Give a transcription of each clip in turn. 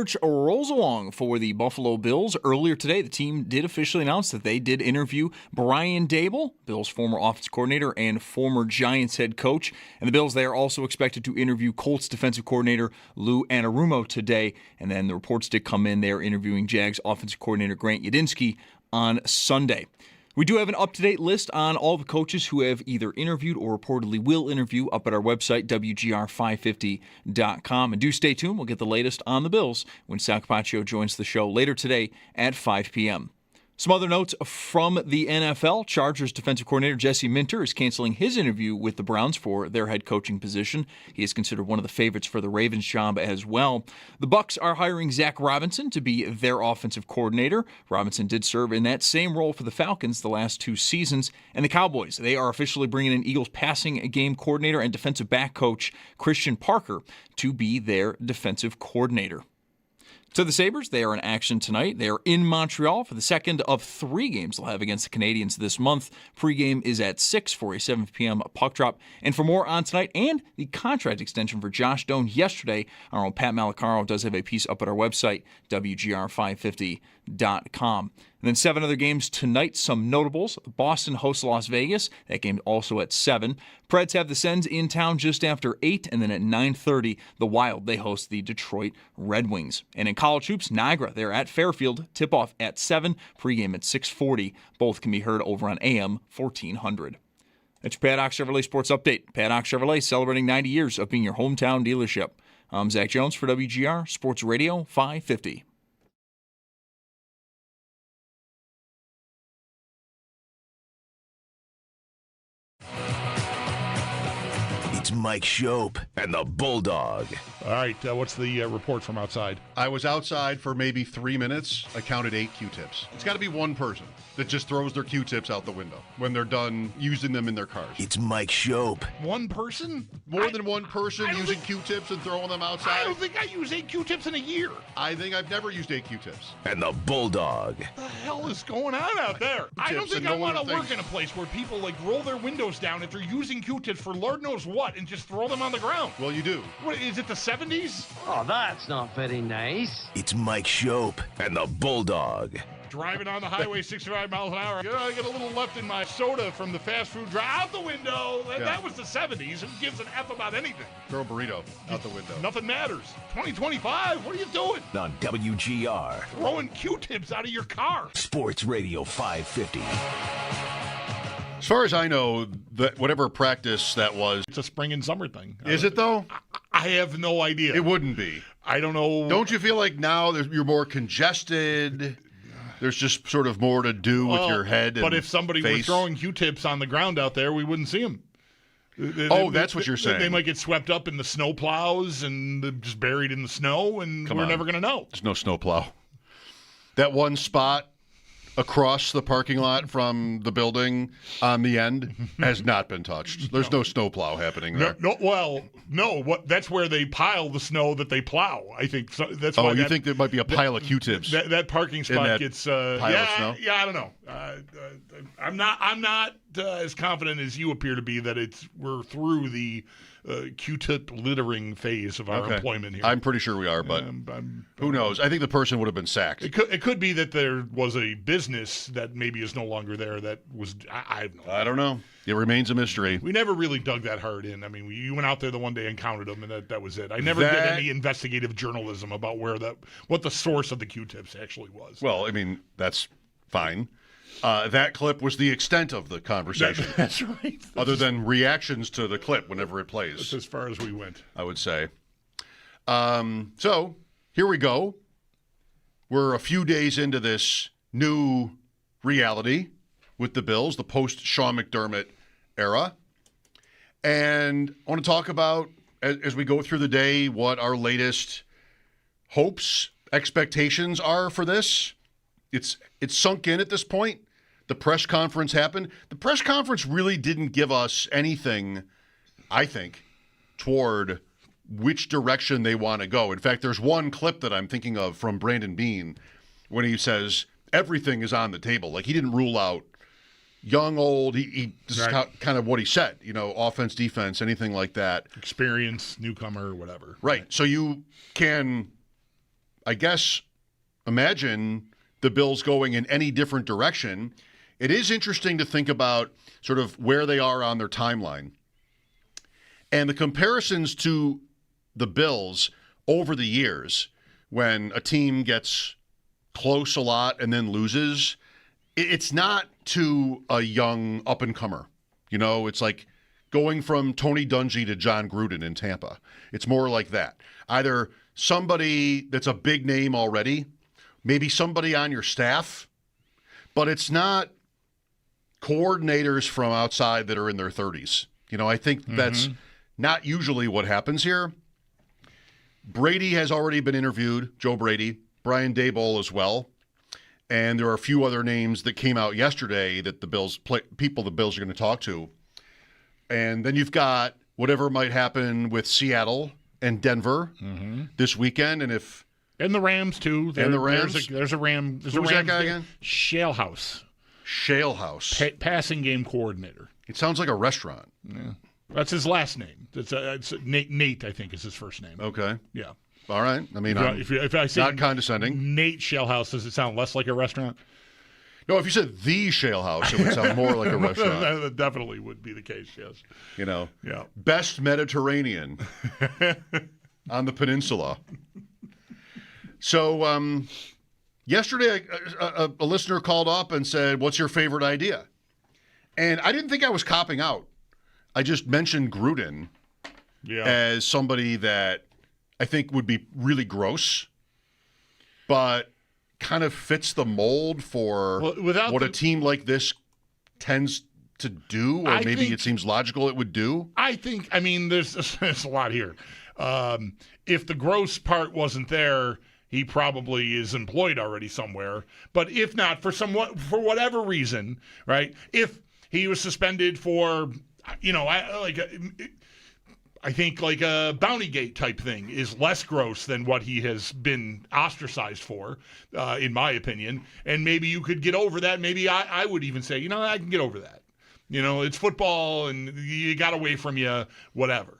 Search rolls along for the Buffalo Bills. Earlier today, the team did officially announce that they did interview Brian Daboll, Bills' former offensive coordinator and former Giants head coach. And the Bills, they are also expected to interview Colts defensive coordinator Lou Anarumo today. And then the reports did come in. They are interviewing Jags offensive coordinator Grant Yudinski on Sunday. We do have an up-to-date list on all the coaches who have either interviewed or reportedly will interview up at our website, WGR550.com. And do stay tuned. We'll get the latest on the Bills when Sal Capaccio joins the show later today at 5 p.m. Some other notes from the NFL. Chargers defensive coordinator Jesse Minter is canceling his interview with the Browns for their head coaching position. He is considered one of the favorites for the Ravens job as well. The Bucs are hiring Zach Robinson to be their offensive coordinator. Robinson did serve in that same role for the Falcons the last 2 seasons. And the Cowboys, they are officially bringing in Eagles passing game coordinator and defensive back coach Christian Parker to be their defensive coordinator. So the Sabres, they are in action tonight. They are in Montreal for the second of 3 games they'll have against the Canadiens this month. Pre-game is at 6 for a 7 p.m. puck drop. And for more on tonight and the contract extension for Josh Doan yesterday, our own Pat Malacaro does have a piece up at our website, WGR550.com. And then 7 other games tonight, some notables. Boston hosts Las Vegas. That game also at 7. Preds have the Sens in town just after 8. And then at 9:30, the Wild, they host the Detroit Red Wings. And in college hoops, Niagara, they're at Fairfield. Tip-off at 7. Pregame at 6:40. Both can be heard over on AM 1400. That's your Paddock Chevrolet Sports Update. Paddock Chevrolet celebrating 90 years of being your hometown dealership. I'm Zach Jones for WGR Sports Radio 550. It's Mike Schopp and the Bulldog. All right, what's the report from outside? I was outside for maybe 3 minutes. I counted 8 Q-tips. It's got to be one person that just throws their Q-tips out the window when they're done using them in their cars. It's Mike Schopp. One person? More than one person using Q-tips and throwing them outside? I don't think I use 8 Q-tips in a year. I think I've never used 8 Q-tips. And the Bulldog. What the hell is going on out there? I don't think I want to work in a place where people roll their windows down if they're using Q-tips for Lord knows what and just throw them on the ground. Well, you do. What, is it the 70s? Oh, that's not very nice. It's Mike Schopp and the Bulldog. Driving on the highway 65 miles an hour. I get a little left in my soda from the fast food drive. Out the window. That was the 70s. Who gives an F about anything? Throw a burrito out the window. Nothing matters. 2025, what are you doing? On WGR. Throwing Q-tips out of your car. Sports Radio 550. As far as I know, whatever practice that was. It's a spring and summer thing. Is it, though? I have no idea. It wouldn't be. I don't know. Don't you feel like now you're more congested? There's just sort of more to do with your head and But if somebody face. was throwing Q-tips on the ground out there, we wouldn't see them. That's what you're saying. They might get swept up in the snow plows and just buried in the snow, and we're never going to know. There's no snow plow. That one spot across the parking lot from the building on the end has not been touched. There's no snowplow happening there. That's where they pile the snow that they plow. I think that's why. You think there might be a pile of Q-tips? That parking spot gets pile of snow? Yeah, I don't know. I'm not as confident as you appear to be that we're through the Q-tip littering phase of our employment here. I'm pretty sure we are, but who knows? I think the person would have been sacked. It could be that there was a business that maybe is no longer there that was. I have no idea. I don't know. It remains a mystery. We never really dug that hard in. I mean, you went out there the one day and counted them, and that was it. I never did any investigative journalism about what the source of the Q-tips actually was. Well, I mean, that's fine. That clip was the extent of the conversation. That's right. Other than reactions to the clip whenever it plays. That's as far as we went, I would say. So here we go. We're a few days into this new reality with the Bills, the post-Sean McDermott era. And I want to talk about, as we go through the day, what our latest hopes, expectations are for this. It's sunk in at this point. The press conference happened. The press conference really didn't give us anything, I think, toward which direction they want to go. In fact, there's one clip that I'm thinking of from Brandon Beane when he says everything is on the table. Like, he didn't rule out young, old. This is kind of what he said, offense, defense, anything like that. Experience, newcomer, whatever. Right. So you can I guess, imagine the Bills going in any different direction. It is interesting to think about sort of where they are on their timeline. And the comparisons to the Bills over the years, when a team gets close a lot and then loses, it's not to a young up-and-comer. It's like going from Tony Dungy to John Gruden in Tampa. It's more like that. Either somebody that's a big name already, maybe somebody on your staff, but it's not coordinators from outside that are in their 30s. I think that's not usually what happens here. Brady has already been interviewed, Joe Brady, Brian Daboll as well. And there are a few other names that came out yesterday that the Bills the Bills are going to talk to. And then you've got whatever might happen with Seattle and Denver this weekend, and the Rams too. And the Rams. There's a Ram. There's Who's a Rams that guy again? Shalehouse. Passing game coordinator. It sounds like a restaurant. Yeah. That's his last name. It's Nate, I think, is his first name. Okay. Yeah. All right. I mean, if I say not condescending. Nate Shalehouse, does it sound less like a restaurant? No, if you said the Shalehouse, it would sound more like a restaurant. That definitely would be the case, yes. Yeah. Best Mediterranean on the peninsula. So yesterday, a listener called up and said, "What's your favorite idea?" And I didn't think I was copping out. I just mentioned Gruden as somebody that I think would be really gross, but kind of fits the mold for what a team like this tends to do, or maybe it seems logical it would do. There's a lot here. If the gross part wasn't there, he probably is employed already somewhere. But if not, for whatever reason, right? If he was suspended for, I think like a bounty gate type thing is less gross than what he has been ostracized for, in my opinion. And maybe you could get over that. Maybe I would even say, I can get over that. It's football and you got away from you, whatever.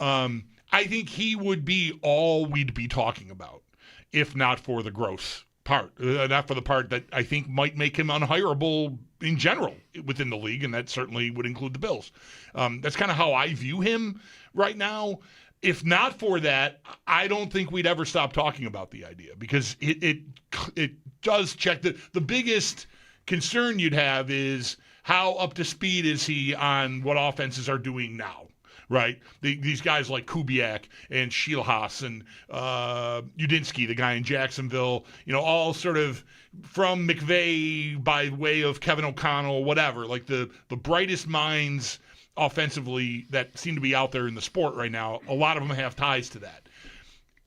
I think he would be all we'd be talking about if not for the gross part, not for the part that I think might make him unhireable in general within the league, and that certainly would include the Bills. That's kind of how I view him right now. If not for that, I don't think we'd ever stop talking about the idea, because it does check the biggest concern you'd have is how up to speed is he on what offenses are doing now. Right, these guys like Kubiak and Shieldhaas and Udinski, the guy in Jacksonville, all sort of from McVay by way of Kevin O'Connell, whatever, like the brightest minds offensively that seem to be out there in the sport right now. A lot of them have ties to that.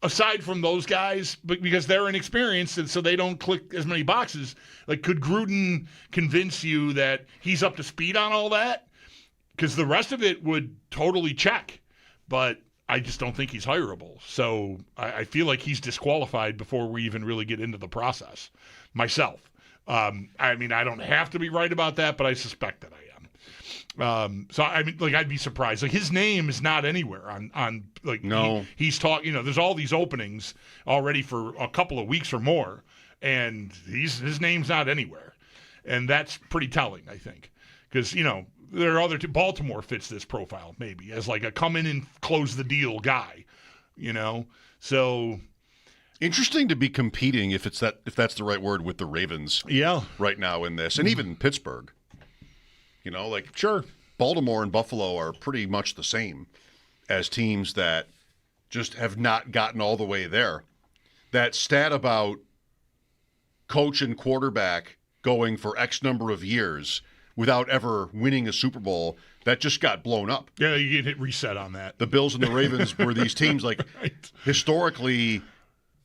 Aside from those guys, but because they're inexperienced and so they don't click as many boxes, like could Gruden convince you that he's up to speed on all that? Because the rest of it would totally check, but I just don't think he's hireable. So I feel like he's disqualified before we even really get into the process myself. I don't have to be right about that, but I suspect that I am. I'd be surprised. Like, his name is not anywhere on no. He's talking, there's all these openings already for a couple of weeks or more, and his name's not anywhere. And that's pretty telling, I think. Because, there are other two. Baltimore fits this profile maybe as like a come in and close the deal guy, So interesting to be competing if that's the right word with the Ravens. Yeah. Right now in this, and even Pittsburgh. Sure. Baltimore and Buffalo are pretty much the same as teams that just have not gotten all the way there. That stat about coach and quarterback going for X number of years without ever winning a Super Bowl, that just got blown up. Yeah, you can hit reset on that. The Bills and the Ravens were these teams, like, right. Historically,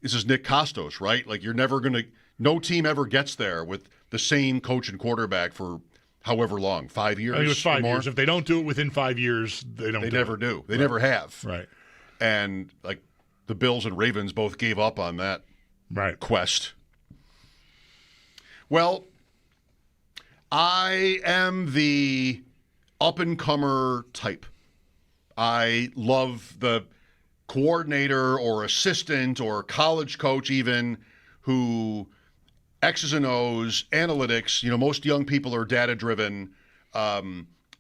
this is Nick Kostos, right? Like, you're never going to – no team ever gets there with the same coach and quarterback for however long, 5 years? I think it was 5 years. If they don't do it within 5 years, they don't do it. They never do. They never have. Right. And, like, the Bills and Ravens both gave up on that quest. Well – I am the up-and-comer type. I love the coordinator or assistant or college coach even who X's and O's, analytics, most young people are data-driven.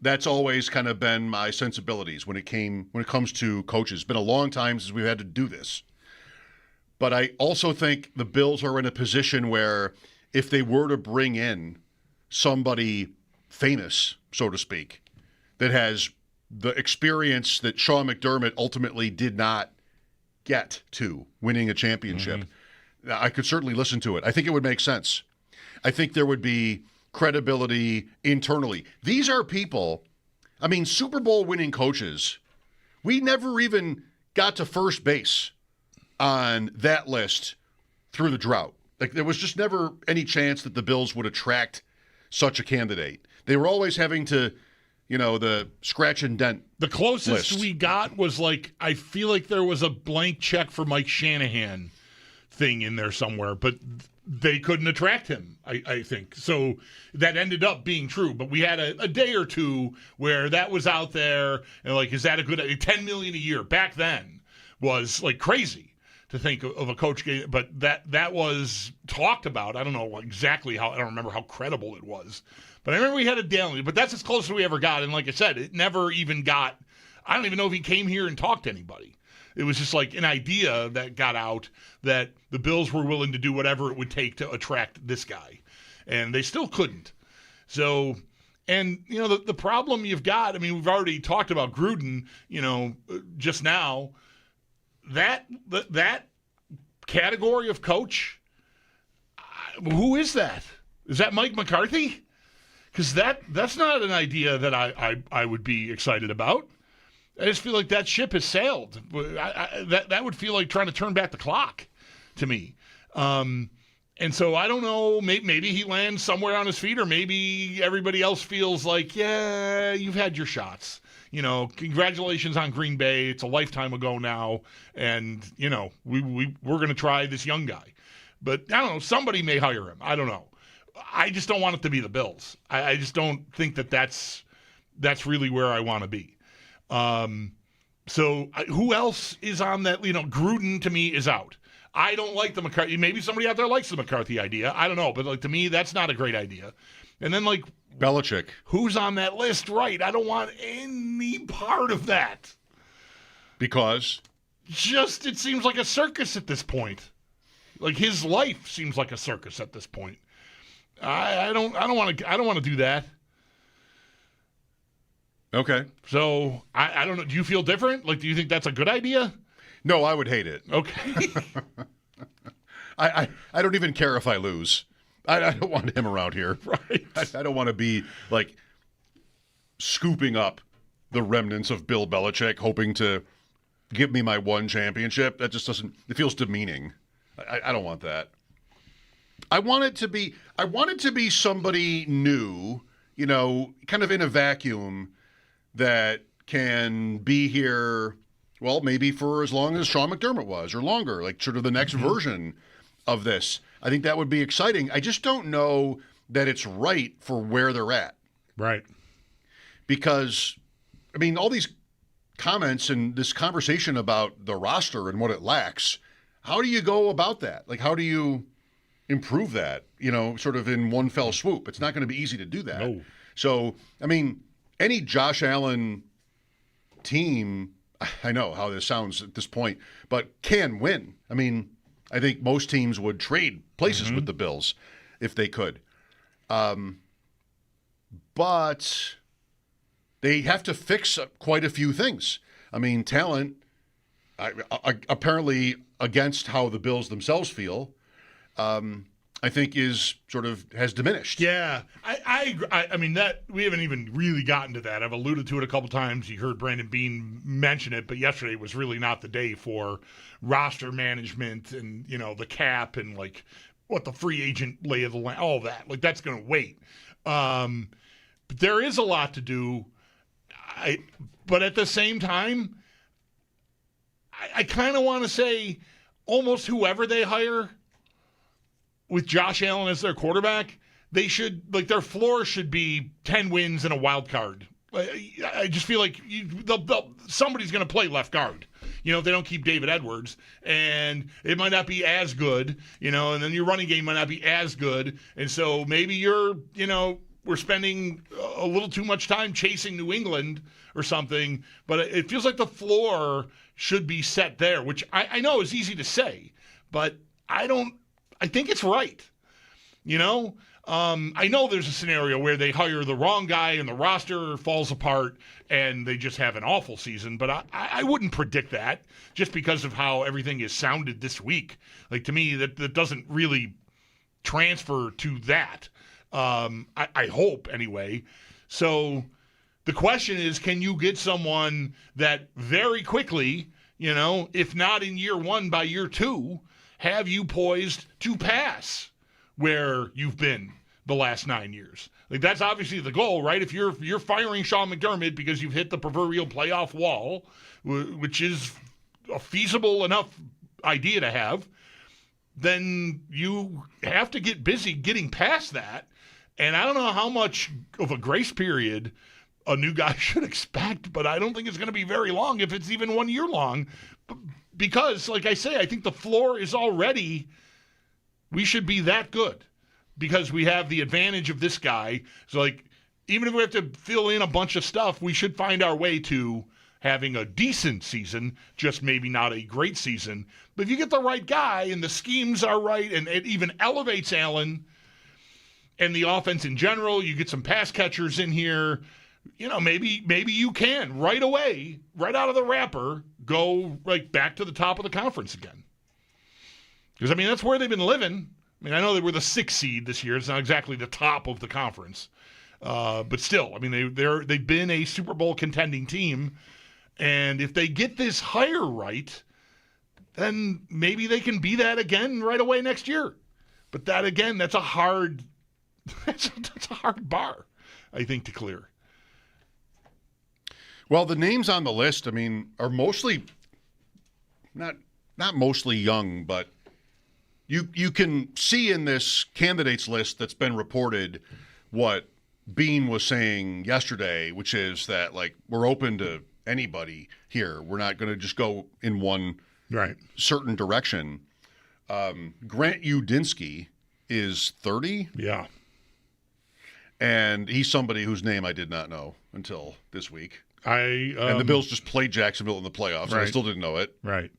That's always kind of been my sensibilities when it comes to coaches. It's been a long time since we've had to do this. But I also think the Bills are in a position where if they were to bring in somebody famous, so to speak, that has the experience that Sean McDermott ultimately did not get to winning a championship, I could certainly listen to it. I think it would make sense. I think there would be credibility internally. These are people, Super Bowl winning coaches. We never even got to first base on that list through the drought. Like, there was just never any chance that the Bills would attract such a candidate. They were always having to, the scratch and dent. The closest list we got was I feel like there was a blank check for Mike Shanahan thing in there somewhere, but they couldn't attract him, I think. So that ended up being true. But we had a day or two where that was out there, and is that a good $10 million a year back then was crazy to think of a coach getting, but that was talked about. I don't know exactly how, I don't remember how credible it was. But I remember we had a daily, but that's as close as we ever got. And like I said, it never even got, I don't even know if he came here and talked to anybody. It was just an idea that got out that the Bills were willing to do whatever it would take to attract this guy. And they still couldn't. So, and, the problem you've got, we've already talked about Gruden, just now. That category of coach, who is that? Is that Mike McCarthy? Because that's not an idea that I would be excited about. I just feel like that ship has sailed. That would feel like trying to turn back the clock to me. And so I don't know, maybe he lands somewhere on his feet, or maybe everybody else feels like, yeah, you've had your shots. Congratulations on Green Bay. It's a lifetime ago now. And, we're going to try this young guy. But I don't know, somebody may hire him. I don't know. I just don't want it to be the Bills. I just don't think that's really where I want to be. So who else is on that? Gruden to me is out. I don't like the McCarthy. Maybe somebody out there likes the McCarthy idea. I don't know. But to me, that's not a great idea. And then Belichick. Who's on that list? Right. I don't want any part of that. Because? Just, it seems like a circus at this point. His life seems like a circus at this point. I don't want to do that. Okay. So I don't know. Do you feel different? Do you think that's a good idea? No, I would hate it. Okay. I don't even care if I lose. I don't want him around here. Right. I don't want to be scooping up the remnants of Bill Belichick, hoping to give me my one championship. That just doesn't. It feels demeaning. I don't want that. I want it to be somebody new, kind of in a vacuum that can be here. Well, maybe for as long as Sean McDermott was, or longer, sort of the next version of this. I think that would be exciting. I just don't know that it's right for where they're at. Right. Because, all these comments and this conversation about the roster and what it lacks, how do you go about that? How do you improve that, sort of in one fell swoop? It's not going to be easy to do that. No. So, any Josh Allen team, I know how this sounds at this point, but can win. I think most teams would trade places with the Bills if they could. But they have to fix quite a few things. Talent, apparently against how the Bills themselves feel, I think is sort of has diminished. Yeah, I agree. That we haven't even really gotten to that. I've alluded to it a couple times. You heard Brandon Beane mention it, but yesterday was really not the day for roster management and the cap and what the free agent lay of the land, all that. That's going to wait. But there is a lot to do. But at the same time, I kind of want to say almost whoever they hire with Josh Allen as their quarterback, they should, their floor should be 10 wins and a wild card. I just feel like somebody's going to play left guard. if they don't keep David Edwards, and it might not be as good, and then your running game might not be as good. And so maybe we're spending a little too much time chasing New England or something, but it feels like the floor should be set there, which I know is easy to say, but I think it's right. I know there's a scenario where they hire the wrong guy and the roster falls apart and they just have an awful season, but I wouldn't predict that just because of how everything is sounded this week. Like, to me, that doesn't really transfer to that. I hope, anyway. So the question is, can you get someone that very quickly, if not in year one, by year two, have you poised to pass where you've been the last 9 years? Like, that's obviously the goal, right? If you're firing Sean McDermott because you've hit the proverbial playoff wall, which is a feasible enough idea to have, then you have to get busy getting past that. And I don't know how much of a grace period a new guy should expect, but I don't think it's going to be very long, if it's even 1 year long, because, like I say, I think the floor is already, we should be that good because we have the advantage of this guy. So, like, even if we have to fill in a bunch of stuff, we should find our way to having a decent season, just maybe not a great season. But if you get the right guy and the schemes are right and it even elevates Allen and the offense in general, you get some pass catchers in here, maybe you can right away, right out of the wrapper, go back to the top of the conference again. Because, that's where they've been living. I know they were the 6th seed this year. It's not exactly the top of the conference. But still, they've been a Super Bowl contending team. And if they get this hire right, then maybe they can be that again right away next year. But that, again, that's a hard bar, I think, to clear. Well, the names on the list, are mostly not mostly young, but you can see in this candidates list that's been reported what Bean was saying yesterday, which is that, we're open to anybody here. We're not going to just go in one certain direction. Grant Udinski is 30. Yeah. And he's somebody whose name I did not know until this week. And the Bills just played Jacksonville in the playoffs, and I still didn't know it. Right.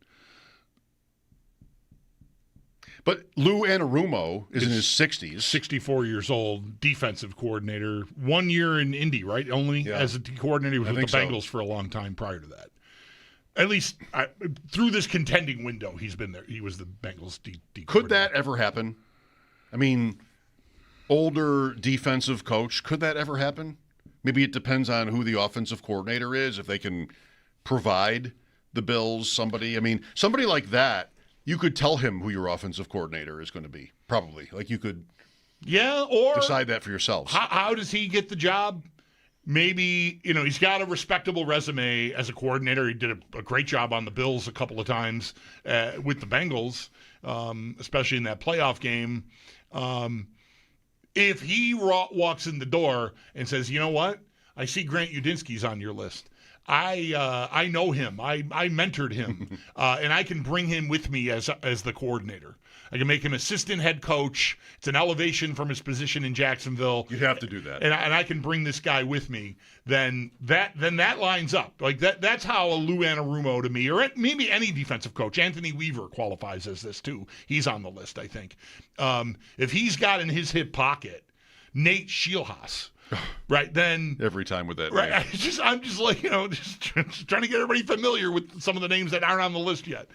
But Lou Anarumo is in his 60s. 64 years old, defensive coordinator. 1 year in Indy, right? Only as a coordinator. He was with the Bengals for a long time prior to that. At least through this contending window, he's been there. He was the Bengals D Could that ever happen? Older defensive coach, could that ever happen? Maybe it depends on who the offensive coordinator is, if they can provide the Bills somebody. Somebody like that, you could tell him who your offensive coordinator is going to be, probably. You could or decide that for yourselves. How does he get the job? Maybe, he's got a respectable resume as a coordinator. He did a great job on the Bills a couple of times with the Bengals, especially in that playoff game. If he walks in the door and says, you know what? I see Grant Udinski's on your list. I know him. I mentored him, and I can bring him with me as the coordinator. I can make him assistant head coach. It's an elevation from his position in Jacksonville. You have to do that, and I can bring this guy with me. Then that lines up like that. That's how a Lou Anarumo to me, or maybe any defensive coach. Anthony Weaver qualifies as this too. He's on the list, I think. If he's got in his hip pocket Nate Scheelhaas. Right then, every time with that. Right, I'm just trying to get everybody familiar with some of the names that aren't on the list yet.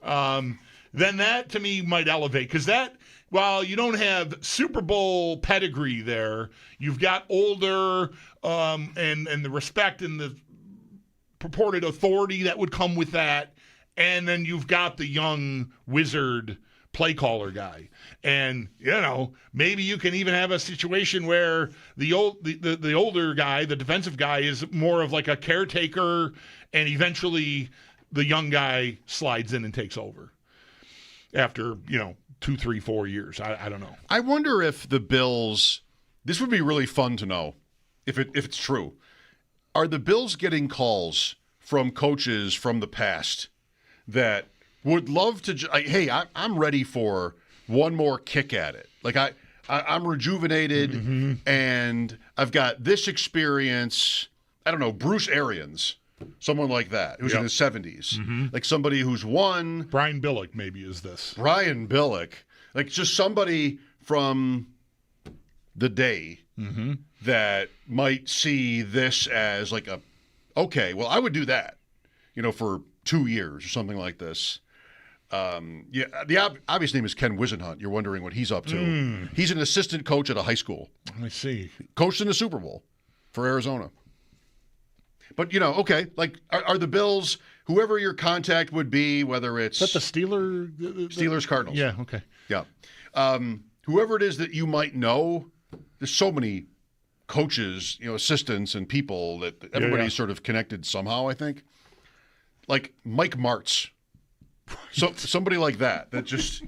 Then that to me might elevate because that, while you don't have Super Bowl pedigree there, you've got older and the respect and the purported authority that would come with that, and then you've got the young wizard play caller guy. And maybe you can even have a situation where the older guy, the defensive guy, is more of like a caretaker, and eventually the young guy slides in and takes over after 2, 3, 4 years. I don't know. I wonder if the Bills, this would be really fun to know if it's true. Are the Bills getting calls from coaches from the past that would love to. Hey, I'm ready for one more kick at it. Like I'm rejuvenated, and I've got this experience. I don't know, Bruce Arians, someone like that, who's in his 70s, like somebody who's won. Brian Billick maybe is this. Brian Billick, like just somebody from the day that might see this as like okay, well, I would do that, for 2 years or something like this. The obvious name is Ken Wisenhunt. You're wondering what he's up to. He's an assistant coach at a high school. I see. Coached in the Super Bowl for Arizona. But, okay, like, are the Bills, whoever your contact would be, whether it's... Is that the Steelers, Cardinals. Yeah, okay. Yeah. Whoever it is that you might know, there's so many coaches, assistants and people that everybody's sort of connected somehow, I think. Like Mike Martz. So somebody like that just...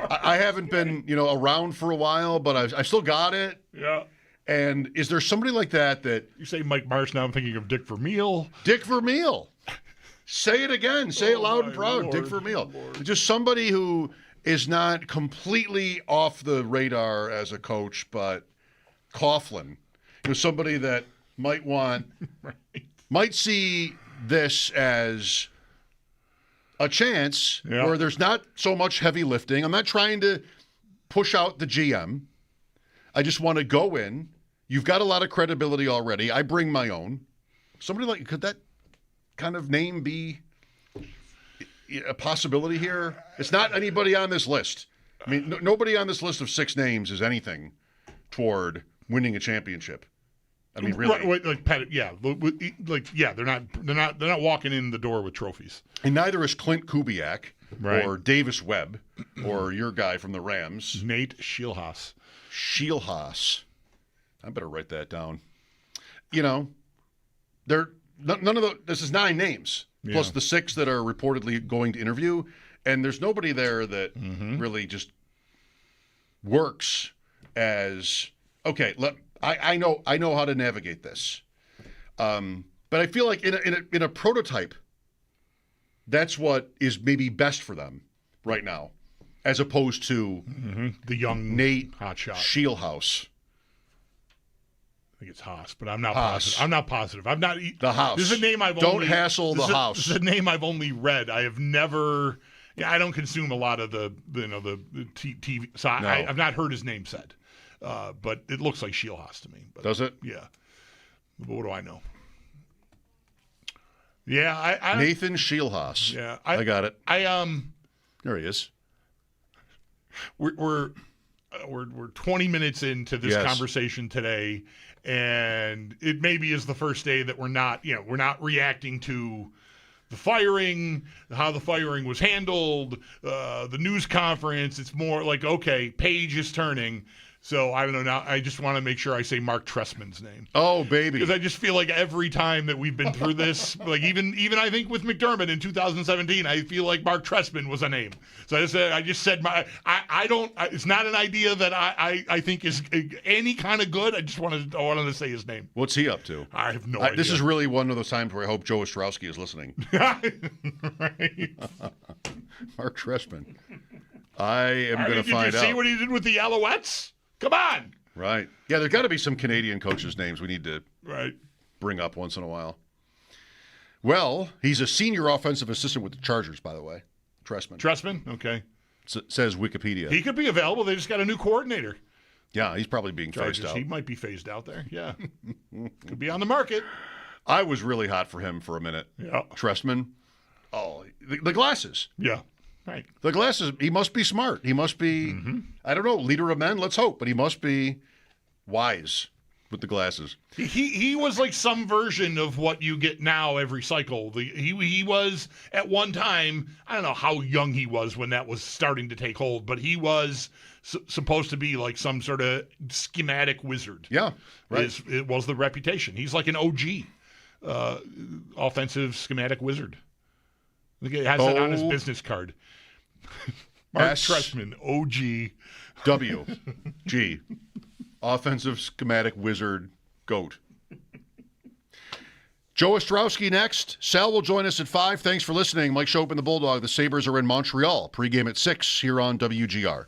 I haven't been, around for a while, but I've still got it. Yeah. And is there somebody like that? You say Mike Marsh, now I'm thinking of Dick Vermeil. Dick Vermeil. Say it again. Say it loud and proud. Lord, Dick Vermeil. Lord. Just somebody who is not completely off the radar as a coach, but Coughlin. Somebody that might want, might see this as a chance where there's not so much heavy lifting. I'm not trying to push out the GM. I just want to go in. You've got a lot of credibility already. I bring my own. Somebody like, could that kind of name be a possibility here? It's not anybody on this list. I mean, nobody on this list of 6 names is anything toward winning a championship. I mean, really, they're not walking in the door with trophies. And neither is Clint Kubiak or Right. Davis Webb or your guy from the Rams, Nate Scheelhaas. Scheelhaas. I better write that down. They're none of the. This is 9 names plus the 6 that are reportedly going to interview, and there's nobody there that really just works as okay. I know how to navigate this, but I feel like in a prototype, that's what is maybe best for them right now, as opposed to the young Nate hotshot. Scheelhaas. I think it's Haas, but I'm not Haas. positive. I'm not positive. I'm not The House. This is a name I've Don't only hassle the House. This is a name I've only read. I have never. Yeah, I don't consume a lot of the TV. So No. I've not heard his name said, but it looks like Scheelhaas to me. But, Does it? Yeah. But what do I know? Yeah, I Nathan Scheelhaas. Yeah, I got it. There he is. We're 20 minutes into this Yes. conversation today, and it maybe is the first day that we're not reacting to the firing, how the firing was handled, the news conference. It's more like, okay, page is turning. So I don't know. Now I just want to make sure I say Mark Trestman's name. Oh, baby. Because I just feel like every time that we've been through this, like even I think with McDermott in 2017, I feel like Mark Trestman was a name. So I just said I don't. It's not an idea that I think is any kind of good. I wanted to say his name. What's he up to? I have no idea. This is really one of those times where I hope Joe Ostrowski is listening. Right. Mark Trestman. I am going to Did find you out. see what he did with the Alouettes? Come on. Right. Yeah, there's got to be some Canadian coaches' names we need to Right. bring up once in a while. Well, he's a senior offensive assistant with the Chargers, by the way. Trestman. Trestman? Okay. Says Wikipedia. He could be available. They just got a new coordinator. Yeah, he's probably being phased Chargers. out. He might be phased out there. Yeah. Could be on the market. I was really hot for him for a minute. Yeah. Trestman. Oh, the glasses. Yeah. Right. The glasses. He must be smart. He must be, I don't know, leader of men. Let's hope. But he must be wise with the glasses. He was like some version of what you get now every cycle. He was at one time, I don't know how young he was when that was starting to take hold, but he was supposed to be like some sort of schematic wizard. Yeah, right. It was the reputation. He's like an OG, offensive schematic wizard. I think it has that on his business card. Mark Trestman, OG. WG. Offensive schematic wizard goat. Joe Ostrowski next. Sal will join us at 5. Thanks for listening. Mike Schopp and the Bulldog. The Sabres are in Montreal. Pre-game at 6 here on WGR.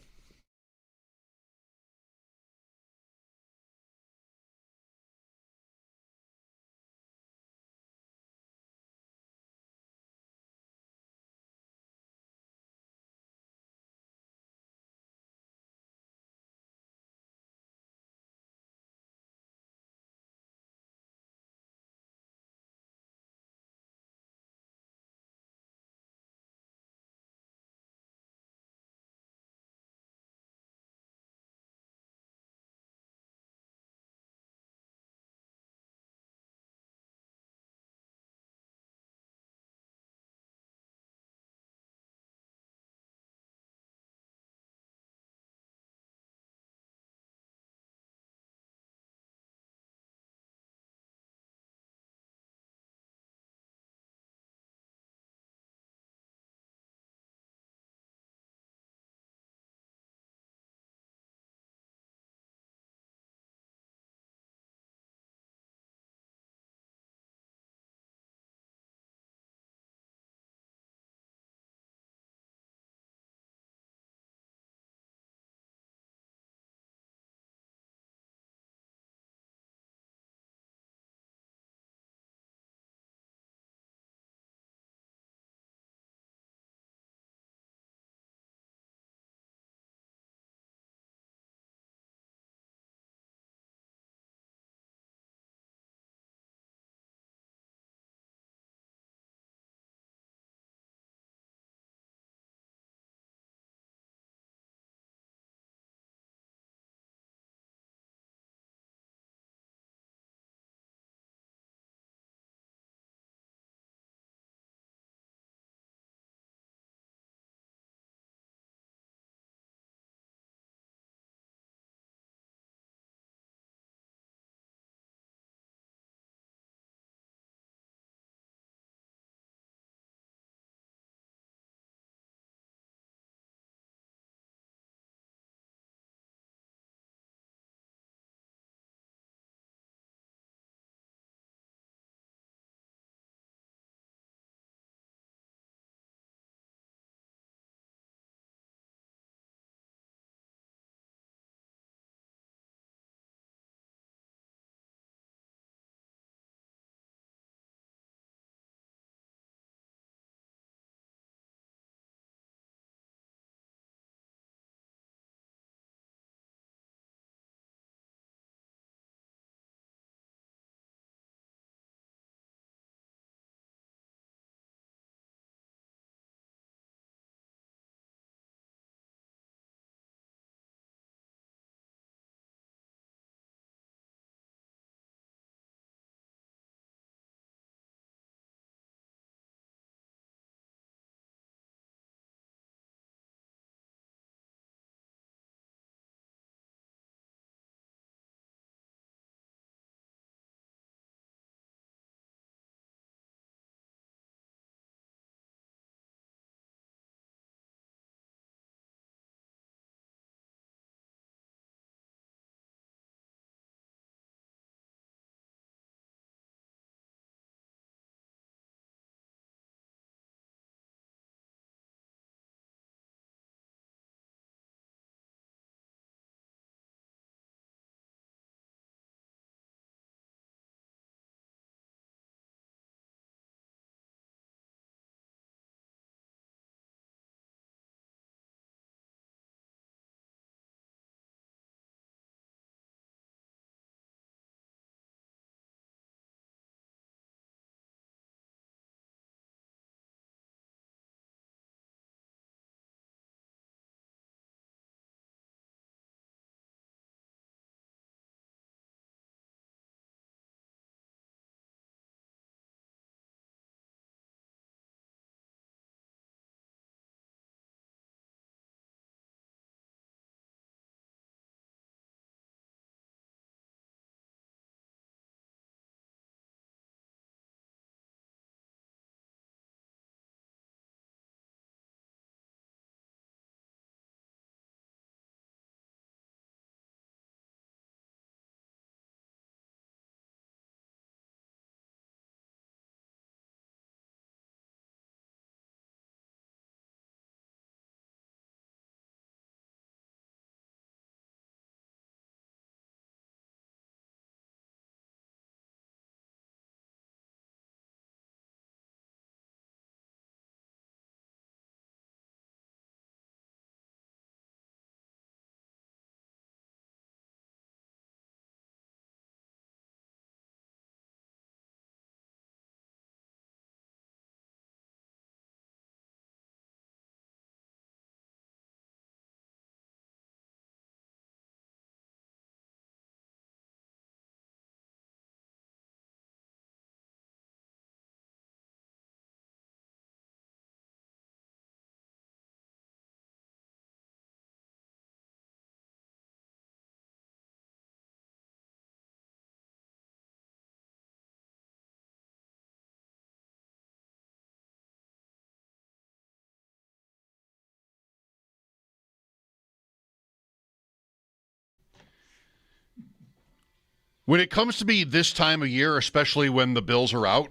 When it comes to be this time of year, especially when the Bills are out,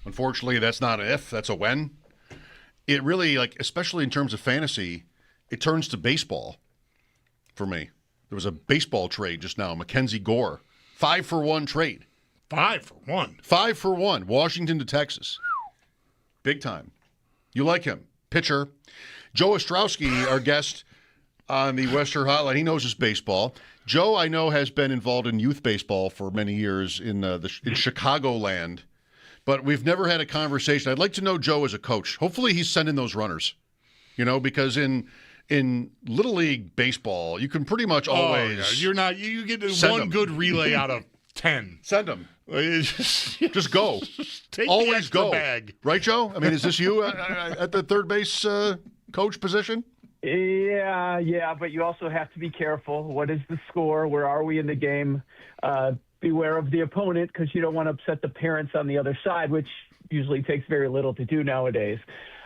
unfortunately, that's not an if, that's a when. It really, especially in terms of fantasy, it turns to baseball for me. There was a baseball trade just now, Mackenzie Gore. 5-for-1 trade. 5-for-1? 5-for-1, Washington to Texas. Big time. You like him. Pitcher. Joe Ostrowski, our guest on the Western Hotline, he knows his baseball. Joe, I know, has been involved in youth baseball for many years in Chicagoland, but we've never had a conversation. I'd like to know Joe as a coach. Hopefully he's sending those runners, because in Little League baseball, you can pretty much always You're not. You get one them. Good relay out of 10. Send them. Just go. Take Always the extra go. bag. Right, Joe? I mean, is this you at the third base coach position? Yeah, but you also have to be careful. What is the score? Where are we in the game? Beware of the opponent because you don't want to upset the parents on the other side, which usually takes very little to do nowadays.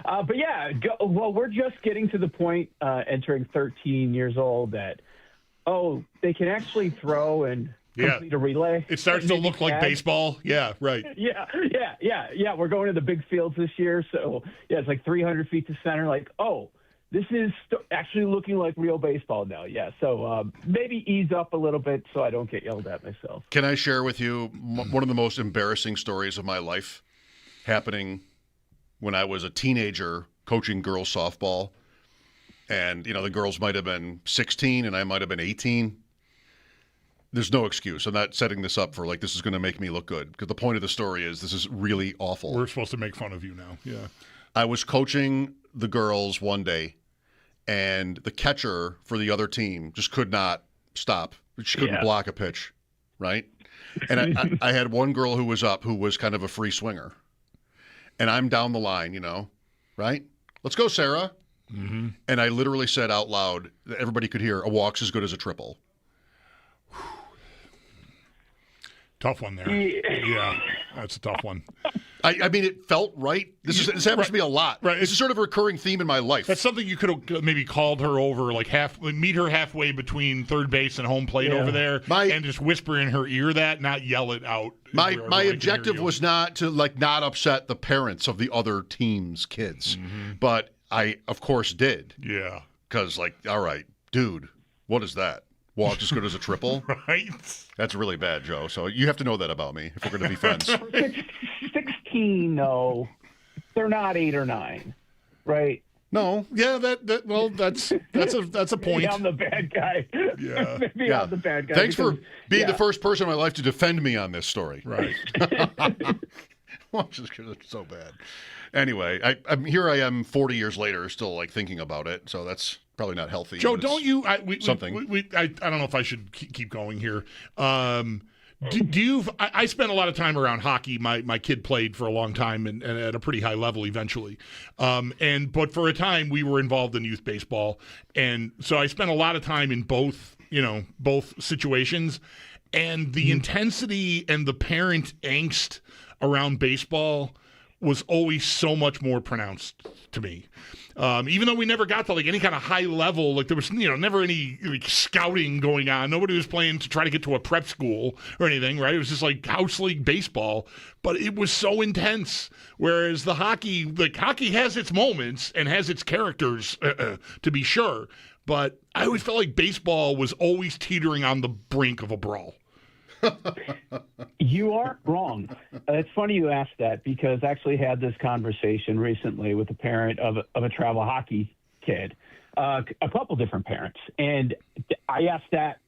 But yeah, we're just getting to the point, entering 13 years old, that, they can actually throw and complete a relay. It starts to look like baseball. Yeah, right. Yeah. We're going to the big fields this year. So, it's like 300 feet to center. This is actually looking like real baseball now. Yeah, so maybe ease up a little bit so I don't get yelled at myself. Can I share with you one of the most embarrassing stories of my life happening when I was a teenager coaching girls softball? And, the girls might have been 16 and I might have been 18. There's no excuse. I'm not setting this up for this is going to make me look good. Because the point of the story is this is really awful. We're supposed to make fun of you now. Yeah. I was coaching the girls one day, and the catcher for the other team just could not stop. She couldn't block a pitch, right? And I had one girl who was up who was kind of a free swinger. And I'm down the line, right? Let's go, Sarah. Mm-hmm. And I literally said out loud, that everybody could hear, a walk's as good as a triple. Tough one there. Yeah, that's a tough one. I mean, it felt right. This happens to me a lot. Right. This is sort of a recurring theme in my life. That's something you could have maybe called her over, meet her halfway between third base and home plate over there, and just whisper in her ear not yell it out. My objective was not to not upset the parents of the other team's kids, but I of course did. Yeah. Because all right, dude, what is that? Walk as good as a triple? Right. That's really bad, Joe. So you have to know that about me if we're going to be friends. 16, no. They're not 8 or 9, right? No. Yeah, that's a point. Maybe I'm the bad guy. Yeah. Maybe I'm the bad guy. Thanks for being the first person in my life to defend me on this story. Right. Well, just because it's so bad. Anyway, I'm here. I am 40 years later, still thinking about it. So that's probably not healthy. Joe, don't you? I don't know if I should keep going here. Do you? I spent a lot of time around hockey. My kid played for a long time and at a pretty high level eventually. But for a time we were involved in youth baseball, and so I spent a lot of time in both situations, and the intensity and the parent angst around baseball was always so much more pronounced to me. Even though we never got to any kind of high level, there was never any scouting going on. Nobody was playing to try to get to a prep school or anything, right? It was just house league baseball, but it was so intense. Whereas the hockey has its moments and has its characters, to be sure. But I always felt like baseball was always teetering on the brink of a brawl. You aren't wrong. It's funny you asked that because I actually had this conversation recently with a parent of a travel hockey kid, a couple different parents. And I asked that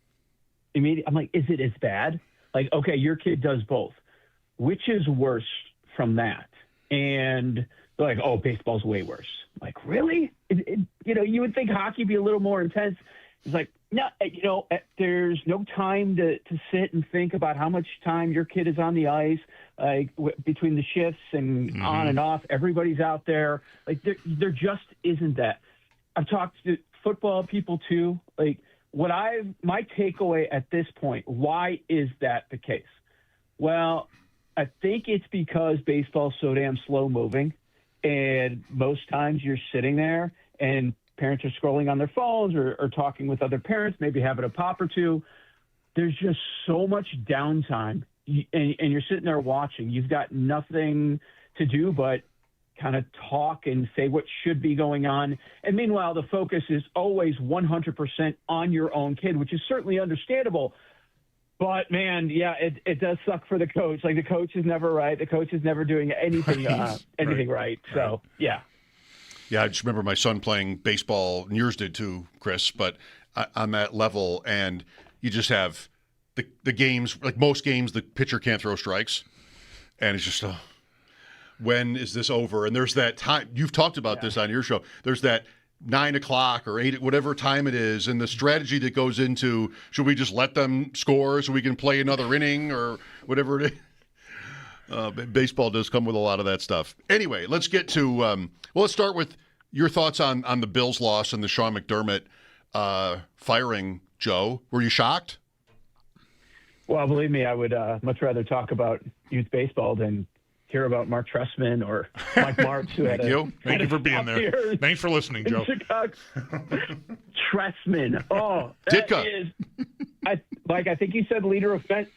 immediately. I'm like, is it as bad? Okay, your kid does both. Which is worse from that? And they're like, oh, baseball's way worse. I'm like, really? You would think hockey would be a little more intense. It's like, no, there's no time to sit and think about how much time your kid is on the ice, between the shifts and on and off. Everybody's out there. There just isn't that. I've talked to football people too. My takeaway at this point, why is that the case? Well, I think it's because baseball's so damn slow moving, and most times you're sitting there and parents are scrolling on their phones or talking with other parents, maybe having a pop or two. there's just so much downtime, and you're sitting there watching. You've got nothing to do but kind of talk and say what should be going on. And meanwhile, the focus is always 100% on your own kid, which is certainly understandable. But, man, yeah, it does suck for the coach. Like, the coach is never right. The coach is never doing anything right. So, yeah. Yeah, I just remember my son playing baseball, and yours did too, Chris, but on that level, and you just have the games, like most games, the pitcher can't throw strikes, and it's just, when is this over? And there's that time, you've talked about this on your show, there's that 9 o'clock or 8, whatever time it is, and the strategy that goes into, should we just let them score so we can play another inning or whatever it is? Baseball does come with a lot of that stuff. Anyway, let's get to let's start with your thoughts on the Bills' loss and the Sean McDermott firing, Joe. Were you shocked? Well, believe me, I would much rather talk about youth baseball than hear about Mark Trestman or Mike Marks, who had Thank you for being there. Thanks for listening, Joe. Trestman. Oh, that Ditka. is, I think you said leader of men.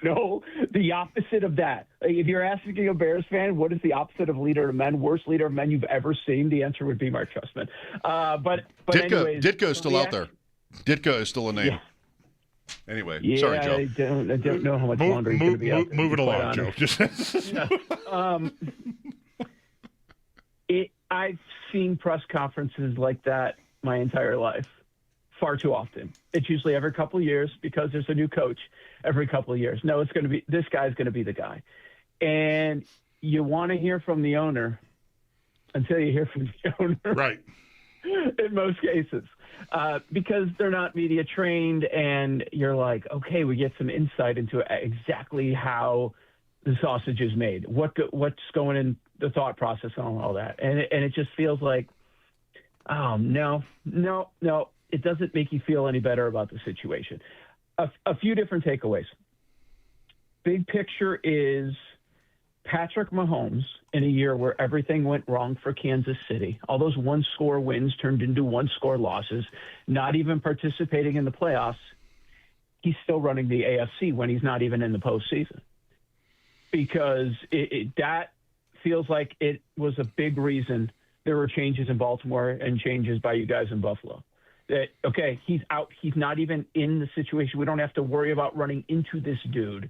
No, the opposite of that. Like, if you're asking a Bears fan, what is the opposite of leader of men, worst leader of men you've ever seen, the answer would be Mark Trestman. But anyways, Ditka is still out there. Ditka is still a name. Yeah. Anyway, Yeah, sorry, Joe. I don't know how much longer he's going to be out there. Move it along, Joe. I've seen press conferences like that my entire life, far too often. It's usually every couple of years because there's a new coach every couple of years. No, it's going to be this guy's going to be the guy, and you want to hear from the owner until you hear from the owner, Right? In most cases. Because they're not media trained, and you're like, okay, we get some insight into exactly how the sausage is made, what's going in the thought process and all that, and it just feels like, oh no, it doesn't make you feel any better about the situation. A few different takeaways. Big picture is Patrick Mahomes, in a year where everything went wrong for Kansas City, all those one-score wins turned into one-score losses, not even participating in the playoffs, he's still running the AFC when he's not even in the postseason. Because that feels like it was a big reason there were changes in Baltimore and changes by you guys in Buffalo. That, okay, he's out. He's not even in the situation. We don't have to worry about running into this dude,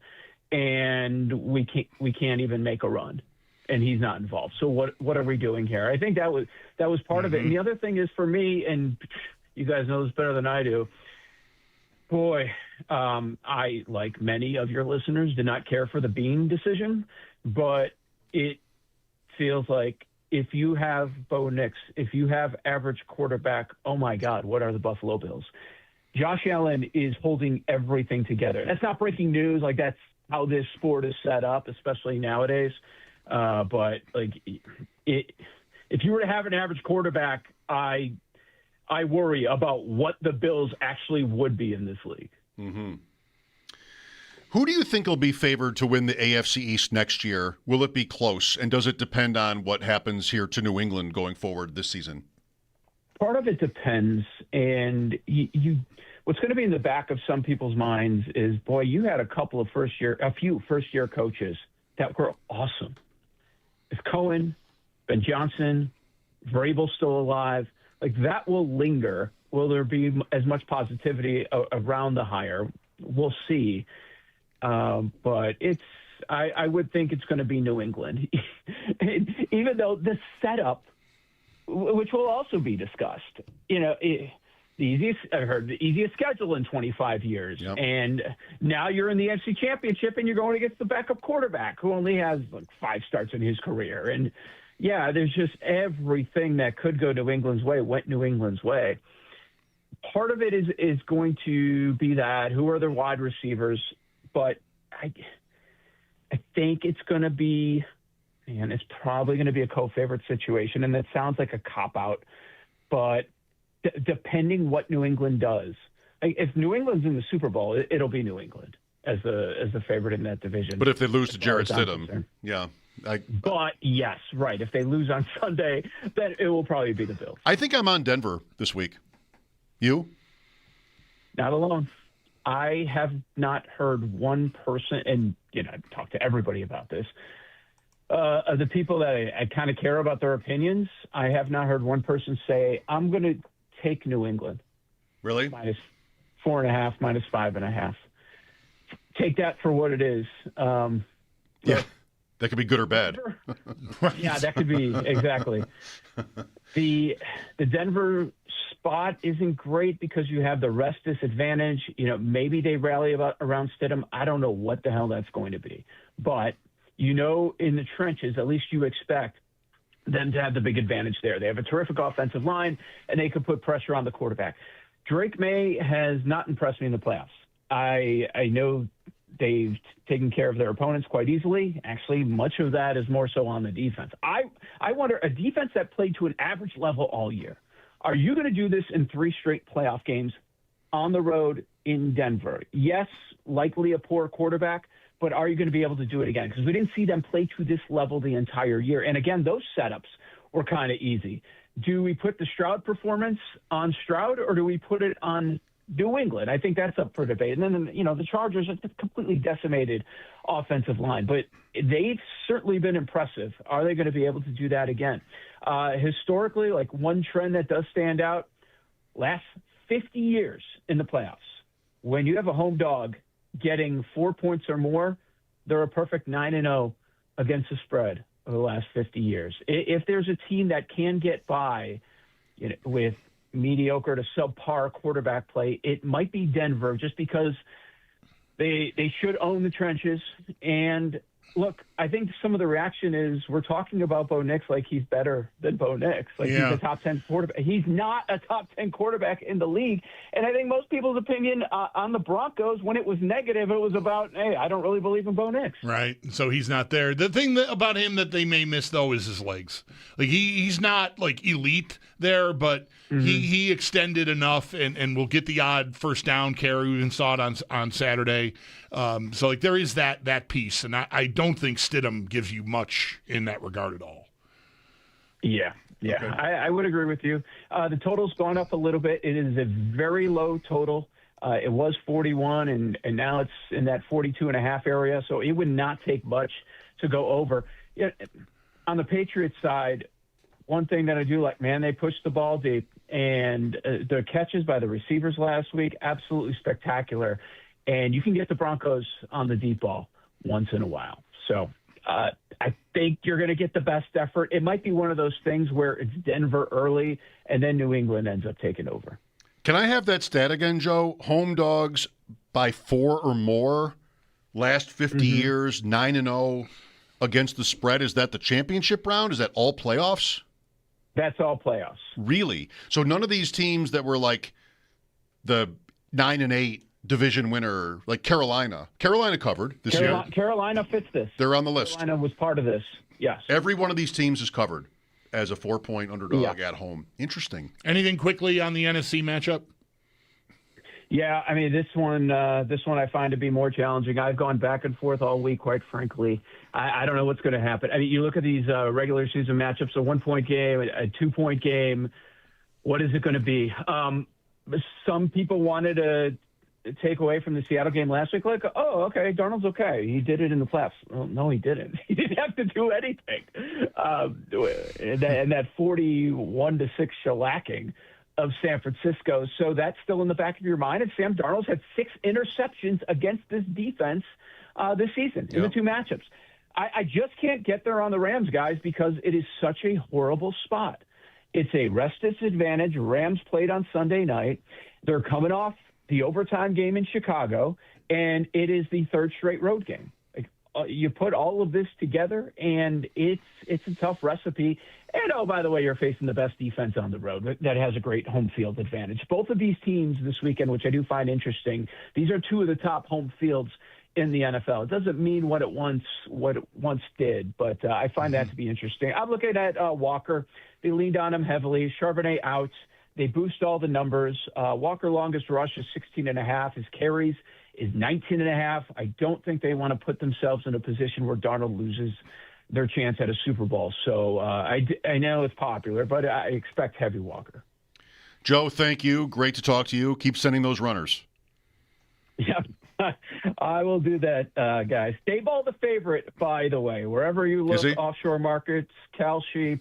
and we can't even make a run, and he's not involved. So what are we doing here? I think that was part of it. And the other thing is, for me, and you guys know this better than I do, boy, I, like many of your listeners, did not care for the Bean decision, but it feels like if you have Bo Nix, if you have average quarterback, oh my God, what are the Buffalo Bills? Josh Allen is holding everything together. That's not breaking news. Like, that's how this sport is set up, especially nowadays. But like, if you were to have an average quarterback, I worry about what the Bills actually would be in this league. Mm-hmm. Who do you think will be favored to win the AFC East next year? Will it be close? And does it depend on what happens here to New England going forward this season? Part of it depends. And what's going to be in the back of some people's minds is, boy, you had a few first-year coaches that were awesome. If Cohen, Ben Johnson, Vrabel's still alive, like, that will linger. Will there be as much positivity around the hire? We'll see. But I would think it's going to be New England, even though the setup, which will also be discussed, the easiest schedule in 25 years. Yep. And now you're in the NFC Championship and you're going against the backup quarterback who only has like 5 starts in his career. And yeah, there's just everything that could go New England's way went New England's way. Part of it is going to be that who are their wide receivers, but I think it's going to be, and it's probably going to be a co-favorite situation, and that sounds like a cop-out, but depending what New England does, like, if New England's in the Super Bowl, it'll be New England as the favorite in that division. But if they lose to Jarrett Stidham, yeah. But yes, right. If they lose on Sunday, then it will probably be the Bills. I think I'm on Denver this week. You? Not alone. I have not heard one person, and I've talked to everybody about this. Of the people that I kind of care about their opinions, I have not heard one person say, I'm going to take New England. Really? Minus 4.5, minus 5.5. Take that for what it is. Yeah. That could be good or bad. Yeah, that could be, exactly. The Denver spot isn't great because you have the rest disadvantage. Maybe they rally around Stidham. I don't know what the hell that's going to be. But, in the trenches, at least you expect them to have the big advantage there. They have a terrific offensive line, and they could put pressure on the quarterback. Drake May has not impressed me in the playoffs. I know they've taken care of their opponents quite easily. Actually, much of that is more so on the defense. I wonder, a defense that played to an average level all year, are you going to do this in 3 straight playoff games on the road in Denver? Yes, likely a poor quarterback, but are you going to be able to do it again? Because we didn't see them play to this level the entire year. And again, those setups were kind of easy. Do we put the Stroud performance on Stroud, or do we put it on New England? I think that's up for debate. And then, the Chargers are a completely decimated offensive line, but they've certainly been impressive. Are they going to be able to do that again? Historically, like one trend that does stand out, last 50 years in the playoffs, when you have a home dog getting 4 points or more, they're a perfect 9-0 against the spread over the last 50 years. If there's a team that can get by with mediocre to subpar quarterback play, it might be Denver, just because they should own the trenches. And look, I think some of the reaction is we're talking about Bo Nix like he's better than Bo Nix. Like he's a top 10 quarterback. He's not a top 10 quarterback in the league. And I think most people's opinion on the Broncos, when it was negative, it was about, hey, I don't really believe in Bo Nix. Right. So he's not there. The thing about him that they may miss, though, is his legs. Like he's not like elite there, but he extended enough and will get the odd first down carry. We even saw it on Saturday. So like there is that piece, and I don't think Stidham gives you much in that regard at all. Yeah. Okay. I would agree with you. The total's gone up a little bit. It is a very low total. It was 41, and now it's in that 42.5 area. So it would not take much to go over. On the Patriots side, one thing that I do like, man, they pushed the ball deep, and the catches by the receivers last week, absolutely spectacular. And you can get the Broncos on the deep ball once in a while. So I think you're going to get the best effort. It might be one of those things where it's Denver early, and then New England ends up taking over. Can I have that stat again, Joe? Home dogs by 4 or more, last 50 years, 9-0 against the spread. Is that the championship round? Is that all playoffs? That's all playoffs. Really? So none of these teams that were like the 9-8 division winner, like Carolina. Carolina covered this year. Carolina fits this. They're on the list. Carolina was part of this. Yes. Every one of these teams is covered as a 4-point underdog at home. Interesting. Anything quickly on the NFC matchup? Yeah, I mean, this one I find to be more challenging. I've gone back and forth all week, quite frankly. I don't know what's going to happen. I mean, you look at these regular season matchups, a 1-point game, a 2-point game. What is it going to be? Some people wanted to take away from the Seattle game last week, like, oh, okay, Darnold's okay. He did it in the playoffs. Well, no, he didn't. He didn't have to do anything. And that 41-6 shellacking of San Francisco. So that's still in the back of your mind. And Sam Darnold's had 6 interceptions against this defense this season in the 2 matchups. I just can't get there on the Rams, guys, because it is such a horrible spot. It's a rest disadvantage. Rams played on Sunday night. They're coming off the overtime game in Chicago, and it is the 3rd straight road game. You put all of this together, and it's a tough recipe. And, oh, by the way, you're facing the best defense on the road that has a great home field advantage. Both of these teams this weekend, which I do find interesting, these are 2 of the top home fields in the NFL. It doesn't mean what it once did, but I find that to be interesting. I'm looking at Walker. They leaned on him heavily. Charbonnet out. They boost all the numbers. Walker longest rush is 16.5. His carries is 19.5. I don't think they want to put themselves in a position where Darnold loses their chance at a Super Bowl. So I know it's popular, but I expect heavy Walker. Joe, thank you. Great to talk to you. Keep sending those runners. Yep. I will do that, guys. Dayball the favorite, by the way. Wherever you Is look, he? offshore markets, Kalshi,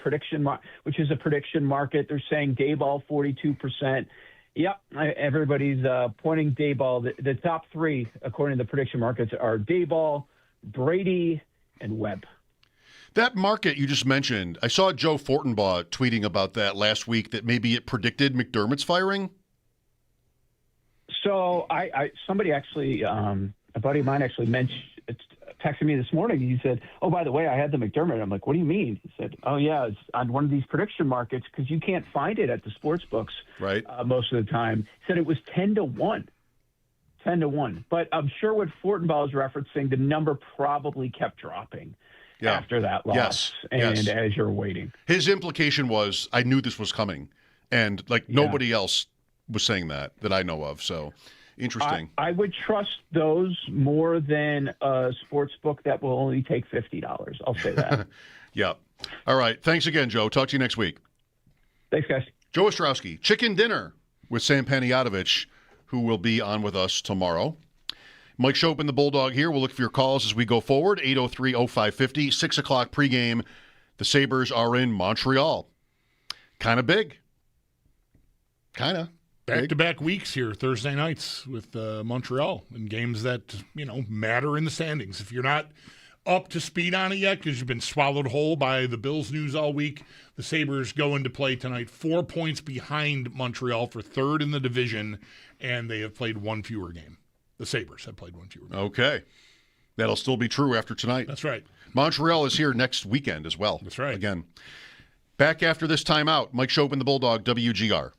which is a prediction market, they're saying Dayball 42%. Yep, everybody's pointing Dayball. The top three, according to the prediction markets, are Dayball, Brady, and Webb. That market you just mentioned, I saw Joe Fortenbaugh tweeting about that last week, that maybe it predicted McDermott's firing. So somebody actually, a buddy of mine actually texted me this morning. He said, "Oh, by the way, I had the McDermott." I'm like, "What do you mean?" He said, "Oh yeah, it's on one of these prediction markets because you can't find it at the sports books Right. most of the time." He said it was 10-1, 10-1. But I'm sure what Fortenbaugh is referencing, the number probably kept dropping after that loss, and as you're waiting. His implication was, I knew this was coming, and nobody else was saying that I know of. So interesting. I would trust those more than a sports book that will only take $50. I'll say that. Yeah. All right. Thanks again, Joe. Talk to you next week. Thanks, guys. Joe Ostrowski, Chicken Dinner with Sam Panayotovich, who will be on with us tomorrow. Mike Schopp and the Bulldog here. We'll look for your calls as we go forward. 803-0550, 6 o'clock pregame. The Sabres are in Montreal. Kind of big. Kind of. Back-to-back weeks here, Thursday nights with Montreal, and games that, matter in the standings. If you're not up to speed on it yet because you've been swallowed whole by the Bills news all week, the Sabres go into play tonight 4 points behind Montreal for third in the division, and they have played one fewer game. The Sabres have played one fewer game. Okay. That'll still be true after tonight. That's right. Montreal is here next weekend as well. That's right. Again. Back after this timeout, Mike Schopp and the Bulldog, WGR.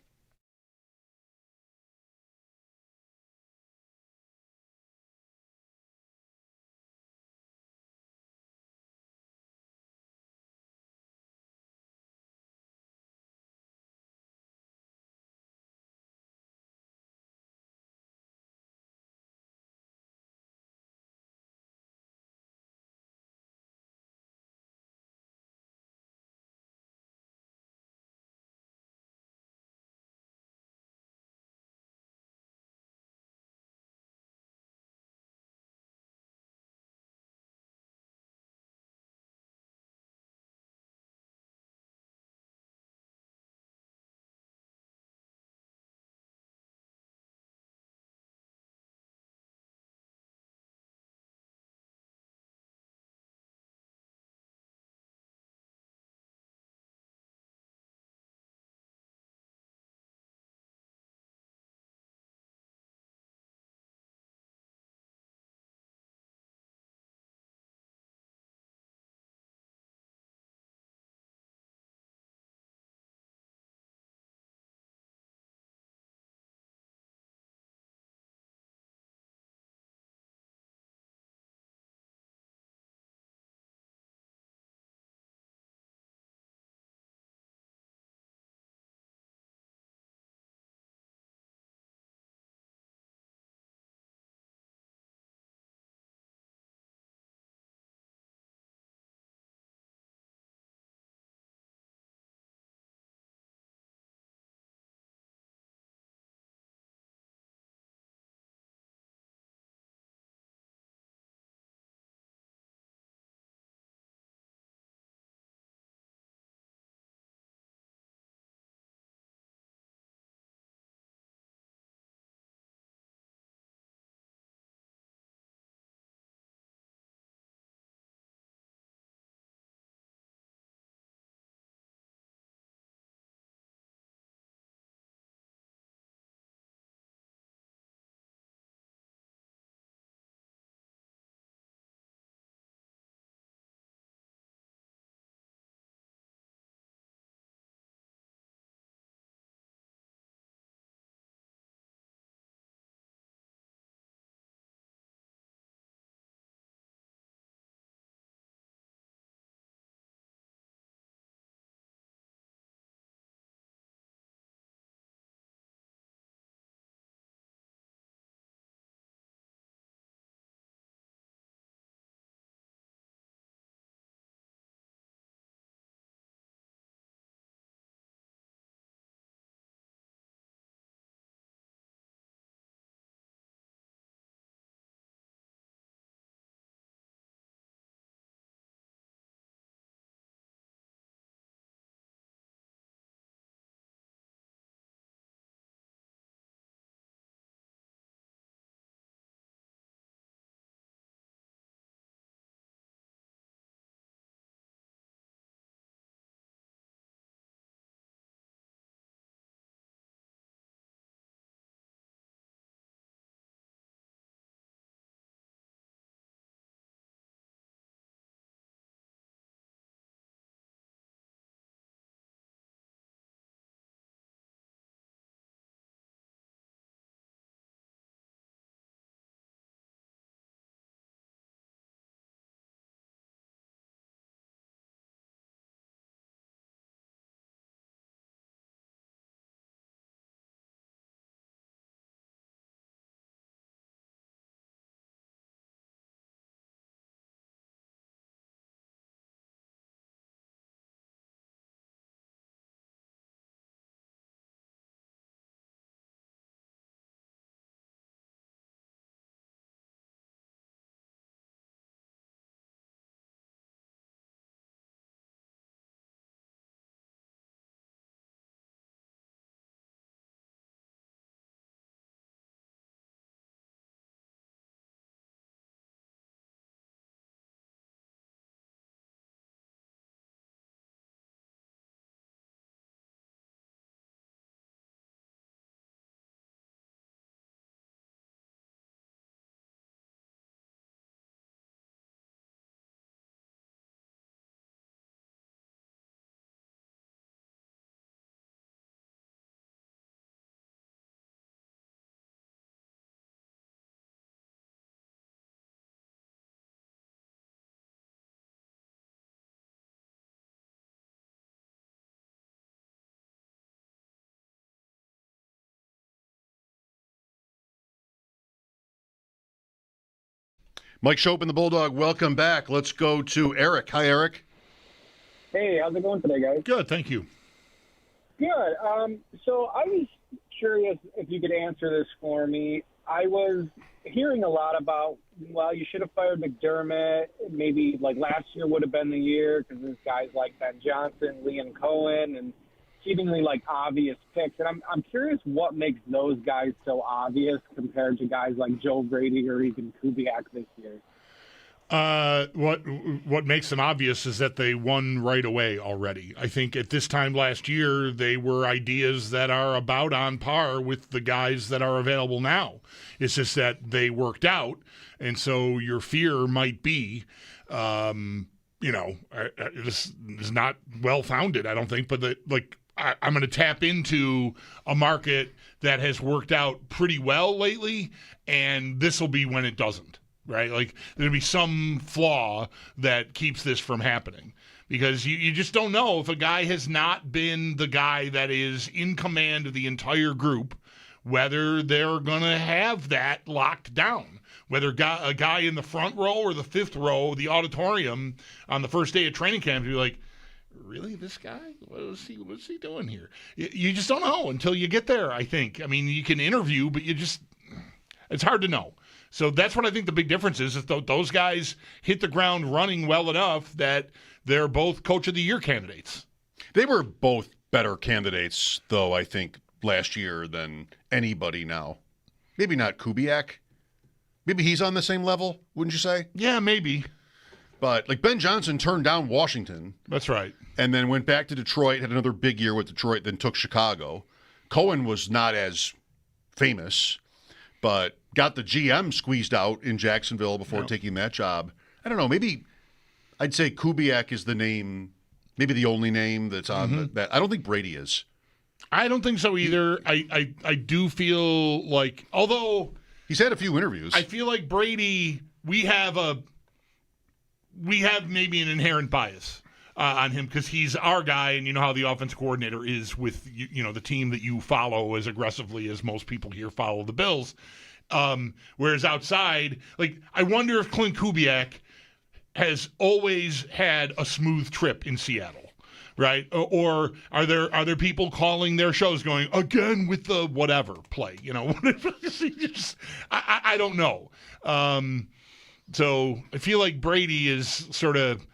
Mike Schopp and the Bulldog, welcome back. Let's go to Eric. Hi, Eric. Hey, how's it going today, guys? Good, thank you. Good. So I was curious if you could answer this for me. I was hearing a lot about, well, you should have fired McDermott. Maybe like last year would have been the year because there's guys like Ben Johnson, Liam Cohen, and seemingly like obvious picks. And I'm curious what makes those guys so obvious compared to guys like Joe Brady or even Kubiak this year. What makes them obvious is that they won right away already. I think at this time last year, they were ideas that are about on par with the guys that are available now. It's just that they worked out, and so your fear might be, this is not well-founded, I don't think, but I'm going to tap into a market that has worked out pretty well lately, and this will be when it doesn't. Right? Like there'll be some flaw that keeps this from happening because you just don't know if a guy has not been the guy that is in command of the entire group, whether they're going to have that locked down, whether a guy in the front row or the fifth row, the auditorium on the first day of training camp, you're like, really, this guy? What's he doing here? You just don't know until you get there, I think. I mean, you can interview, but it's hard to know. So that's what I think the big difference is that those guys hit the ground running well enough that they're both Coach of the Year candidates. They were both better candidates, though, I think, last year than anybody now. Maybe not Kubiak. Maybe he's on the same level, wouldn't you say? Yeah, maybe. But, like, Ben Johnson turned down Washington. That's right. And then went back to Detroit, had another big year with Detroit, then took Chicago. Cohen was not as famous, but got the GM squeezed out in Jacksonville before taking that job. I don't know. Maybe I'd say Kubiak is the name, maybe the only name that's on that. I don't think Brady is. I don't think so either. I do feel like, although he's had a few interviews, I feel like Brady, we have maybe an inherent bias on him because he's our guy, and you know how the offense coordinator is with the team that you follow as aggressively as most people here follow the Bills. Whereas outside, like, I wonder if Clint Kubiak has always had a smooth trip in Seattle, right? Or are there people calling their shows going, again with the whatever play, I don't know. So I feel like Brady is sort of,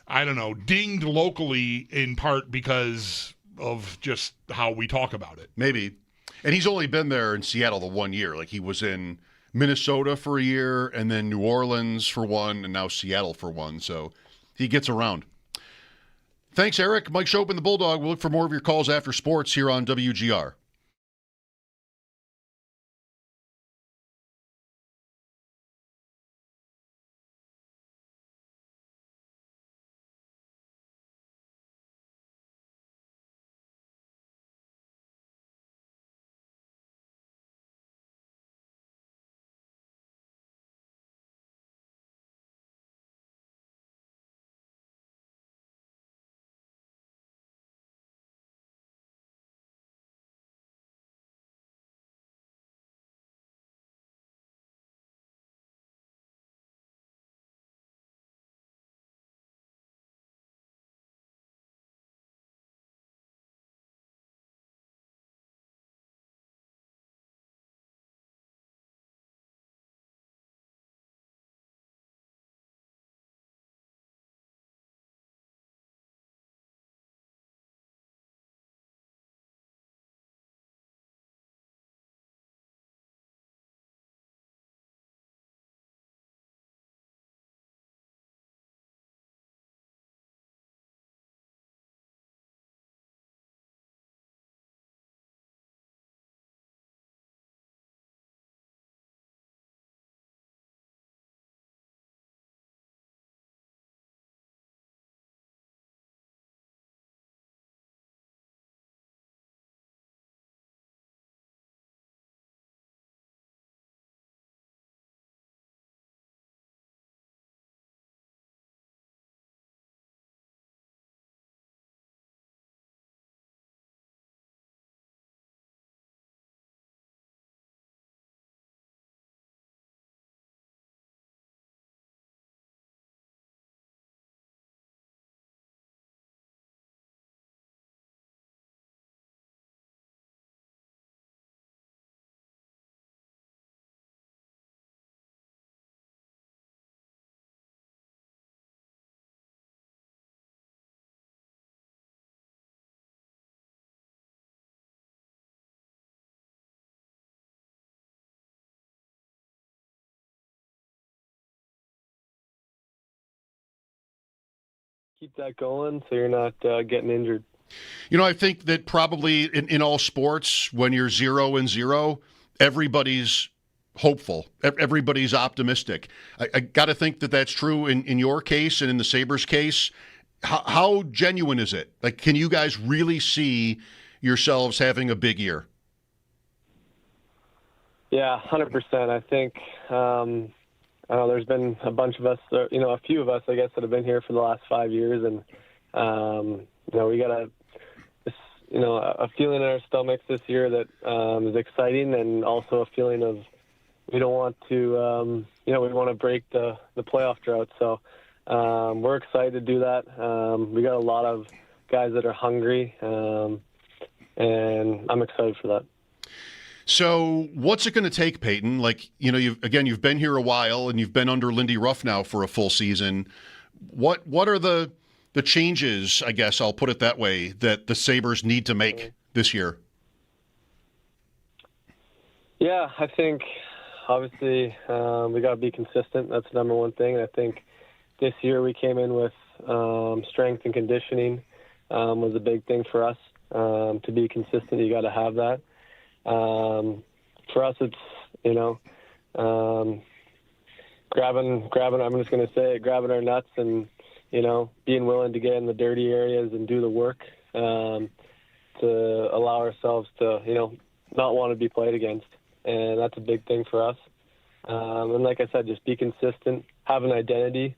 I don't know, dinged locally in part because of just how we talk about it. Maybe. And he's only been there in Seattle the 1 year. Like, he was in Minnesota for a year, and then New Orleans for one, and now Seattle for one. So he gets around. Thanks, Eric. Mike Schopp and the Bulldog. We'll look for more of your calls after sports here on WGR. keep that going so you're not getting injured. I think that probably in all sports, when you're 0-0, everybody's hopeful. Everybody's optimistic. I got to think that that's true in your case and in the Sabres case. How genuine is it? Like, can you guys really see yourselves having a big year? Yeah, 100%. I think there's been a bunch of us, a few of us, I guess, that have been here for the last 5 years, and we got a feeling in our stomachs this year that is exciting, and also a feeling of we don't want to, we want to break the playoff drought. So we're excited to do that. We got a lot of guys that are hungry, and I'm excited for that. So what's it going to take, Peyton? Like, you've been here a while, and you've been under Lindy Ruff now for a full season. What are the changes, I guess I'll put it that way, that the Sabres need to make this year? Yeah, I think obviously we got to be consistent. That's the number one thing. I think this year we came in with strength and conditioning was a big thing for us. To be consistent, you got to have that. For us, it's, grabbing, I'm just going to say it, grabbing our nuts and, being willing to get in the dirty areas and do the work to allow ourselves to, not want to be played against. And that's a big thing for us. And like I said, just be consistent, have an identity,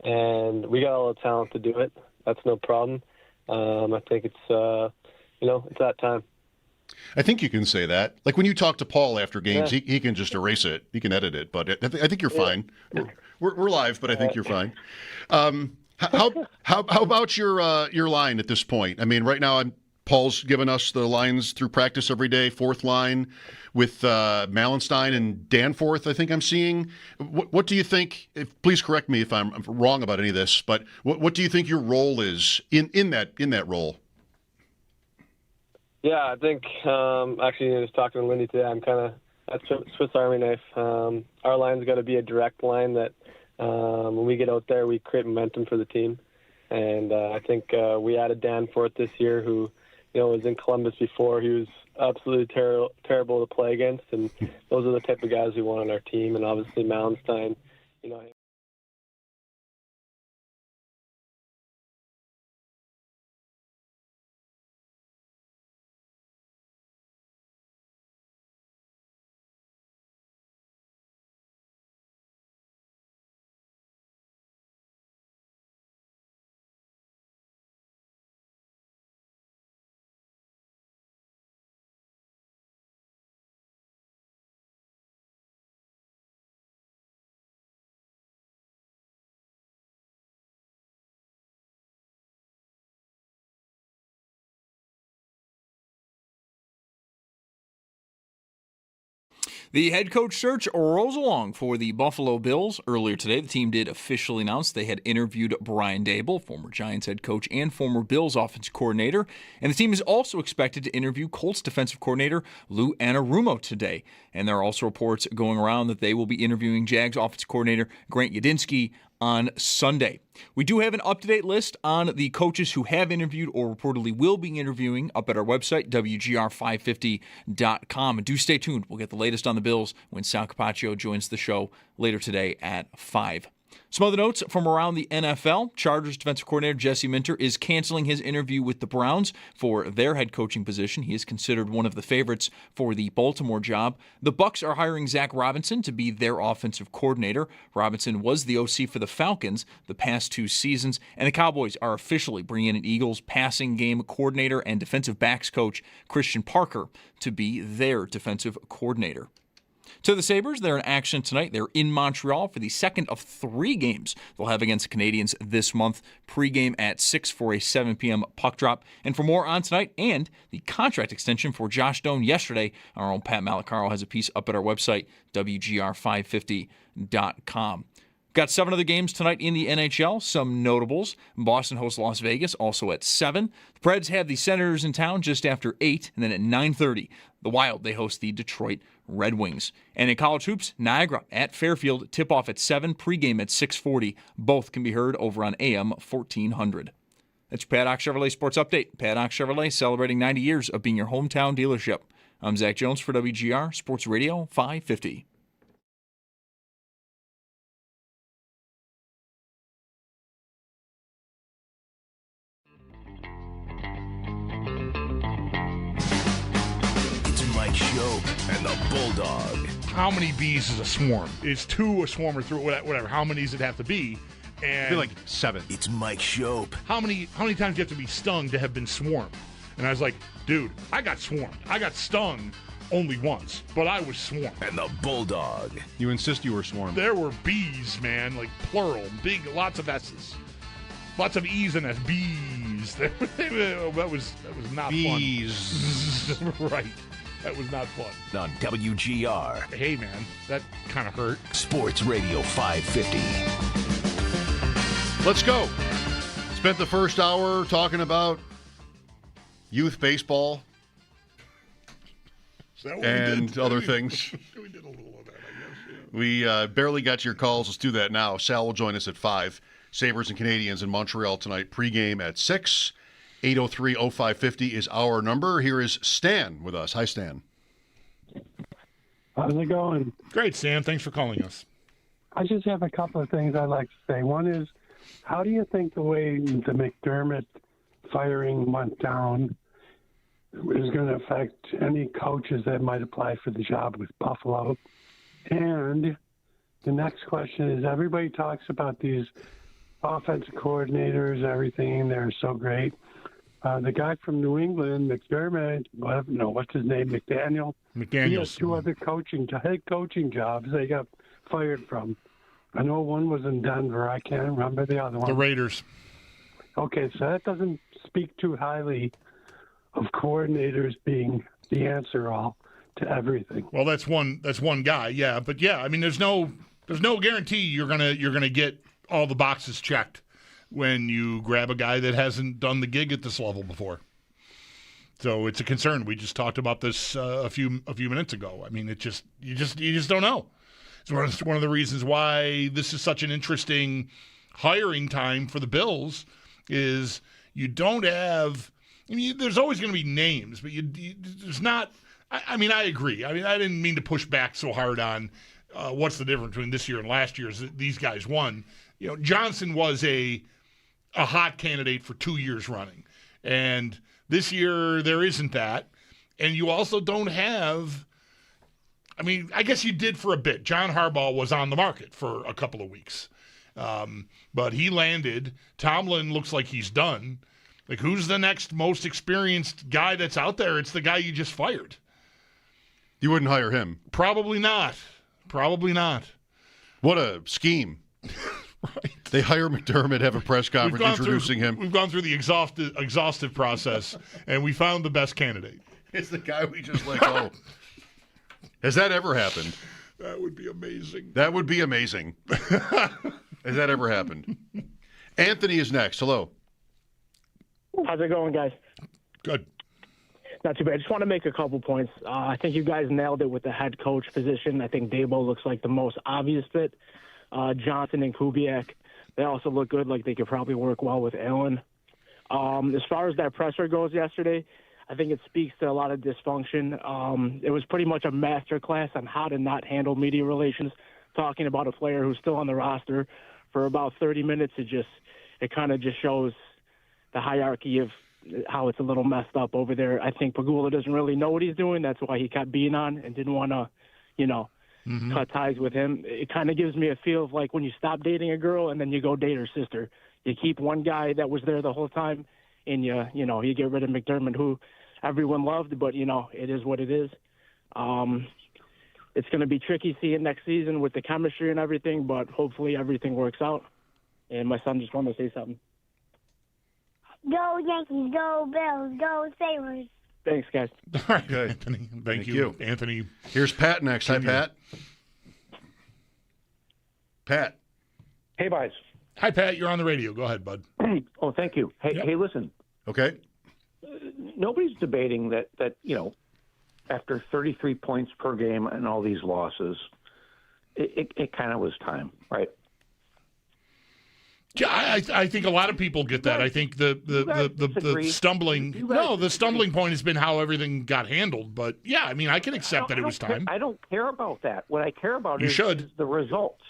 and we got all the talent to do it. That's no problem. I think it's that time. I think you can say that. Like when you talk to Paul after games, he can just erase it. He can edit it, but I think you're fine. We're live, but I think you're fine. How about your line at this point? I mean, right now Paul's given us the lines through practice every day. Fourth line with Malenstein and Danforth, I think I'm seeing. What do you think? Please correct me if I'm wrong about any of this, but what do you think your role is in that role? Yeah, I think actually just talking to Lindy today, I'm kind of that's Swiss Army knife. Our line's got to be a direct line that when we get out there, we create momentum for the team. And I think we added Danforth this year, who was in Columbus before. He was absolutely terrible to play against, and those are the type of guys we want on our team. And obviously Malenstein, The head coach search rolls along for the Buffalo Bills. Earlier today, the team did officially announce they had interviewed Brian Daboll, former Giants head coach and former Bills offensive coordinator. And the team is also expected to interview Colts defensive coordinator Lou Anarumo today. And there are also reports going around that they will be interviewing Jags offensive coordinator Grant Yudinski on Sunday. We do have an up-to-date list on the coaches who have interviewed or reportedly will be interviewing up at our website, WGR550.com. And do stay tuned. We'll get the latest on the Bills when Sal Capaccio joins the show later today at 5. Some other notes from around the NFL. Chargers defensive coordinator Jesse Minter is canceling his interview with the Browns for their head coaching position. He is considered one of the favorites for the Baltimore job. The Bucs are hiring Zach Robinson to be their offensive coordinator. Robinson was the OC for the Falcons the past 2 seasons, and the Cowboys are officially bringing in Eagles passing game coordinator and defensive backs coach Christian Parker to be their defensive coordinator. To the Sabres, they're in action tonight. They're in Montreal for the second of 3 games they'll have against the Canadiens this month. Pre-game at 6 for a 7 p.m. puck drop. And for more on tonight and the contract extension for Josh Doan yesterday, our own Pat Malacaro has a piece up at our website, WGR550.com. Got 7 other games tonight in the NHL, some notables. Boston hosts Las Vegas, also at 7. The Preds have the Senators in town just after 8, and then at 9:30, the Wild, they host the Detroit Red Wings. And in college hoops, Niagara at Fairfield, tip-off at 7, pregame at 6:40. Both can be heard over on AM 1400. That's your Paddock Chevrolet Sports Update. Paddock Chevrolet celebrating 90 years of being your hometown dealership. I'm Zach Jones for WGR Sports Radio 550. It's Mike Schopp and the Bulldog. How many bees is a swarm? Is 2 a swarm or 3? Whatever. How many does it have to be? And I feel like 7. It's Mike Schopp. how many times do you have to be stung to have been swarmed? And I was like, dude, I got swarmed. I got stung only once, but I was swarmed. And the Bulldog. You insist you were swarmed. There were bees, man, like plural, big, lots of S's, lots of E's and S's. Bees. That was not Bees. fun. Right. That was not fun. On WGR. Hey, man, that kind of hurt. Sports Radio 550. Let's go. Spent the first hour talking about youth baseball Is that what and we did? other things. We did a little of that, I guess. Yeah. We barely got your calls. Let's do that now. Sal will join us at 5. Sabres and Canadians in Montreal tonight. Pregame at 6. 803-0550 is our number. Here is Stan with us. Hi, Stan. How's it going? Great, Sam. Thanks for calling us. I just have a couple of things I'd like to say. One is, how do you think the way the McDermott firing went down is going to affect any coaches that might apply for the job with Buffalo? And the next question is, everybody talks about these offensive coordinators, everything, they're so great. The guy from New England, McDermott, what's his name, McDaniel? He has 2 other head coaching jobs they got fired from. I know one was in Denver. I can't remember the other one. The Raiders. Okay, so that doesn't speak too highly of coordinators being the answer all to everything. Well, that's one guy, yeah. But yeah, I mean, there's no guarantee you're gonna get all the boxes checked when you grab a guy that hasn't done the gig at this level before. So it's a concern. We just talked about this a few minutes ago. I mean, you just don't know. It's one of the reasons why this is such an interesting hiring time for the Bills is you don't have. I mean, there's always going to be names, but there's not. I mean, I agree. I mean, I didn't mean to push back so hard on what's the difference between this year and last year. Is that these guys won. You know, Johnson was a hot candidate for 2 years running, and this year there isn't that, and you also don't have. I mean, I guess you did for a bit. John Harbaugh was on the market for a couple of weeks, but he landed. Tomlin looks like he's done. Like, who's the next most experienced guy that's out there? It's the guy you just fired. You wouldn't hire him. Probably not. Probably not. What a scheme. Right. They hire McDermott, have a press conference introducing him. We've gone through the exhaustive process, and we found the best candidate. It's the guy we just let go. Has that ever happened? That would be amazing. That would be amazing. Has that ever happened? Anthony is next. Hello. How's it going, guys? Good. Not too bad. I just want to make a couple points. I think you guys nailed it with the head coach position. I think Dabo looks like the most obvious fit. Johnson and Kubiak, they also look good, like they could probably work well with Allen. As far as that presser goes yesterday, I think it speaks to a lot of dysfunction. It was pretty much a master class on how to not handle media relations, talking about a player who's still on the roster for about 30 minutes. It kind of just shows the hierarchy of how it's a little messed up over there. I think Pagula doesn't really know what he's doing. That's why he kept being on and didn't want to, cut ties with him. It kind of gives me a feel of like when you stop dating a girl and then you go date her sister. You keep one guy that was there the whole time, and you get rid of McDermott, who everyone loved, but it is what it is. It's going to be tricky seeing next season with the chemistry and everything, but hopefully everything works out. And my son just wanted to say something. Go Yankees, go Bills, go Sabres. Thanks, guys. All right, Anthony. Thank you, Anthony. Here's Pat next. Hi, Pat. Pat. Hey, guys. Hi, Pat. You're on the radio. Go ahead, bud. Oh, thank you. Hey, Yep. hey, listen. Okay. Nobody's debating that after 33 points per game and all these losses, it kind of was time, right? Yeah, I think a lot of people get that. I think the stumbling point has been how everything got handled. But yeah, I mean, I can accept that it was time. I don't care about that. What I care about is the results.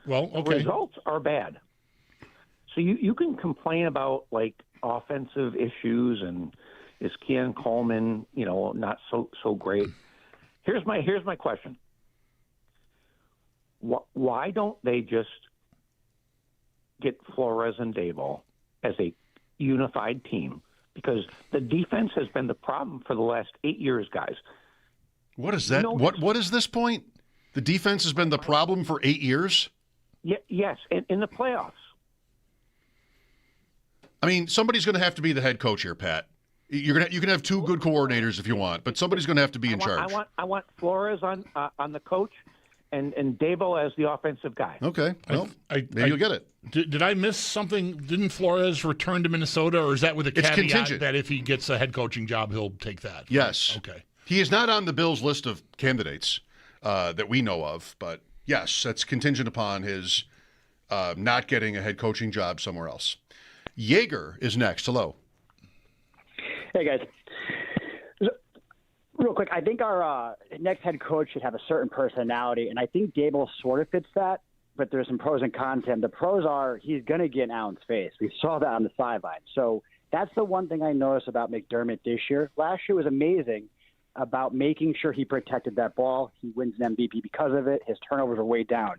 Well, okay. The results are bad. So you can complain about like offensive issues and is Keon Coleman, not so great. Here's my question. Why don't they just get Flores and Dayball as a unified team? Because the defense has been the problem for the last 8 years, guys. What is that? What is this point? The defense has been the problem for 8 years? Yes, in the playoffs. I mean, somebody's going to have to be the head coach here, Pat. You can have two good coordinators if you want, but somebody's going to have to be in charge. I want Flores on the coach and Dayball as the offensive guy. Okay, well, maybe you'll get it. Did I miss something? Didn't Flores return to Minnesota, or is that with a caveat contingent that if he gets a head coaching job, he'll take that? Yes. Okay. He is not on the Bills' list of candidates that we know of, but yes, that's contingent upon his not getting a head coaching job somewhere else. Yeager is next. Hello. Hey, guys. Real quick, I think our next head coach should have a certain personality, and I think Gable sort of fits that, but there's some pros and cons to him. The pros are he's going to get in Allen's face. We saw that on the sideline. So that's the one thing I noticed about McDermott this year. Last year was amazing about making sure he protected that ball. He wins an MVP because of it. His turnovers are way down.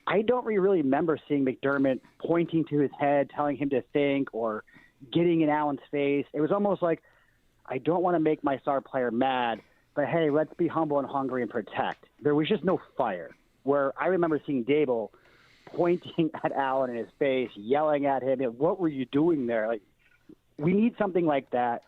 I don't really remember seeing McDermott pointing to his head, telling him to think, or getting in Allen's face. It was almost like, I don't want to make my star player mad, but hey, let's be humble and hungry and protect. There was just no fire. Where I remember seeing Dable pointing at Allen in his face, yelling at him, what were you doing there? Like, we need something like that.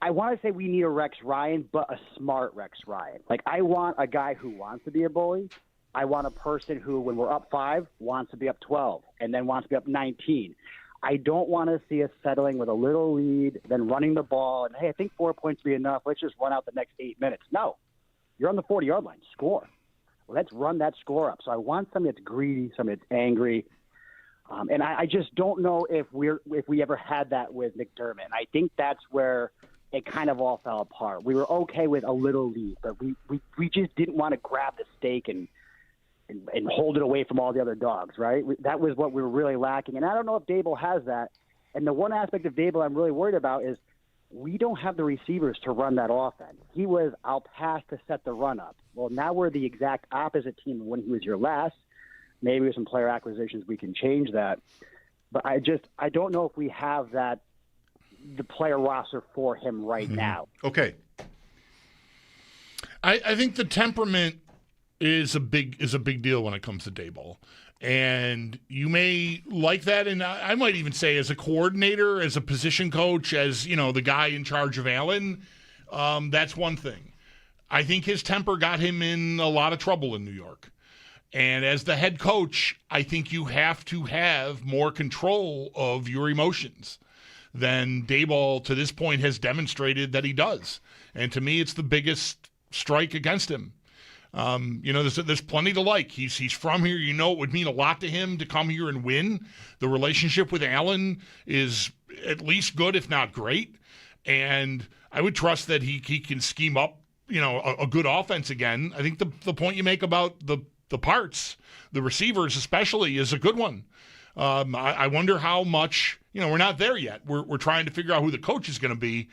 I want to say we need a Rex Ryan, but a smart Rex Ryan. Like, I want a guy who wants to be a bully. I want a person who, when we're up 5, wants to be up 12 and then wants to be up 19. I don't want to see us settling with a little lead, then running the ball, and, hey, I think 4 points will be enough. Let's just run out the next 8 minutes. No. You're on the 40-yard line. Score. Let's run that score up. So I want somebody that's greedy, somebody that's angry. And I just don't know if we ever had that with McDermott. I think that's where it kind of all fell apart. We were okay with a little lead, but we just didn't want to grab the stake and hold it away from all the other dogs, right? That was what we were really lacking. And I don't know if Dable has that. And the one aspect of Dable I'm really worried about is we don't have the receivers to run that offense. He was, I'll pass to set the run up. Well, now we're the exact opposite team when he was your last. Maybe with some player acquisitions we can change that. But I don't know if we have the player roster for him right now. Okay. I think the temperament is a big deal when it comes to Dayball. And you may like that, and I might even say as a coordinator, as a position coach, as the guy in charge of Allen, that's one thing. I think his temper got him in a lot of trouble in New York. And as the head coach, I think you have to have more control of your emotions than Dayball to this point has demonstrated that he does. And to me, it's the biggest strike against him. There's plenty to like. He's from here. It would mean a lot to him to come here and win. The relationship with Allen is at least good, if not great. And I would trust that he can scheme up, a good offense again. I think the point you make about the parts, the receivers especially, is a good one. I wonder how much, we're not there yet. We're trying to figure out who the coach is going to be.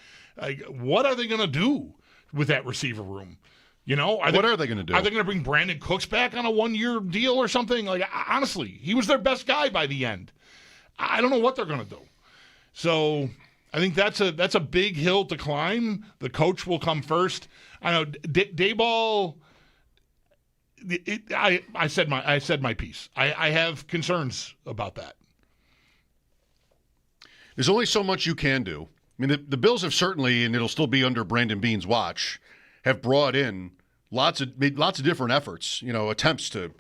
What are they going to do with that receiver room? What are they going to do? Are they going to bring Brandon Cooks back on a 1-year deal or something? Like, honestly, he was their best guy by the end. I don't know what they're going to do. So I think that's a big hill to climb. The coach will come first. I know Dayball. I said my piece. I have concerns about that. There's only so much you can do. I mean, the Bills have certainly, and it'll still be under Brandon Beane's watch, have brought in lots of different efforts, attempts to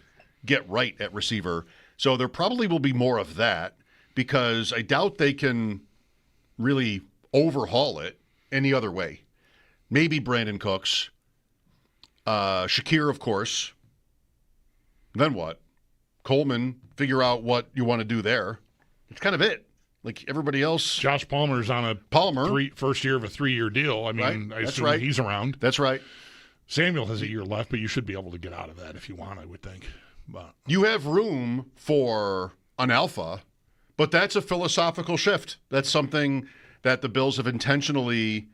get right at receiver. So there probably will be more of that because I doubt they can really overhaul it any other way. maybe Brandon Cooks, Shakir, of course. Then what? Coleman, figure out what you want to do there. It's kind of it. Like everybody else. Josh Palmer's on a first year of a 3-year deal. I mean, right. I assume he's around. That's right. Samuel has a year left, but you should be able to get out of that if you want, I would think. But you have room for an alpha, but that's a philosophical shift. That's something that the Bills have intentionally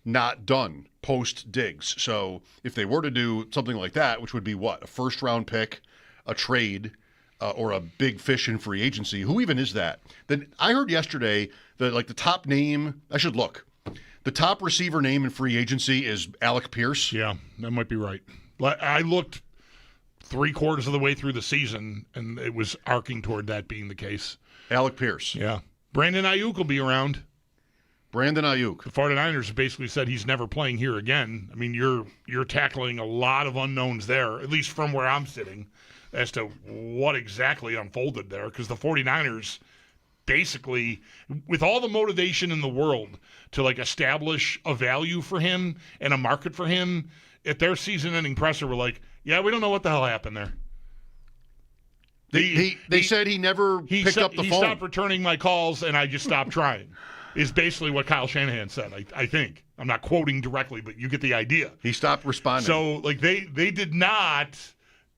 not done post-Diggs. So if they were to do something like that, which would be what? A first-round pick, a trade, or a big fish in free agency. Who even is that? Then I heard yesterday that the top name, I should look. The top receiver name in free agency is Alec Pierce. Yeah, that might be right. I looked 3/4 of the way through the season, and it was arcing toward that being the case. Alec Pierce. Yeah. Brandon Ayuk will be around. Brandon Ayuk. The 49ers basically said he's never playing here again. I mean, you're tackling a lot of unknowns there, at least from where I'm sitting, as to what exactly unfolded there, because the 49ers basically, with all the motivation in the world to establish a value for him and a market for him, at their season-ending presser were like, yeah, we don't know what the hell happened there. They said he never picked up the phone. He stopped returning my calls, and I just stopped trying, is basically what Kyle Shanahan said, I think. I'm not quoting directly, but you get the idea. He stopped responding. So, they did not,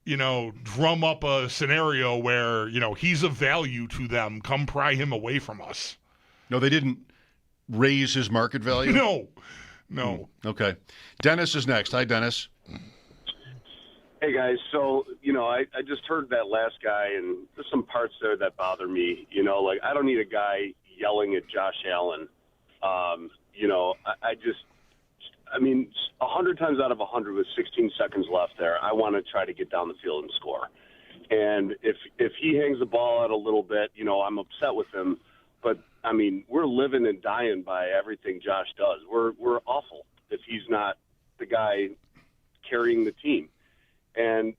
drum up a scenario where, he's of value to them. Come pry him away from us. No, they didn't raise his market value? No. Okay. Dennis is next. Hi, Dennis. Hey, guys. So, I just heard that last guy, and there's some parts there that bother me. I don't need a guy yelling at Josh Allen. 100 times out of 100 with 16 seconds left there, I want to try to get down the field and score. And if he hangs the ball out a little bit, I'm upset with him. But, we're living and dying by everything Josh does. We're awful if he's not the guy carrying the team. And,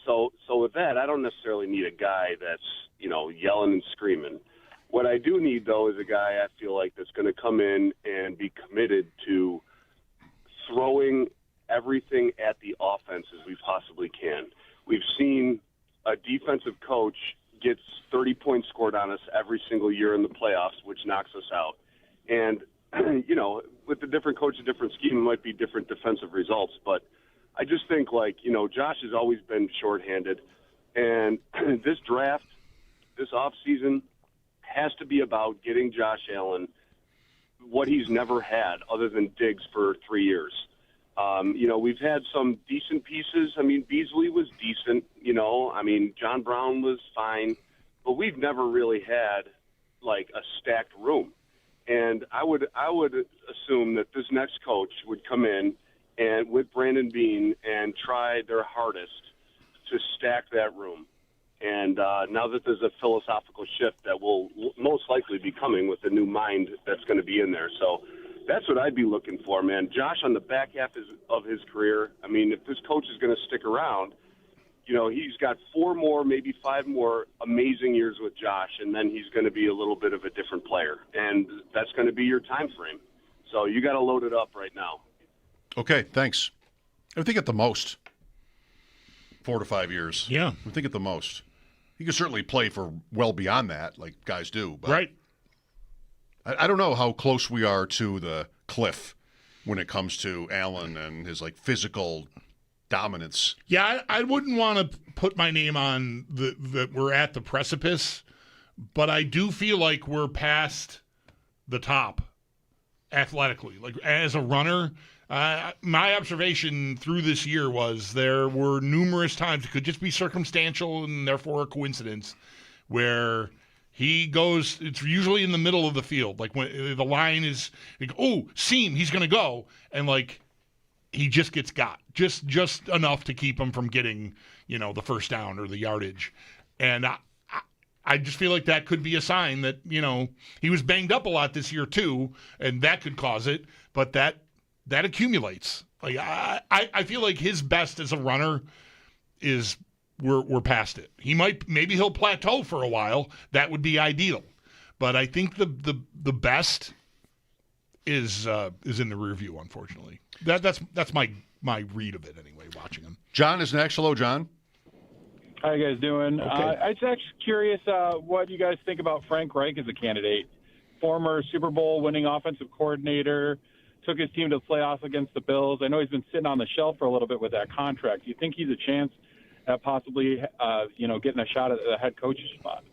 so with that, I don't necessarily need a guy that's, yelling and screaming. What I do need, though, is a guy I feel like that's going to come in and be committed to throwing everything at the offense as we possibly can. We've seen a defensive coach gets 30 points scored on us every single year in the playoffs, which knocks us out. And, with the different coach, a different scheme, it might be different defensive results. But I just think, Josh has always been shorthanded. And this draft, this offseason, has to be about getting Josh Allen what he's never had other than Diggs for 3 years. We've had some decent pieces. Beasley was decent, John Brown was fine, but we've never really had a stacked room. And I would assume that this next coach would come in and with Brandon Beane and try their hardest to stack that room. And now that there's a philosophical shift that will most likely be coming with a new mind that's going to be in there. So that's what I'd be looking for, man. Josh, on the back half of his career, if this coach is going to stick around, he's got 4 more, maybe 5 more amazing years with Josh, and then he's going to be a little bit of a different player. And that's going to be your time frame. So you got to load it up right now. Okay, thanks. I think at the most 4 to 5 years. Yeah. I think at the most. He could certainly play for well beyond that, like guys do. But right. I don't know how close we are to the cliff when it comes to Allen and his physical dominance. Yeah, I wouldn't want to put my name on that we're at the precipice, but I do feel like we're past the top athletically. As a runner, my observation through this year was there were numerous times, it could just be circumstantial and therefore a coincidence, where he goes, it's usually in the middle of the field. When the line is, seam, he's going to go. And he just gets got. Just enough to keep him from getting, the first down or the yardage. And I just feel like that could be a sign that, he was banged up a lot this year too, and that could cause it. But that accumulates. I feel like his best as a runner is we're past it. Maybe he'll plateau for a while. That would be ideal. But I think the best is in the rear view, unfortunately. That's my read of it anyway, watching him. John is next. Hello, John. How you guys doing? Okay. I was actually curious what you guys think about Frank Reich as a candidate. Former Super Bowl winning offensive coordinator, took his team to the playoffs against the Bills. I know he's been sitting on the shelf for a little bit with that contract. Do you think he's a chance at possibly getting a shot at the head coach's spot?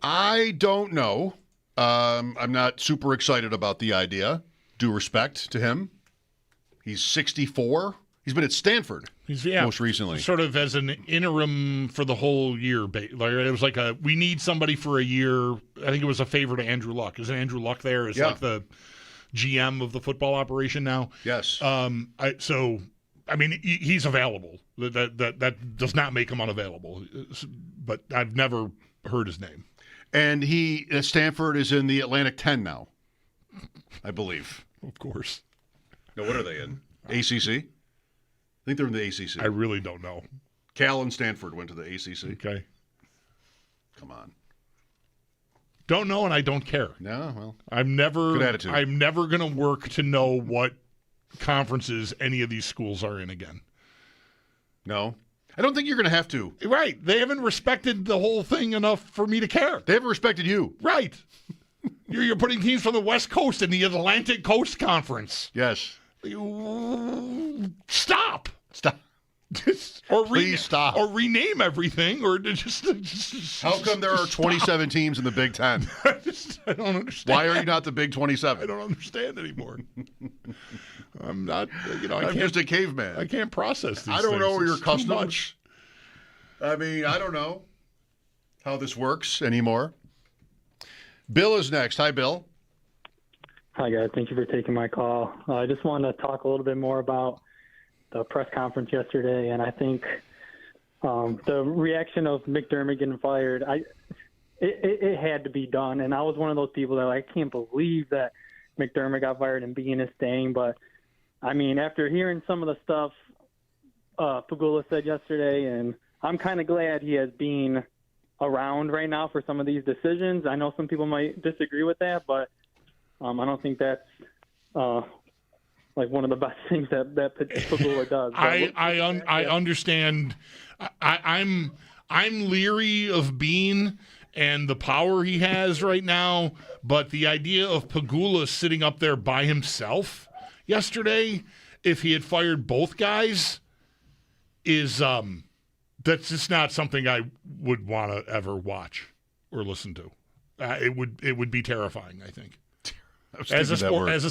I don't know. I'm not super excited about the idea. Due respect to him. He's 64. He's been at Stanford most recently. Sort of as an interim for the whole year. Like it was like we need somebody for a year. I think it was a favor to Andrew Luck. Isn't Andrew Luck there? Is like the GM of the football operation now? Yes. He's available. That does not make him unavailable. But I've never heard his name. And Stanford is in the Atlantic 10 now, I believe. Of course. No, what are they in? ACC? I think they're in the ACC. I really don't know. Cal and Stanford went to the ACC. Okay. Come on. Don't know, and I don't care. No, well. Good attitude. I'm never going to work to know what conferences any of these schools are in again. No. I don't think you're going to have to. Right. They haven't respected the whole thing enough for me to care. They haven't respected you. Right. You're putting teams from the West Coast in the Atlantic Coast Conference. Yes. Stop. Please stop. Or rename everything, or just How come there are 27 teams in the Big Ten? I don't understand. Why are you not the Big 27? I don't understand anymore. I'm not, I'm just a caveman. I can't process these I don't things. know your It's too customs. much. I mean, I don't know how this works anymore. Bill is next. Hi, Bill. Hi, guys. Thank you for taking my call. I just wanted to talk a little bit more about the press conference yesterday, and I think the reaction of McDermott getting fired, it had to be done. And I was one of those people that I can't believe that McDermott got fired and Bean is staying. But, I mean, after hearing some of the stuff Pagula said yesterday, and I'm kind of glad he has been around right now for some of these decisions. I know some people might disagree with that, but I don't think that's like one of the best things that Pagula does. I understand. I'm leery of Bean and the power he has right now, but the idea of Pagula sitting up there by himself yesterday, if he had fired both guys, is that's just not something I would want to ever watch or listen to. It would be terrifying, I think. As a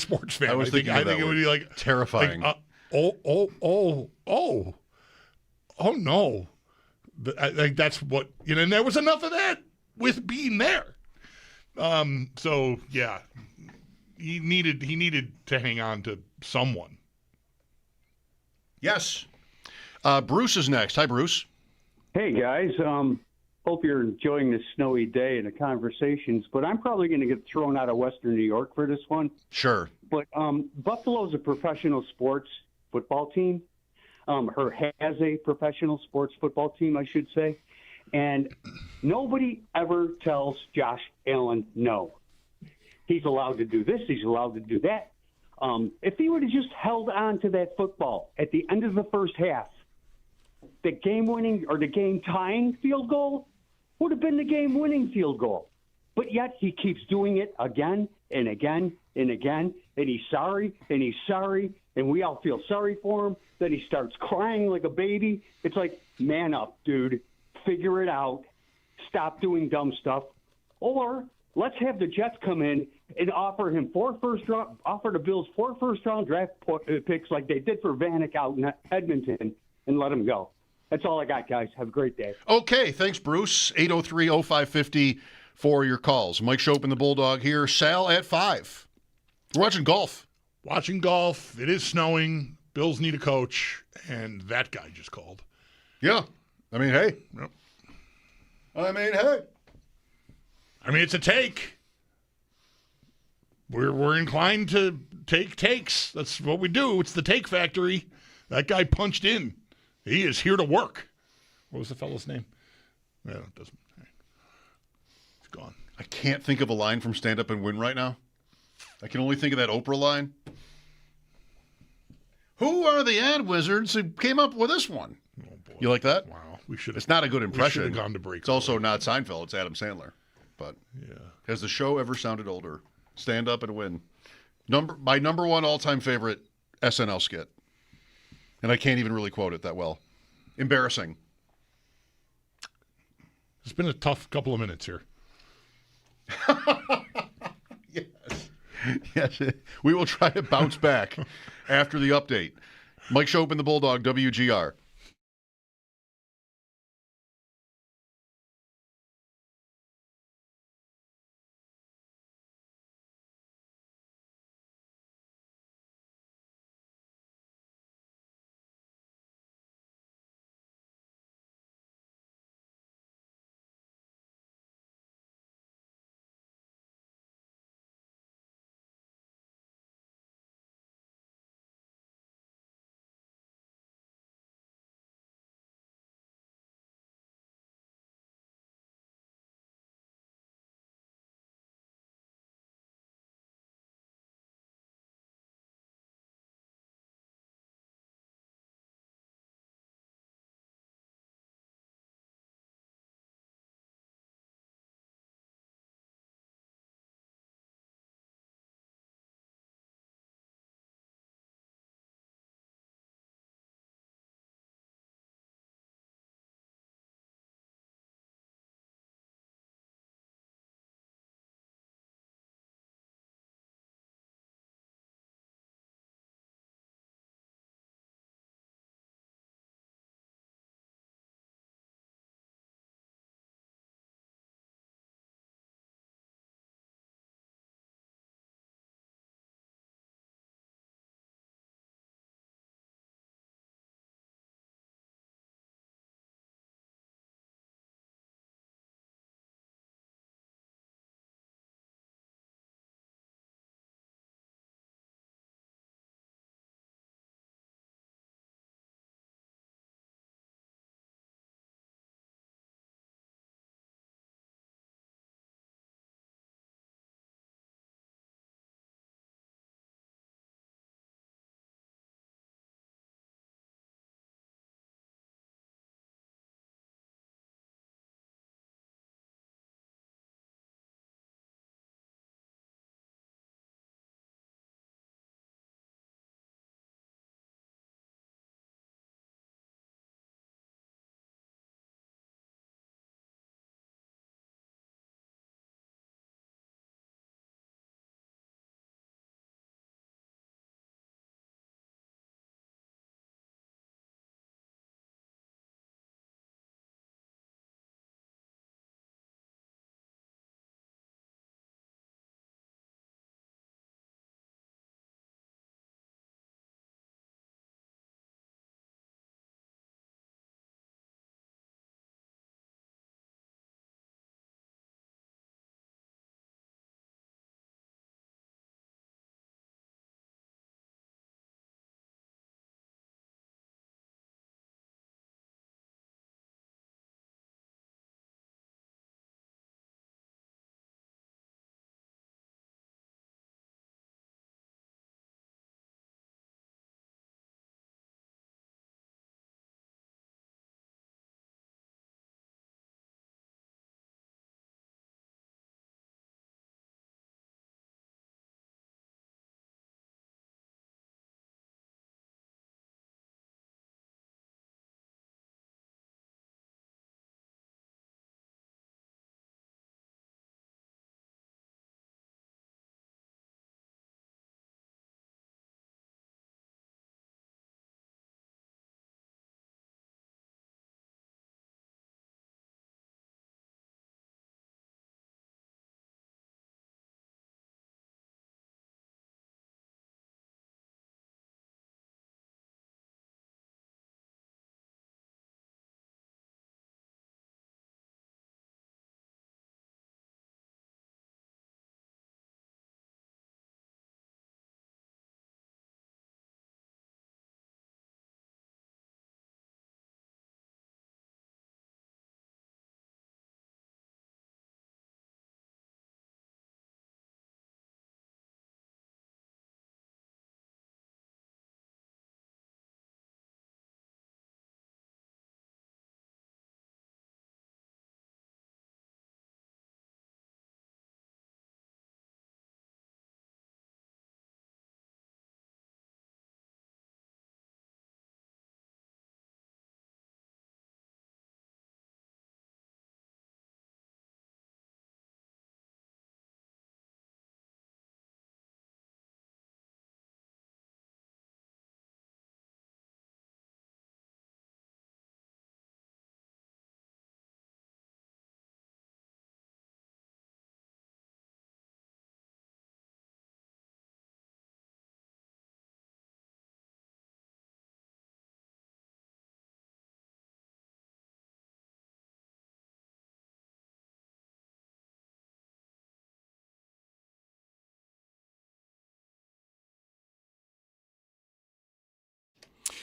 sports fan, I think it would be like terrifying. Like, oh no! I think that's what and there was enough of that with being there. So yeah, he needed to hang on to someone. Yes. Bruce is next. Hi, Bruce. Hey guys. Hope you're enjoying this snowy day and the conversations, but I'm probably going to get thrown out of Western New York for this one. Sure. But Buffalo's a professional sports football team, or has a professional sports football team, I should say. And nobody ever tells Josh Allen no. He's allowed to do this. He's allowed to do that. If he would have just held on to that football at the end of the first half, the game-winning or the game-tying field goal would have been the game-winning field goal. But yet he keeps doing it again and again and again, and he's sorry, and we all feel sorry for him. Then he starts crying like a baby. It's like, man up, dude. Figure it out. Stop doing dumb stuff. Or let's have the Jets come in and offer the Bills 4 first-round draft picks like they did for Vanek out in Edmonton and let him go. That's all I got, guys. Have a great day. Okay, thanks, Bruce. 803-0550 for your calls. Mike Schopp and the Bulldog here. Sal at 5. We're watching golf. It is snowing. Bills need a coach, and that guy just called. Yeah. I mean, hey. Yep. It's a take. We're inclined to take takes. That's what we do. It's the take factory. That guy punched in. He is here to work. What was the fellow's name? No, it doesn't. It's gone. I can't think of a line from Stand Up and Win right now. I can only think of that Oprah line. Who are the ad wizards who came up with this one? Oh, boy. You like that? Wow. We should. It's not a good impression. We should have gone to break. It's also not Seinfeld. It's Adam Sandler. But yeah. Has the show ever sounded older? Stand up and win. My number one all-time favorite SNL skit. And I can't even really quote it that well. Embarrassing. It's been a tough couple of minutes here. Yes. We will try to bounce back after the update. Mike Schopp and the Bulldog, WGR.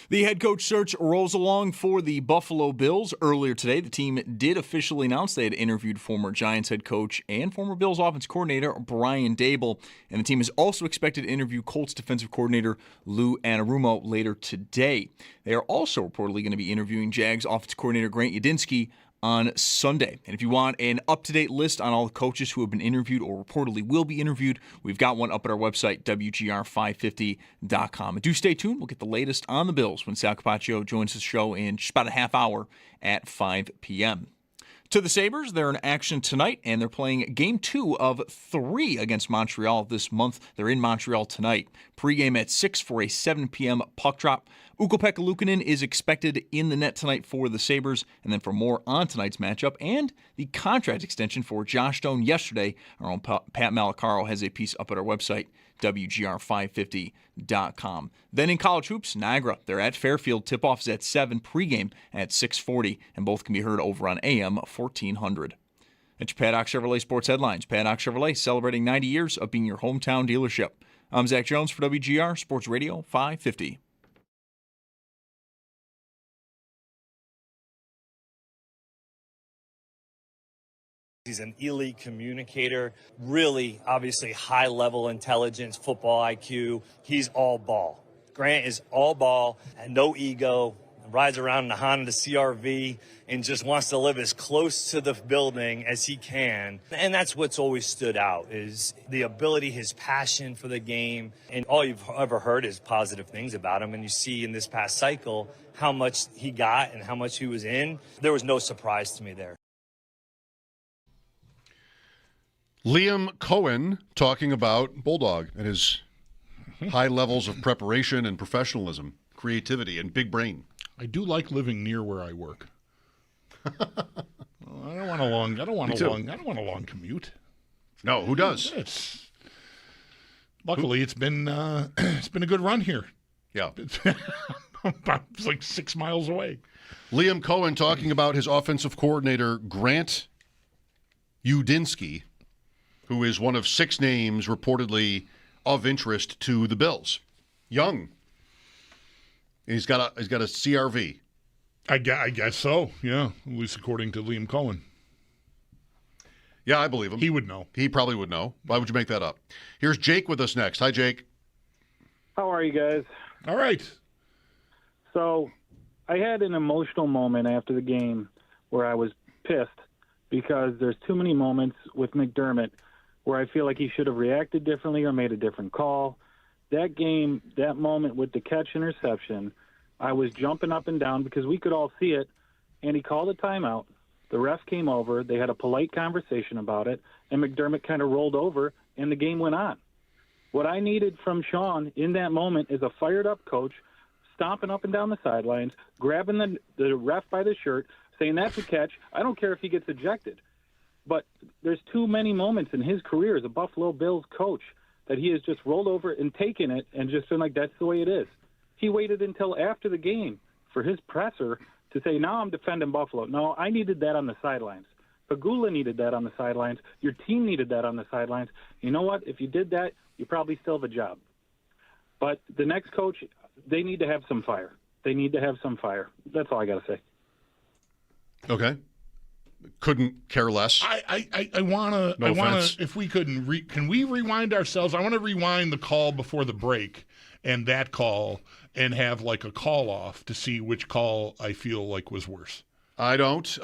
The head coach search rolls along for the Buffalo Bills. Earlier today, the team did officially announce they had interviewed former Giants head coach and former Bills offense coordinator Brian Daboll. And the team is also expected to interview Colts defensive coordinator Lou Anarumo later today. They are also reportedly going to be interviewing Jags offensive coordinator Grant Udinski on Sunday. And if you want an up-to-date list on all the coaches who have been interviewed or reportedly will be interviewed, we've got one up at our website, WGR550.com. And do stay tuned. We'll get the latest on the Bills when Sal Capaccio joins the show in just about a half hour at 5 p.m. To the Sabres, they're in action tonight, and they're playing Game 2 of 3 against Montreal this month. They're in Montreal tonight. Pre-game at 6 for a 7 p.m. puck drop. Ukko-Pekka Luukkonen is expected in the net tonight for the Sabres. And then for more on tonight's matchup and the contract extension for Josh Stone yesterday, our own Pat Malacaro has a piece up at our website, WGR550.com. Then in college hoops, Niagara, they're at Fairfield. Tip-off is at 7, pregame at 6:40, and both can be heard over on AM 1400. That's your Paddock Chevrolet Sports Headlines. Paddock Chevrolet celebrating 90 years of being your hometown dealership. I'm Zach Jones for WGR Sports Radio 550. He's an elite communicator, really, obviously, high-level intelligence, football IQ. He's all ball. Grant is all ball and no ego, rides around in the Honda CR-V and just wants to live as close to the building as he can. And that's what's always stood out, is the ability, his passion for the game. And all you've ever heard is positive things about him. And you see in this past cycle how much he got and how much he was in. There was no surprise to me there. Liam Cohen talking about Bulldog and his high levels of preparation and professionalism, creativity, and big brain. I do like living near where I work. I don't want a long commute. No, who does? Luckily, it's been a good run here. Yeah, it's like 6 miles away. Liam Cohen talking about his offensive coordinator Grant Udinski, who is one of 6 names reportedly of interest to the Bills. Young. He's got a CRV. I guess so, yeah, at least according to Liam Cohen. Yeah, I believe him. He would know. He probably would know. Why would you make that up? Here's Jake with us next. Hi, Jake. How are you guys? All right. So I had an emotional moment after the game where I was pissed because there's too many moments with McDermott where I feel like he should have reacted differently or made a different call. That game, that moment with the catch interception, I was jumping up and down because we could all see it, and he called a timeout. The ref came over. They had a polite conversation about it, and McDermott kind of rolled over, and the game went on. What I needed from Sean in that moment is a fired-up coach stomping up and down the sidelines, grabbing the ref by the shirt, saying that's a catch. I don't care if he gets ejected. But there's too many moments in his career as a Buffalo Bills coach that he has just rolled over and taken it and just been like, that's the way it is. He waited until after the game for his presser to say, now I'm defending Buffalo. No, I needed that on the sidelines. Pagula needed that on the sidelines. Your team needed that on the sidelines. You know what? If you did that, you probably still have a job. But the next coach, they need to have some fire. They need to have some fire. That's all I got to say. Okay. Couldn't care less. I want to, if we couldn't, can we rewind ourselves? I want to rewind the call before the break and that call and have like a call off to see which call I feel like was worse. I don't.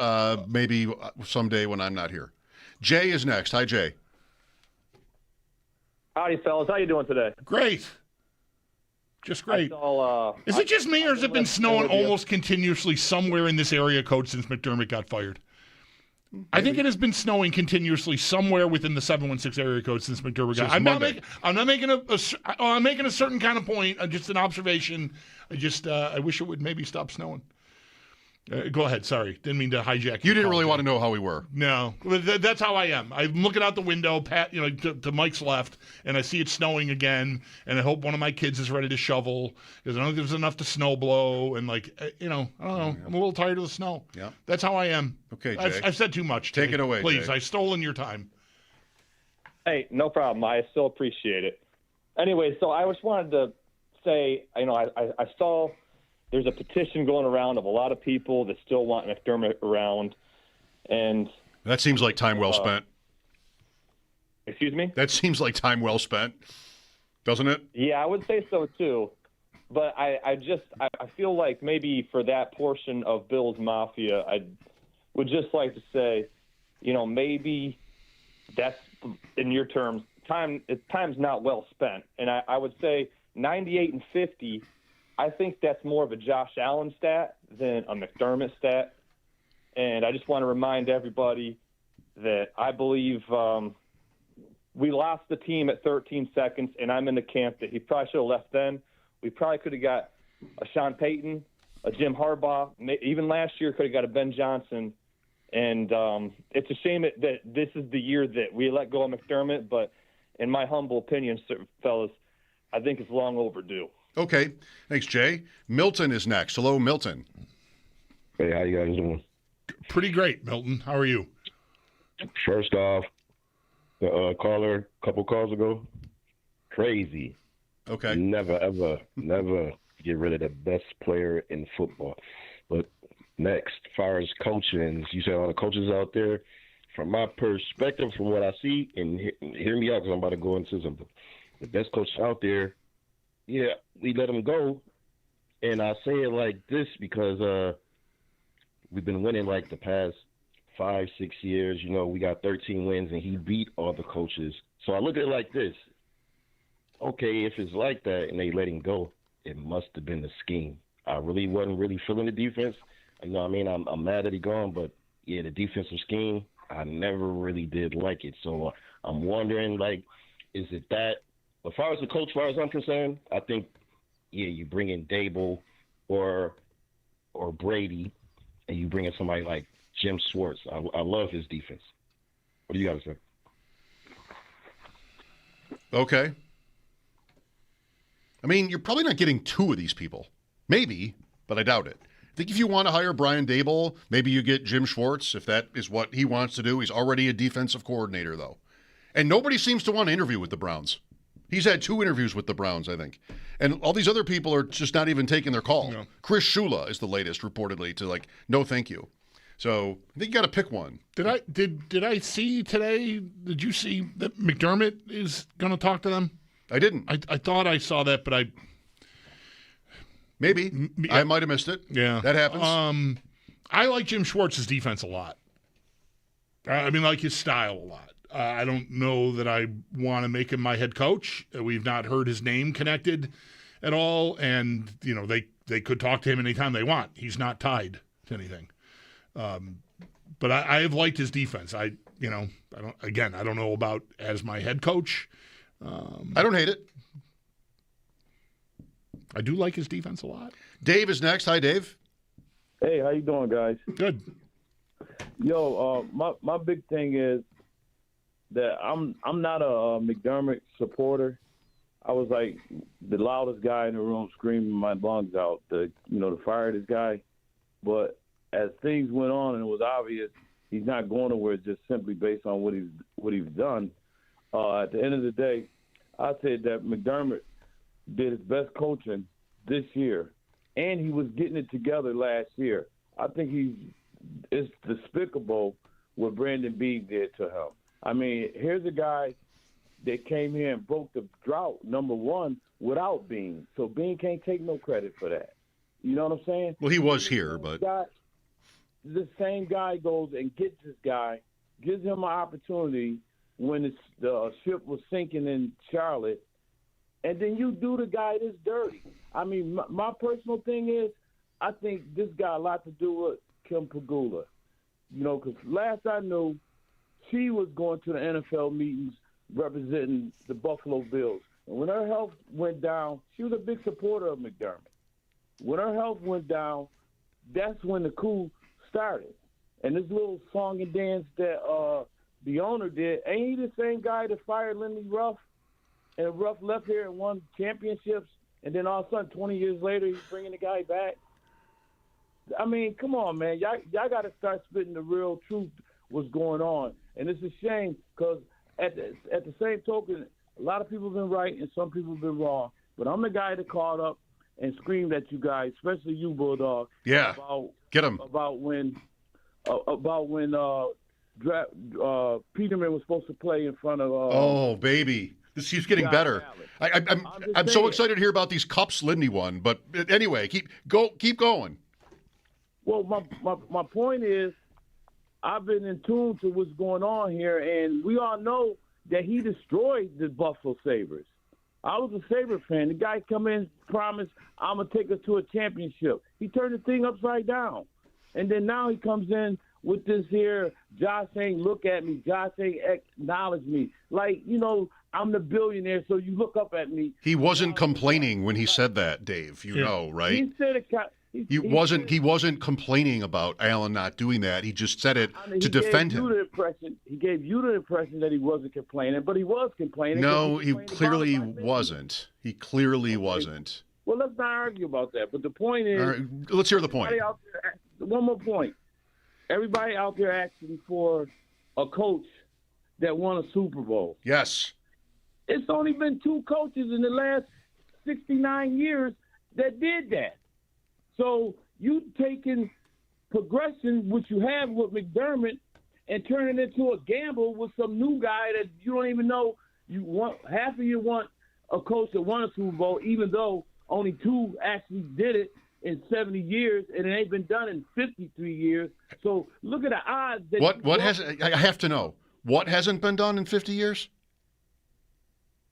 Maybe someday when I'm not here. Jay is next. Hi, Jay. Howdy, fellas. How you doing today? Great. Just great. Is it just me, or has it been snowing almost continuously somewhere in this area code since McDermott got fired? I think it has been snowing continuously somewhere within the 716 area code since McDermott got. I'm not making I'm making a certain kind of point. Just an observation. I wish it would maybe stop snowing. Go ahead. Sorry, didn't mean to hijack. You didn't really want to know how we were. No, that's how I am. I'm looking out the window, to Mike's left, and I see it snowing again. And I hope one of my kids is ready to shovel because I don't think there's enough to snow blow. And I don't know. I'm a little tired of the snow. Yeah, that's how I am. Okay, Jay. I've said too much. Take it away, please. Jay. I've stolen your time. Hey, no problem. I still appreciate it. Anyway, so I just wanted to say, I saw there's a petition going around of a lot of people that still want McDermott around. And that seems like time well spent. Excuse me? That seems like time well spent, doesn't it? Yeah, I would say so too. But I feel like maybe for that portion of Bills Mafia, I would just like to say, maybe that's, in your terms, time's not well spent. And I would say 98 and 50, I think that's more of a Josh Allen stat than a McDermott stat. And I just want to remind everybody that I believe we lost the team at 13 seconds, and I'm in the camp that he probably should have left then. We probably could have got a Sean Payton, a Jim Harbaugh. Even last year could have got a Ben Johnson. And it's a shame that this is the year that we let go of McDermott. But in my humble opinion, fellas, I think it's long overdue. Okay. Thanks, Jay. Milton is next. Hello, Milton. Hey, how you guys doing? Pretty great, Milton. How are you? First off, the caller a couple calls ago, crazy. Okay. Never, ever, never get rid of the best player in football. But next, as far as coaching, you said all the coaches out there, from my perspective, from what I see, and hear me out because I'm about to go into something. The best coaches out there, yeah, we let them go. And I say it like this because we've been winning like the past 5-6 years. We got 13 wins, and he beat all the coaches. So I look at it like this. Okay, if it's like that and they let him go, it must have been the scheme. I really wasn't feeling the defense. You know what I mean? I'm mad that he gone, but, yeah, the defensive scheme, I never really did like it. So I'm wondering, is it that? As far as the coach, as far as I'm concerned, I think, yeah, you bring in Dable or Brady, and you bring in somebody like Jim Schwartz. I love his defense. What do you got to say? Okay. I mean, you're probably not getting two of these people. Maybe, but I doubt it. I think if you want to hire Brian Dable, maybe you get Jim Schwartz, if that is what he wants to do. He's already a defensive coordinator, though. And nobody seems to want to interview with the Browns. He's had 2 interviews with the Browns, I think. And all these other people are just not even taking their call. No. Chris Shula is the latest, reportedly, to no thank you. So I think you got to pick one. Did I see today, did you see that McDermott is going to talk to them? I didn't. I thought I saw that, but Maybe. I might have missed it. Yeah. That happens. I like Jim Schwartz's defense a lot. I mean, like his style a lot. I don't know that I want to make him my head coach. We've not heard his name connected at all, and they could talk to him anytime they want. He's not tied to anything. But I have liked his defense. I don't know about as my head coach. I don't hate it. I do like his defense a lot. Dave is next. Hi, Dave. Hey, how you doing, guys? Good. Yo, my big thing is that I'm not a McDermott supporter. I was like the loudest guy in the room, screaming my lungs out to fire this guy. But as things went on and it was obvious he's not going nowhere just simply based on what he's done. At the end of the day, I said that McDermott did his best coaching this year, and he was getting it together last year. I think it's despicable what Brandon Beane did to him. I mean, here's a guy that came here and broke the drought, number one, without Beane. So Beane can't take no credit for that. You know what I'm saying? Well, he was here, but the same guy goes and gets this guy, gives him an opportunity when the ship was sinking in Charlotte, and then you do the guy this dirty. I mean, my personal thing is, I think this got a lot to do with Kim Pagula. Because last I knew, she was going to the NFL meetings representing the Buffalo Bills. And when her health went down, she was a big supporter of McDermott. When her health went down, that's when the coup started. And this little song and dance that the owner did, ain't he the same guy that fired Lindy Ruff? And Ruff left here and won championships, and then all of a sudden, 20 years later, he's bringing the guy back. I mean, come on, man. Y'all got to start spitting the real truth what's going on. And it's a shame because at the same token, a lot of people have been right and some people have been wrong. But I'm the guy that called up and screamed at you guys, especially you, Bulldog. Yeah. Get him. About when Peterman was supposed to play in front of. Oh, baby. This keeps getting better. I'm so excited to hear about these cups Lindney won. But anyway, keep going. Well, my point is, I've been in tune to what's going on here, and we all know that he destroyed the Buffalo Sabres. I was a Sabre fan. The guy come in, promised, I'm going to take us to a championship. He turned the thing upside down. And then now he comes in with this here, Josh saying, look at me. Josh saying, acknowledge me. Like, I'm the billionaire, so you look up at me. He wasn't complaining when he said that, Dave. You know, right? He said it. He wasn't complaining about Allen not doing that. He just said it to defend him. He gave you the impression that he wasn't complaining, but he was complaining. No, he clearly wasn't. He clearly wasn't. Well, let's not argue about that. But the point is, all right, let's hear the point. One more point. Everybody out there asking for a coach that won a Super Bowl. Yes. It's only been 2 coaches in the last 69 years that did that. So you taking progression, which you have with McDermott, and turning it into a gamble with some new guy that you don't even know. Half of you want a coach that won a Super Bowl, even though only 2 actually did it in 70 years, and it ain't been done in 53 years. So look at the odds. I have to know. What hasn't been done in 50 years?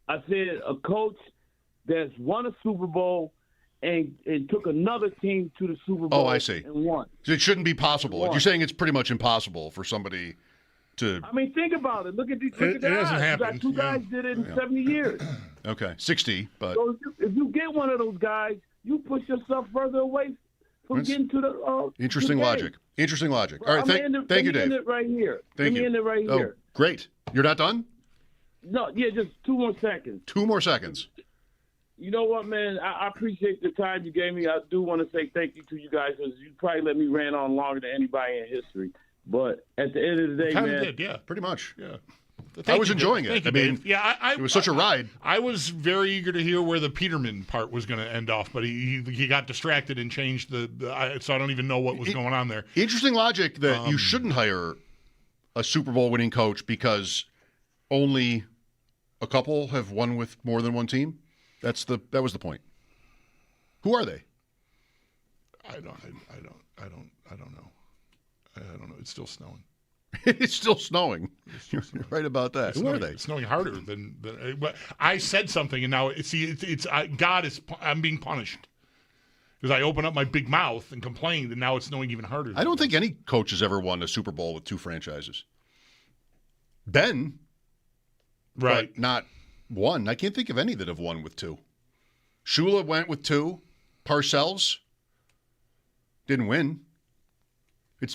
I said a coach that's won a Super Bowl and took another team to the Super Bowl. Oh, I see. And won. So it shouldn't be possible. You're saying it's pretty much impossible for somebody to. I mean, think about it. Look at the odds. hasn't happened. You got 2 guys did it in 70 years. Okay, 60, but. So if you get one of those guys, you push yourself further away from getting to the. Interesting the logic. Interesting logic. All right, thank you, Dave. Let me end it right here. Thank you. Let me end it right here. Oh, great. You're not done? No, yeah, just 2 more seconds. 2 more seconds. You know what, man? I appreciate the time you gave me. I do want to say thank you to you guys because you probably let me rant on longer than anybody in history. But at the end of the day, Kind man, of did, yeah. Pretty much. Yeah. I was enjoying it. Thank you, I mean, Dave. Yeah, it was such a ride. I was very eager to hear where the Peterman part was going to end off, but he got distracted and changed so I don't even know what was going on there. Interesting logic that you shouldn't hire a Super Bowl winning coach because only a couple have won with more than one team. That was the point. Who are they? I don't know. I don't know. It's still snowing. It's still snowing. You're right about that. Who are they? It's snowing harder than but I said something, and now I'm being punished because I opened up my big mouth and complained, and now it's snowing even harder. I don't think any coach has ever won a Super Bowl with 2 franchises. Ben, right? But not one. I can't think of any that have won with 2. Shula went with 2. Parcells didn't win.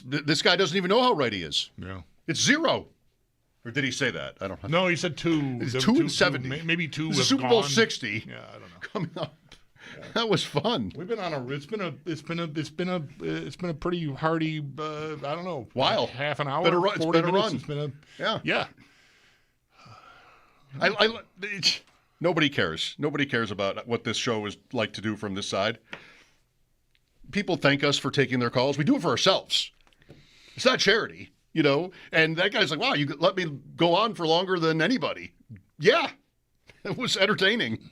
This guy doesn't even know how right he is. Yeah. It's 0. Or did he say that? I don't know. No, he said 2. It's 2 and 70. Maybe 2. This is Super Bowl 60. Yeah, I don't know. Coming up. Yeah. That was fun. We've been on it's been a pretty hearty I don't know. While. Half an hour. It's 40 been a minutes. run. Yeah. Nobody cares. Nobody cares about what this show is like to do from this side. People thank us for taking their calls. We do it for ourselves. It's not charity, And that guy's like, wow, you let me go on for longer than anybody. Yeah, it was entertaining.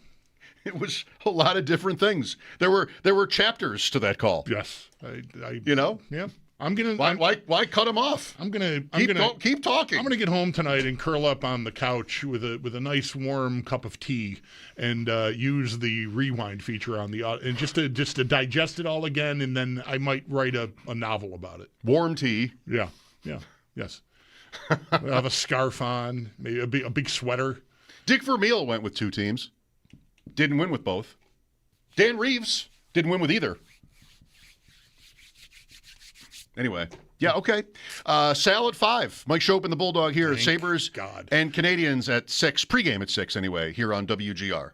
It was a lot of different things. There were chapters to that call. Yes, Yeah. I'm gonna. Why cut him off? Keep talking. I'm gonna get home tonight and curl up on the couch with a nice warm cup of tea and use the rewind feature on the and just to digest it all again, and then I might write a novel about it. Warm tea. Yeah. Yes. I'll have a scarf on, maybe a big sweater. Dick Vermeil went with 2 teams. Didn't win with both. Dan Reeves didn't win with either. Anyway, yeah, okay. Sal at 5. Mike Schopp and the Bulldog here. Thank Sabres God. And Canadians at 6. Pregame at 6 anyway, here on WGR.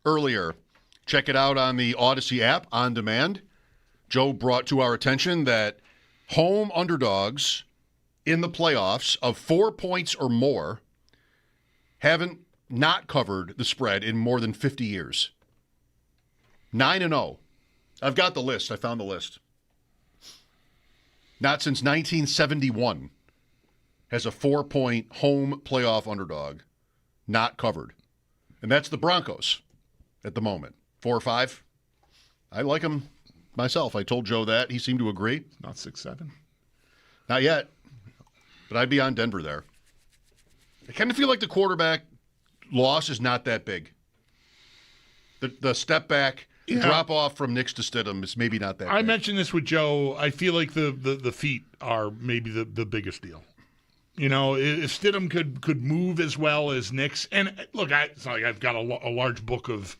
earlier. Check it out on the Odyssey app on demand. Joe brought to our attention that home underdogs in the playoffs of 4 points or more haven't not covered the spread in more than 50 years. 9-0. I've got the list. I found the list. Not since 1971 has a 4-point home playoff underdog not covered. And that's the Broncos at the moment. 4 or 5. I like them myself. I told Joe that. He seemed to agree. Not 6-7. Not yet. But I'd be on Denver there. I kind of feel like the quarterback loss is not that big. The step back, drop off from Nix to Stidham is maybe not that big. I mentioned this with Joe. I feel like the feet are maybe the biggest deal. You know, if Stidham could move as well as Nix, and look, it's not like I've got a large book of,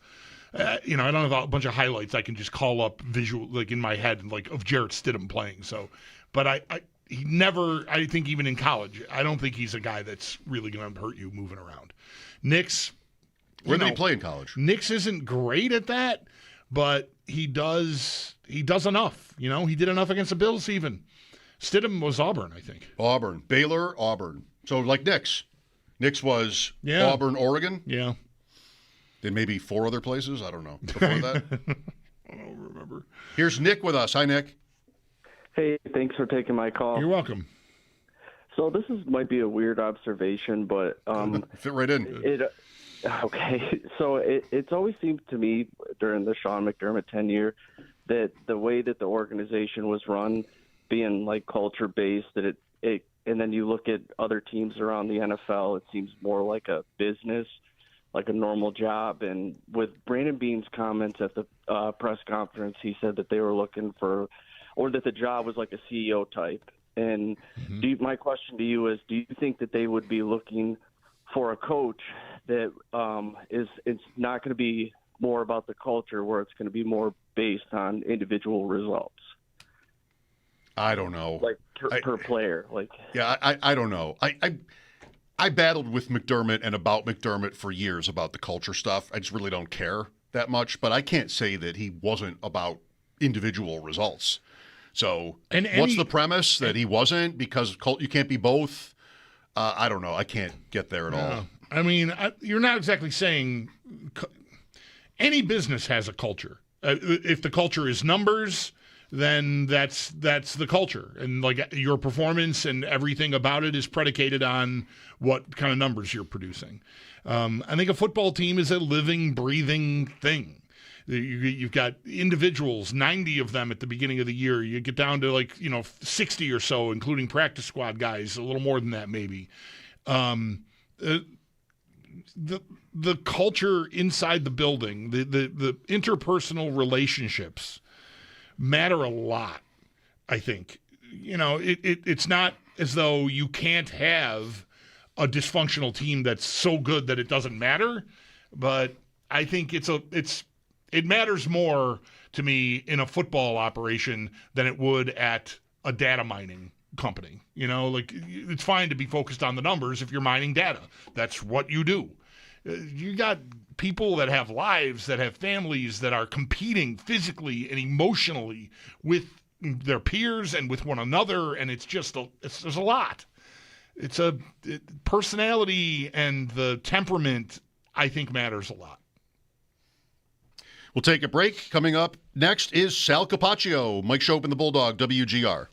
I don't have a bunch of highlights I can just call up visual, like in my head, like of Jarrett Stidham playing. So, but he never, I think even in college, I don't think he's a guy that's really going to hurt you moving around. Nix, where did he play in college? Nix isn't great at that, but he does enough. You know, he did enough against the Bills even. Stidham was Auburn, I think. Auburn. Baylor, Auburn. So like Nix. Nix was Auburn, Oregon? Yeah. Then maybe 4 other places? I don't know. Before that? I don't remember. Here's Nick with us. Hi, Nick. Hey, thanks for taking my call. You're welcome. So this might be a weird observation, but fit right in. Okay. So it's always seemed to me during the Sean McDermott tenure that the way that the organization was run, being like culture based, that it and then you look at other teams around the NFL, it seems more like a business, like a normal job. And with Brandon Beane's comments at the press conference, he said that they were looking for, or that the job was like a CEO type. And my question to you is, do you think that they would be looking for a coach that it's not going to be more about the culture, where it's going to be more based on individual results? I don't know. Like per player. I don't know. I battled with McDermott and about McDermott for years about the culture stuff. I just really don't care that much, but I can't say that he wasn't about individual results. So what's the premise? That he wasn't because you can't be both? I don't know. I can't get there at all. I mean, you're not exactly saying any business has a culture. If the culture is numbers, then that's the culture. And like your performance and everything about it is predicated on what kind of numbers you're producing. I think a football team is a living, breathing thing. You've got individuals, 90 of them at the beginning of the year. You get down to 60 or so, including practice squad guys, a little more than that maybe. The culture inside the building, the interpersonal relationships matter a lot, I think. It's not as though you can't have a dysfunctional team that's so good that it doesn't matter, but I think it matters more to me in a football operation than it would at a data mining company. It's fine to be focused on the numbers if you're mining data. That's what you do. You got people that have lives, that have families, that are competing physically and emotionally with their peers and with one another, and there's a lot. Personality and the temperament, I think, matters a lot. We'll take a break. Coming up next is Sal Capaccio, Mike Schopp and the Bulldog, WGR.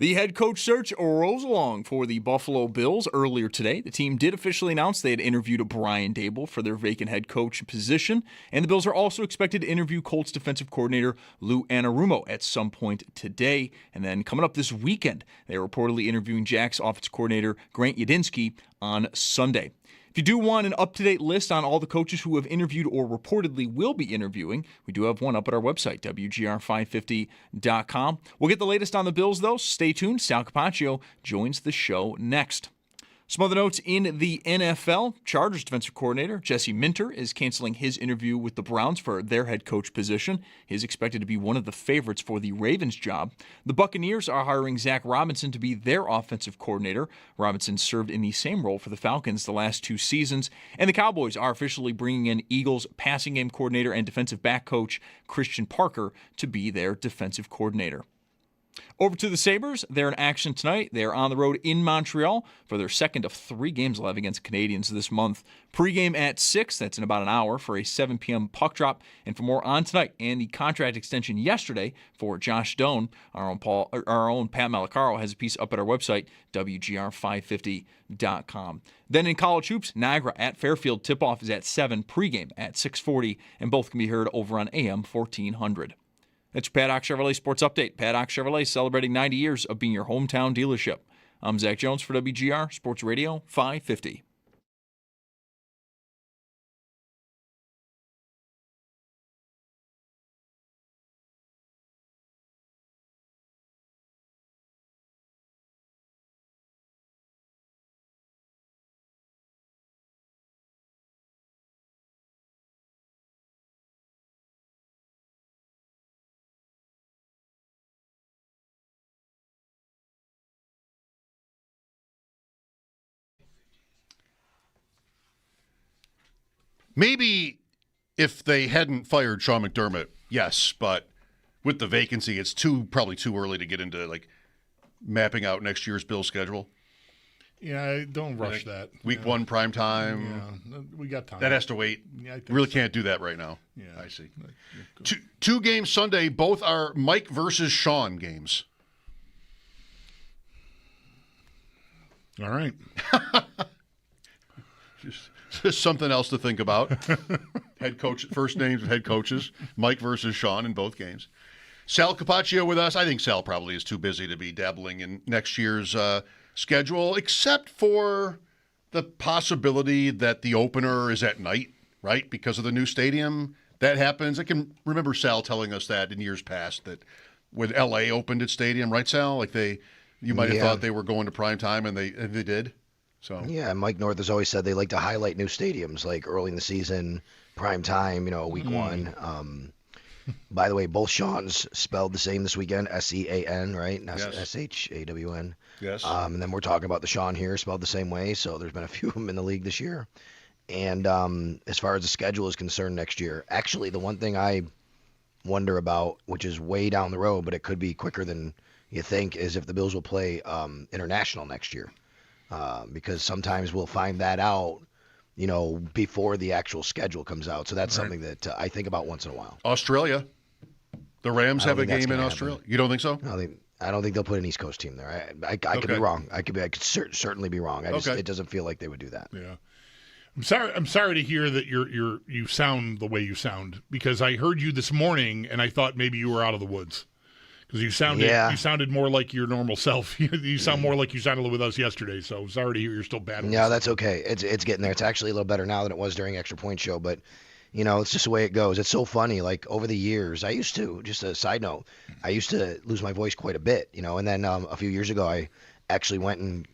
The head coach search rolls along for the Buffalo Bills. Earlier today, the team did officially announce they had interviewed Brian Daboll for their vacant head coach position, and the Bills are also expected to interview Colts defensive coordinator Lou Anarumo at some point today. And then coming up this weekend, they are reportedly interviewing Jack's offensive coordinator Grant Yudinski on Sunday. If you do want an up-to-date list on all the coaches who have interviewed or reportedly will be interviewing, we do have one up at our website, WGR550.com. We'll get the latest on the Bills, though. Stay tuned. Sal Capaccio joins the show next. Some other notes in the NFL. Chargers defensive coordinator Jesse Minter is canceling his interview with the Browns for their head coach position. He is expected to be one of the favorites for the Ravens job. The Buccaneers are hiring Zach Robinson to be their offensive coordinator. Robinson served in the same role for the Falcons the last 2 seasons. And the Cowboys are officially bringing in Eagles passing game coordinator and defensive back coach Christian Parker to be their defensive coordinator. Over to the Sabres. They're in action tonight. They're on the road in Montreal for their second of 3 games live against Canadiens this month. Pre-game at 6, that's in about an hour, for a 7 p.m. puck drop. And for more on tonight and the contract extension yesterday for Josh Doan, our own Pat Malacaro has a piece up at our website, WGR550.com. Then in college hoops, Niagara at Fairfield. Tip-off is at 7, pre-game at 6:40, and both can be heard over on AM 1400. That's your Paddock Chevrolet Sports Update. Paddock Chevrolet celebrating 90 years of being your hometown dealership. I'm Zach Jones for WGR Sports Radio 550. Maybe if they hadn't fired Sean McDermott, yes, but with the vacancy, it's probably too early to get into like mapping out next year's Bill schedule. Yeah, don't rush that. Week 1 prime time. Yeah, we got time. That has to wait. Yeah, I think really so. Can't do that right now. Yeah, I see. Two games Sunday. Both are Mike versus Sean games. All right. Just something else to think about. Head coach, first names of head coaches, Mike versus Sean in both games. Sal Capaccio with us. I think Sal probably is too busy to be dabbling in next year's schedule, except for the possibility that the opener is at night, right? Because of the new stadium. That happens. I can remember Sal telling us that in years past, that when LA opened its stadium, right, Sal? Like you might have thought they were going to prime time, and they did. So yeah, Mike North has always said they like to highlight new stadiums, like early in the season, prime time, week 1. By the way, both Sean's spelled the same this weekend, S-E-A-N, right? Not Yes. S-H-A-W-N. Yes. And then we're talking about the Sean here, spelled the same way, so there's been a few of them in the league this year. And as far as the schedule is concerned next year, actually the one thing I wonder about, which is way down the road, but it could be quicker than you think, is if the Bills will play international next year. Because sometimes we'll find that out, before the actual schedule comes out. So that's something that I think about once in a while. Australia. The Rams have a game in Australia. You don't think so? I don't think they'll put an East Coast team there. I could be wrong. I could certainly be wrong. It doesn't feel like they would do that. Yeah. I'm sorry to hear that you sound the way you sound, because I heard you this morning and I thought maybe you were out of the woods. Because you sounded more like your normal self. You sound more like you sounded with us yesterday. So sorry to hear you're still battling. No, that's okay. It's getting there. It's actually a little better now than it was during Extra Point Show. But it's just the way it goes. It's so funny. Like over the years, I used to. Just a side note, I used to lose my voice quite a bit. And then a few years ago, I actually went and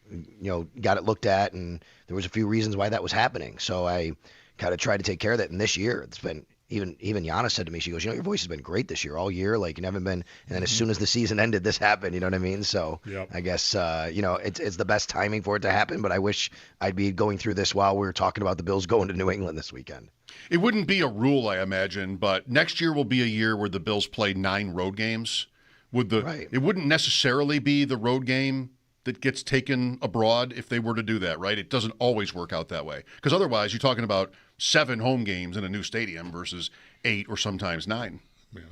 got it looked at, and there was a few reasons why that was happening. So I kind of tried to take care of that. And this year, it's been. Even Yana said to me, she goes, your voice has been great this year, all year. Like, you haven't been. And then as soon as the season ended, this happened. You know what I mean? So I guess, it's the best timing for it to happen. But I wish I'd be going through this while we were talking about the Bills going to New England this weekend. It wouldn't be a rule, I imagine, but next year will be a year where the Bills play 9 road games. It wouldn't necessarily be the road game that gets taken abroad if they were to do that, right? It doesn't always work out that way. Because otherwise, you're talking about 7 home games in a new stadium versus 8 or sometimes 9. Yeah.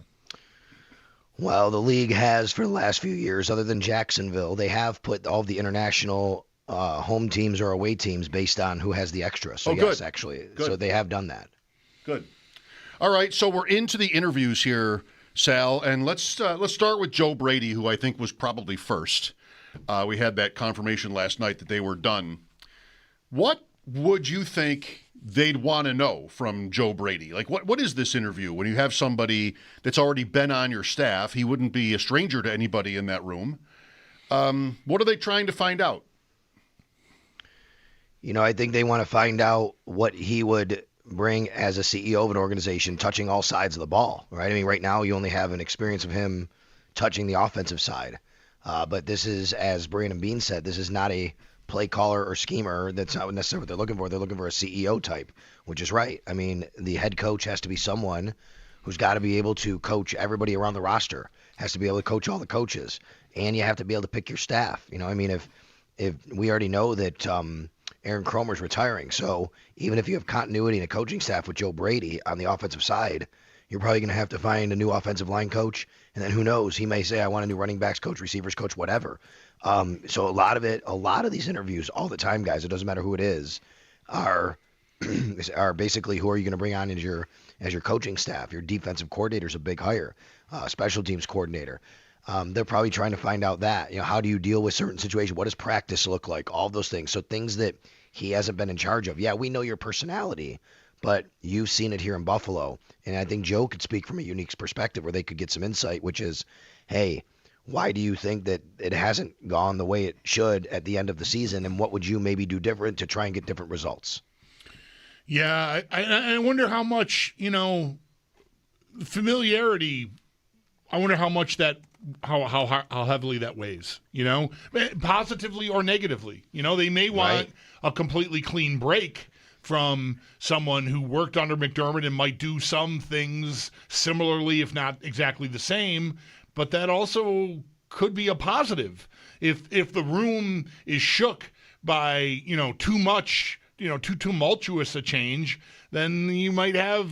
Well, the league has for the last few years, other than Jacksonville, they have put all the international home teams or away teams based on who has the extra. So yes, good. actually, Good. so they have done that. Good. All right, so we're into the interviews here, Sal, and let's start with Joe Brady, who I think was probably first. We had that confirmation last night that they were done. What would you think they'd want to know from Joe Brady? Like, what is this interview? When you have somebody that's already been on your staff, he wouldn't be a stranger to anybody in that room. What are they trying to find out? I think they want to find out what he would bring as a CEO of an organization, touching all sides of the ball, right? I mean, right now you only have an experience of him touching the offensive side. But this is, as Brandon Bean said, this is not a play caller or schemer. That's not necessarily what they're looking for. They're looking for a CEO type, which is right. I mean, the head coach has to be someone who's got to be able to coach everybody around the roster, has to be able to coach all the coaches, and you have to be able to pick your staff. I mean, if we already know that Aaron Kromer's retiring, so even if you have continuity in a coaching staff with Joe Brady on the offensive side, you're probably going to have to find a new offensive line coach, and then who knows? He may say, I want a new running backs coach, receivers coach, whatever. So a lot of these interviews all the time, guys, it doesn't matter who it is, are basically who are you going to bring on as your coaching staff. Your defensive coordinator is a big hire, special teams coordinator. They're probably trying to find out that, how do you deal with certain situations? What does practice look like? All those things. So things that he hasn't been in charge of. Yeah, we know your personality, but you've seen it here in Buffalo. And I think Joe could speak from a unique perspective where they could get some insight, which is, hey, why do you think that it hasn't gone the way it should at the end of the season? And what would you maybe do different to try and get different results? Yeah, I wonder how much, familiarity, I wonder how much that, how heavily that weighs, positively or negatively. They may want a completely clean break from someone who worked under McDermott and might do some things similarly, if not exactly the same, but that also could be a positive. If the room is shook by, too much, too tumultuous a change, then you might have,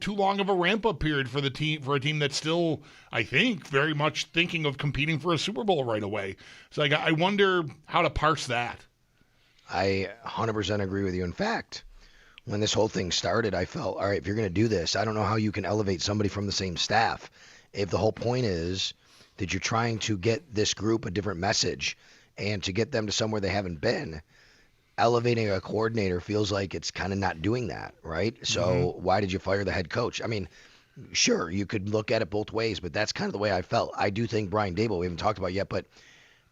too long of a ramp-up period for a team that's still, I think, very much thinking of competing for a Super Bowl right away. So I wonder how to parse that. I 100% agree with you. In fact, when this whole thing started, I felt, all right, if you're going to do this, I don't know how you can elevate somebody from the same staff. If the whole point is that you're trying to get this group a different message and to get them to somewhere they haven't been, elevating a coordinator feels like it's kind of not doing that, right? So why did you fire the head coach? I mean, sure, you could look at it both ways, but that's kind of the way I felt. I do think Brian Daboll, we haven't talked about yet, but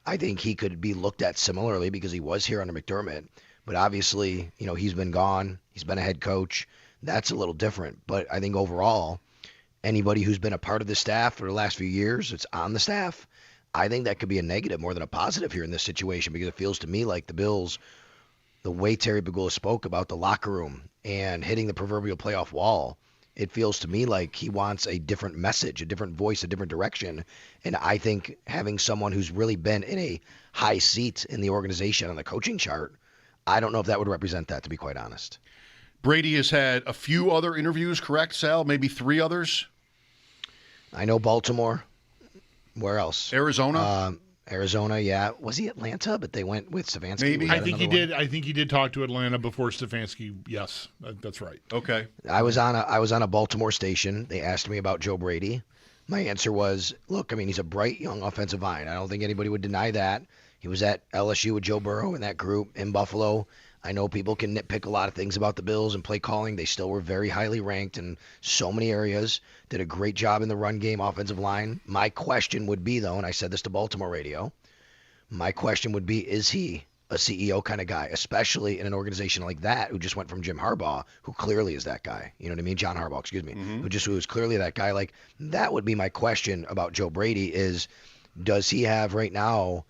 I think he could be looked at similarly because he was here under McDermott. But obviously, he's been gone. He's been a head coach. That's a little different. But I think overall, anybody who's been a part of the staff for the last few years, it's on the staff, I think that could be a negative more than a positive here in this situation because it feels to me like the Bills, the way Terry Pegula spoke about the locker room and hitting the proverbial playoff wall, it feels to me like he wants a different message, a different voice, a different direction. And I think having someone who's really been in a high seat in the organization on the coaching chart, I don't know if that would represent that, to be quite honest. Brady has had a few other interviews, correct, Sal? Maybe 3 others? I know Baltimore. Where else? Arizona? Arizona, yeah. Was he Atlanta? But they went with Stefanski. Maybe. I think he did. I think he did talk to Atlanta before Stefanski. Yes, that's right. Okay. I was on a Baltimore station. They asked me about Joe Brady. My answer was, look, I mean, he's a bright young offensive mind. I don't think anybody would deny that. He was at LSU with Joe Burrow in that group in Buffalo. I know people can nitpick a lot of things about the Bills and play calling. They still were very highly ranked in so many areas. Did a great job in the run game, offensive line. My question would be, though, and I said this to Baltimore radio, my question would be, is he a CEO kind of guy, especially in an organization like that who just went from Jim Harbaugh, who clearly is that guy. You know what I mean? John Harbaugh, excuse me, who was clearly that guy. Like, that would be my question about Joe Brady is, does he have right now,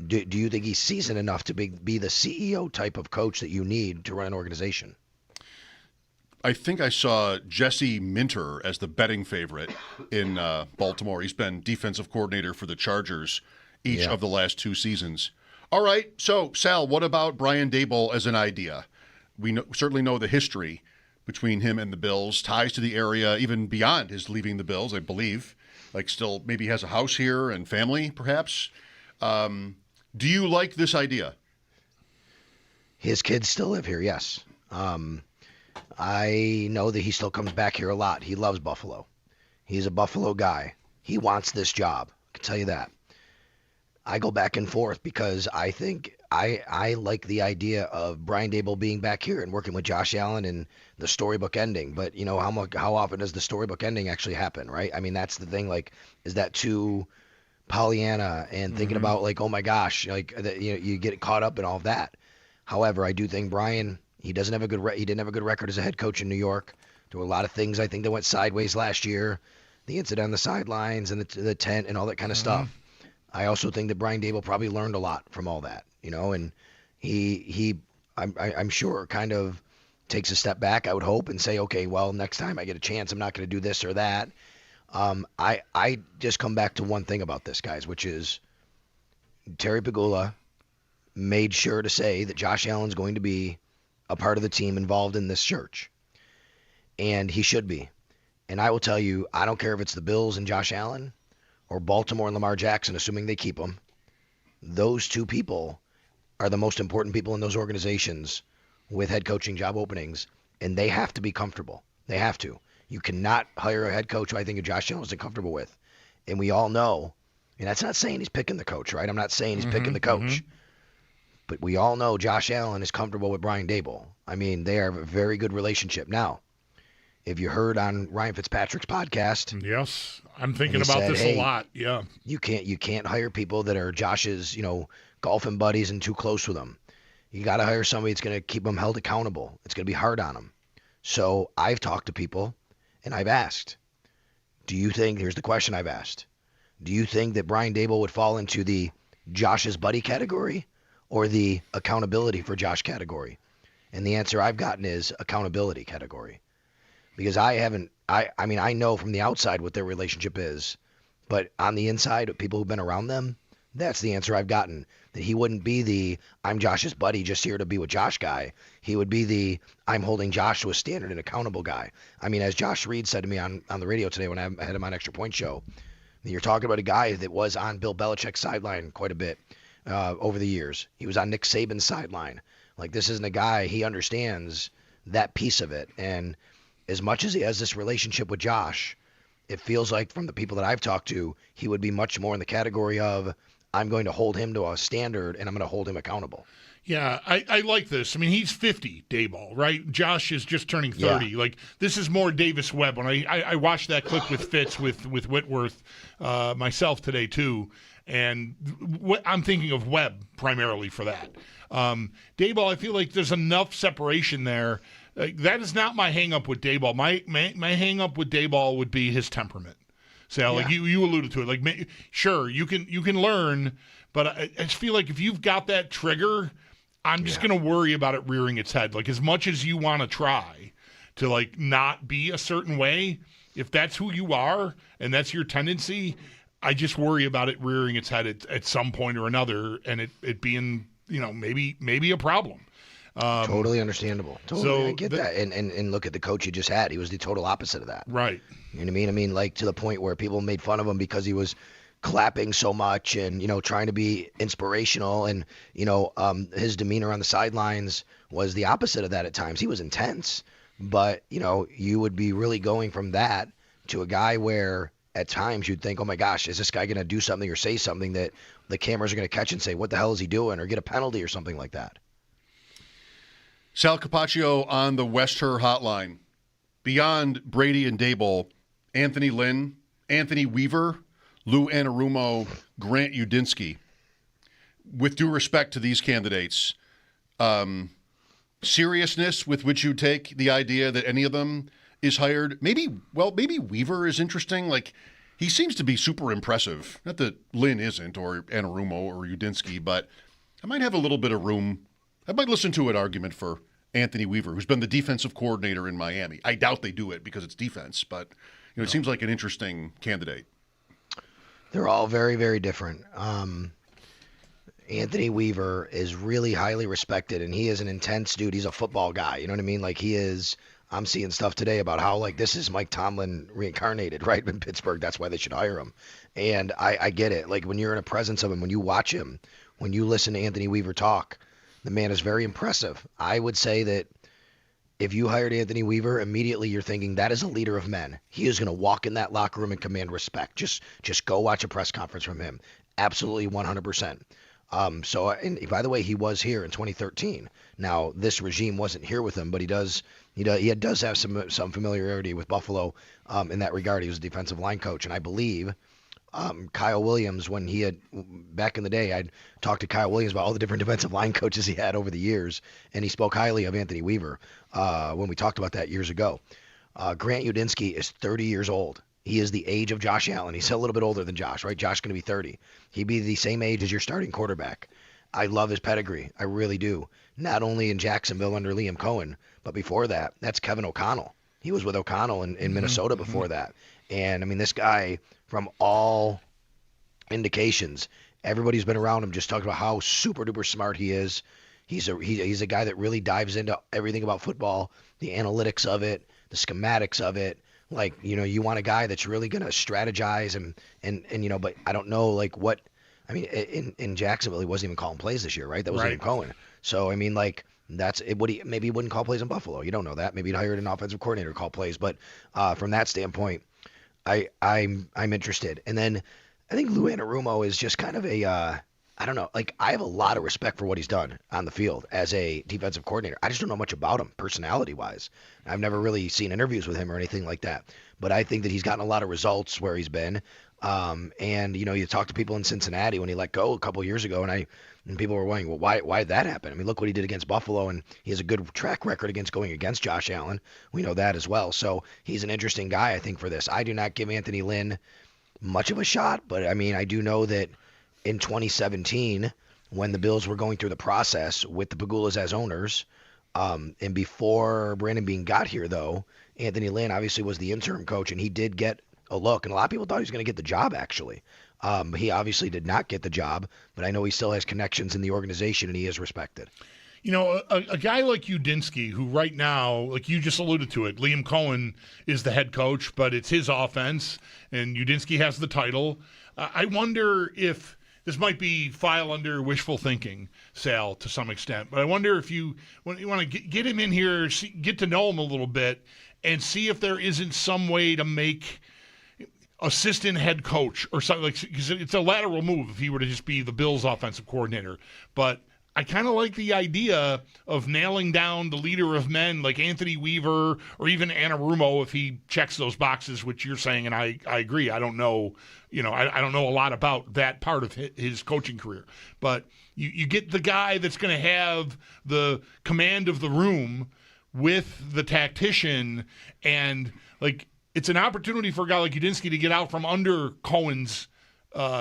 do you think he's seasoned enough to be the CEO type of coach that you need to run an organization? I think I saw Jesse Minter as the betting favorite in Baltimore. He's been defensive coordinator for the Chargers each of the last 2 seasons. All right, so Sal, what about Brian Daboll as an idea? We certainly know the history between him and the Bills, ties to the area even beyond his leaving the Bills, I believe. like still maybe has a house here and family, perhaps. Do you like this idea? His kids still live here, yes. I know that he still comes back here a lot. He loves Buffalo. He's a Buffalo guy. He wants this job. I can tell you that. I go back and forth because I think I like the idea of Brian Daboll being back here and working with Josh Allen and the storybook ending. But, how often does the storybook ending actually happen, right? I mean, that's the thing. Like, is that too Pollyanna and thinking about, like, oh, my gosh, like, you get caught up in all of that. However, I do think Brian, he didn't have a good record as a head coach in New York. There were a lot of things I think that went sideways last year, the incident on the sidelines and the tent and all that kind of stuff. I also think that Brian Daboll probably learned a lot from all that, and I'm sure kind of takes a step back, I would hope, and say, okay, well, next time I get a chance, I'm not going to do this or that. I just come back to one thing about this, guys, which is Terry Pegula made sure to say that Josh Allen's going to be a part of the team involved in this search. And he should be. And I will tell you, I don't care if it's the Bills and Josh Allen or Baltimore and Lamar Jackson, assuming they keep him. Those two people are the most important people in those organizations with head coaching job openings, and they have to be comfortable. They have to. You cannot hire a head coach who I think Josh Allen isn't comfortable with. And we all know, and that's not saying he's picking the coach, right? I'm not saying he's picking the coach. But we all know Josh Allen is comfortable with Brian Daboll. I mean, they have a very good relationship. Now, if you heard on Ryan Fitzpatrick's podcast, yes, I'm thinking about this a lot. Yeah, you can't hire people that are Josh's, golfing buddies and too close with him. You got to hire somebody that's going to keep him held accountable. It's going to be hard on him. So I've talked to people and I've asked, here's the question I've asked. Do you think that Brian Daboll would fall into the Josh's buddy category or the accountability for Josh category? And the answer I've gotten is accountability category. Because I know from the outside what their relationship is, but on the inside, of people who've been around them, that's the answer I've gotten. That he wouldn't be the I'm Josh's buddy just here to be with Josh guy. He would be the I'm holding Josh to a standard and accountable guy. I mean, as Josh Reed said to me on the radio today when I had him on Extra Point Show, you're talking about a guy that was on Bill Belichick's sideline quite a bit over the years. He was on Nick Saban's sideline. Like, this isn't a guy, he understands that piece of it. And as much as he has this relationship with Josh, it feels like from the people that I've talked to, he would be much more in the category of I'm going to hold him to a standard and I'm going to hold him accountable. Yeah, I like this. I mean, he's 50, Daboll, right? Josh is just turning 30. Yeah. Like, this is more Davis Webb. When I watched that clip with Fitz with Whitworth myself today, too, and I'm thinking of Webb primarily for that. Daboll, I feel like there's enough separation there. That is not my hang-up with Daboll. My hang-up with Daboll would be his temperament. So, like you alluded to it. Like, sure, you can learn, but I just feel like if you've got that trigger, I'm just going to worry about it rearing its head. Like, as much as you want to try to, like, not be a certain way, if that's who you are and that's your tendency, I just worry about it rearing its head at some point or another and it being, maybe a problem. Totally understandable. Totally, I get that. And look at the coach you just had. He was the total opposite of that. Right. You know what I mean? I mean, like, to the point where people made fun of him because he was clapping so much and, trying to be inspirational. And, his demeanor on the sidelines was the opposite of that at times. He was intense. But, you would be really going from that to a guy where at times you'd think, oh, my gosh, is this guy going to do something or say something that the cameras are going to catch and say, what the hell is he doing? Or get a penalty or something like that. Sal Capaccio on the Wester hotline. Beyond Brady and Daboll, Anthony Lynn, Anthony Weaver, Lou Anarumo, Grant Udinski. With due respect to these candidates, seriousness with which you take the idea that any of them is hired, maybe Weaver is interesting. Like, he seems to be super impressive. Not that Lynn isn't, or Anarumo or Udinski, but I might have a little bit of room. I might listen to an argument for Anthony Weaver, who's been the defensive coordinator in Miami. I doubt they do it because it's defense, but it seems like an interesting candidate. They're all very, very different. Anthony Weaver is really highly respected, and he is an intense dude. He's a football guy. You know what I mean? Like, he is I'm seeing stuff today about how, like, this is Mike Tomlin reincarnated, right, in Pittsburgh. That's why they should hire him. And I get it. Like, when you're in a presence of him, when you watch him, when you listen to Anthony Weaver talk, the man is very impressive. I would say that if you hired Anthony Weaver, immediately you're thinking that is a leader of men. He is going to walk in that locker room and command respect. Just go watch a press conference from him. Absolutely 100%. So, and by the way, he was here in 2013. Now, this regime wasn't here with him, but he does have some familiarity with Buffalo in that regard. He was a defensive line coach, and I believe Kyle Williams, when he had back in the day, I'd talked to Kyle Williams about all the different defensive line coaches he had over the years, and he spoke highly of Anthony Weaver when we talked about that years ago. Grant Udinski is 30 years old. He is the age of Josh Allen. He's a little bit older than Josh, right? Josh going to be 30. He'd be the same age as your starting quarterback. I love his pedigree. I really do. Not only in Jacksonville under Liam Cohen, but before that, that's Kevin O'Connell. He was with O'Connell in Minnesota before that. And, I mean, this guy, from all indications, everybody's been around him just talking about how super-duper smart he is. He's a guy that really dives into everything about football, the analytics of it, the schematics of it. Like, you want a guy that's really going to strategize and but I don't know, like, what – I mean, in Jacksonville, he wasn't even calling plays this year, right? That was Liam Cohen. So, I mean, like, that's it. Maybe he wouldn't call plays in Buffalo. You don't know that. Maybe he'd hired an offensive coordinator to call plays. But from that standpoint, I'm interested. And then I think Lou Anarumo is just kind of a I don't know. Like, I have a lot of respect for what he's done on the field as a defensive coordinator. I just don't know much about him personality-wise. I've never really seen interviews with him or anything like that. But I think that he's gotten a lot of results where he's been. And, you talk to people in Cincinnati when he let go a couple of years ago, and people were wondering, well, why did that happen? I mean, look what he did against Buffalo, and he has a good track record going against Josh Allen. We know that as well. So he's an interesting guy, I think, for this. I do not give Anthony Lynn much of a shot, but, I mean, I do know that in 2017, when the Bills were going through the process with the Pagulas as owners, and before Brandon Beane got here, though, Anthony Lynn obviously was the interim coach, and he did get a look. And a lot of people thought he was going to get the job, actually. He obviously did not get the job, but I know he still has connections in the organization, and he is respected. A guy like Udinski, who right now, like you just alluded to it, Liam Cohen is the head coach, but it's his offense, and Udinski has the title. I wonder if this might be file under wishful thinking, Sal, to some extent. But I wonder if you want to get him in here, get to know him a little bit, and see if there isn't some way to make assistant head coach or something, like, because it's a lateral move if he were to just be the Bills' offensive coordinator. But I kind of like the idea of nailing down the leader of men like Anthony Weaver or even Anarumo if he checks those boxes, which you're saying, and I agree. I don't know, I don't know a lot about that part of his coaching career. But you get the guy that's going to have the command of the room with the tactician, and, like, it's an opportunity for a guy like Udinski to get out from under Cohen's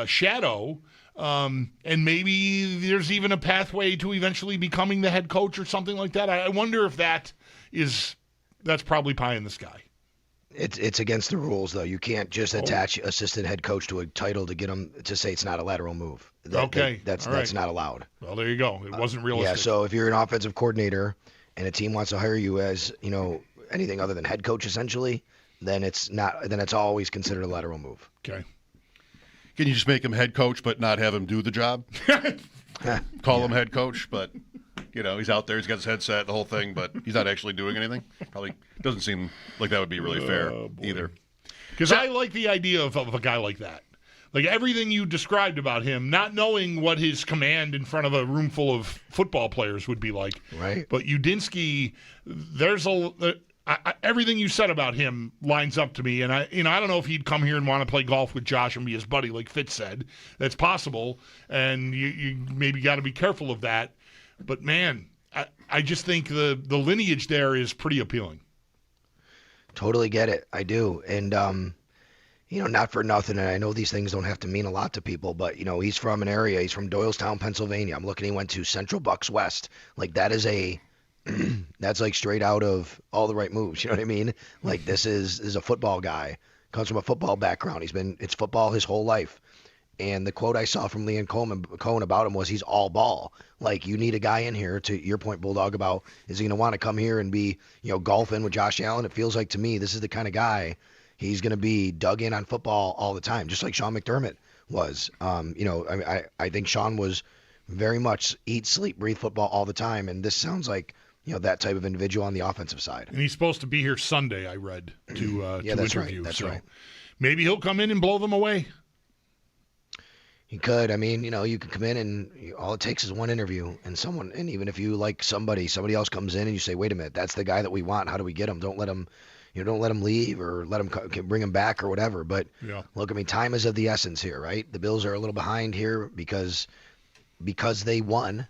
shadow. And maybe there's even a pathway to eventually becoming the head coach or something like that. I wonder if that's probably pie in the sky. It's against the rules, though. You can't just attach assistant head coach to a title to get him to say it's not a lateral move. That's not allowed. Well, there you go. It wasn't realistic. Yeah, so if you're an offensive coordinator and a team wants to hire you as, anything other than head coach essentially, then it's always considered a lateral move. Okay. Can you just make him head coach but not have him do the job? Call him head coach, but he's out there, he's got his headset, the whole thing, but he's not actually doing anything? Probably doesn't seem like that would be really fair either. Because I like the idea of a guy like that. Like, everything you described about him, not knowing what his command in front of a room full of football players would be like. Right. But Udinski, everything you said about him lines up to me, and I don't know if he'd come here and want to play golf with Josh and be his buddy, like Fitz said. That's possible, and you maybe got to be careful of that. But man, I just think the lineage there is pretty appealing. Totally get it, I do, and not for nothing, and I know these things don't have to mean a lot to people, but he's from an area. He's from Doylestown, Pennsylvania. I'm looking. He went to Central Bucks West. Like, that is that's like straight out of All the Right Moves. You know what I mean? Like, this is a football guy, comes from a football background. It's football his whole life. And the quote I saw from Leon Cohen about him was he's all ball. Like, you need a guy in here, to your point, Bulldog, about is he going to want to come here and be, golfing with Josh Allen? It feels like to me this is the kind of guy he's going to be dug in on football all the time, just like Sean McDermott was. I think Sean was very much eat, sleep, breathe football all the time, and this sounds like that type of individual on the offensive side. And he's supposed to be here Sunday, I read, to that's interview. Right. That's so right. Maybe he'll come in and blow them away. He could. I mean, you can come in and all it takes is one interview, and even if you like somebody else comes in and you say, wait a minute, that's the guy that we want. How do we get him? Don't let him, don't let him leave or let him bring him back or whatever. But look, I mean, time is of the essence here, right? The Bills are a little behind here because they won.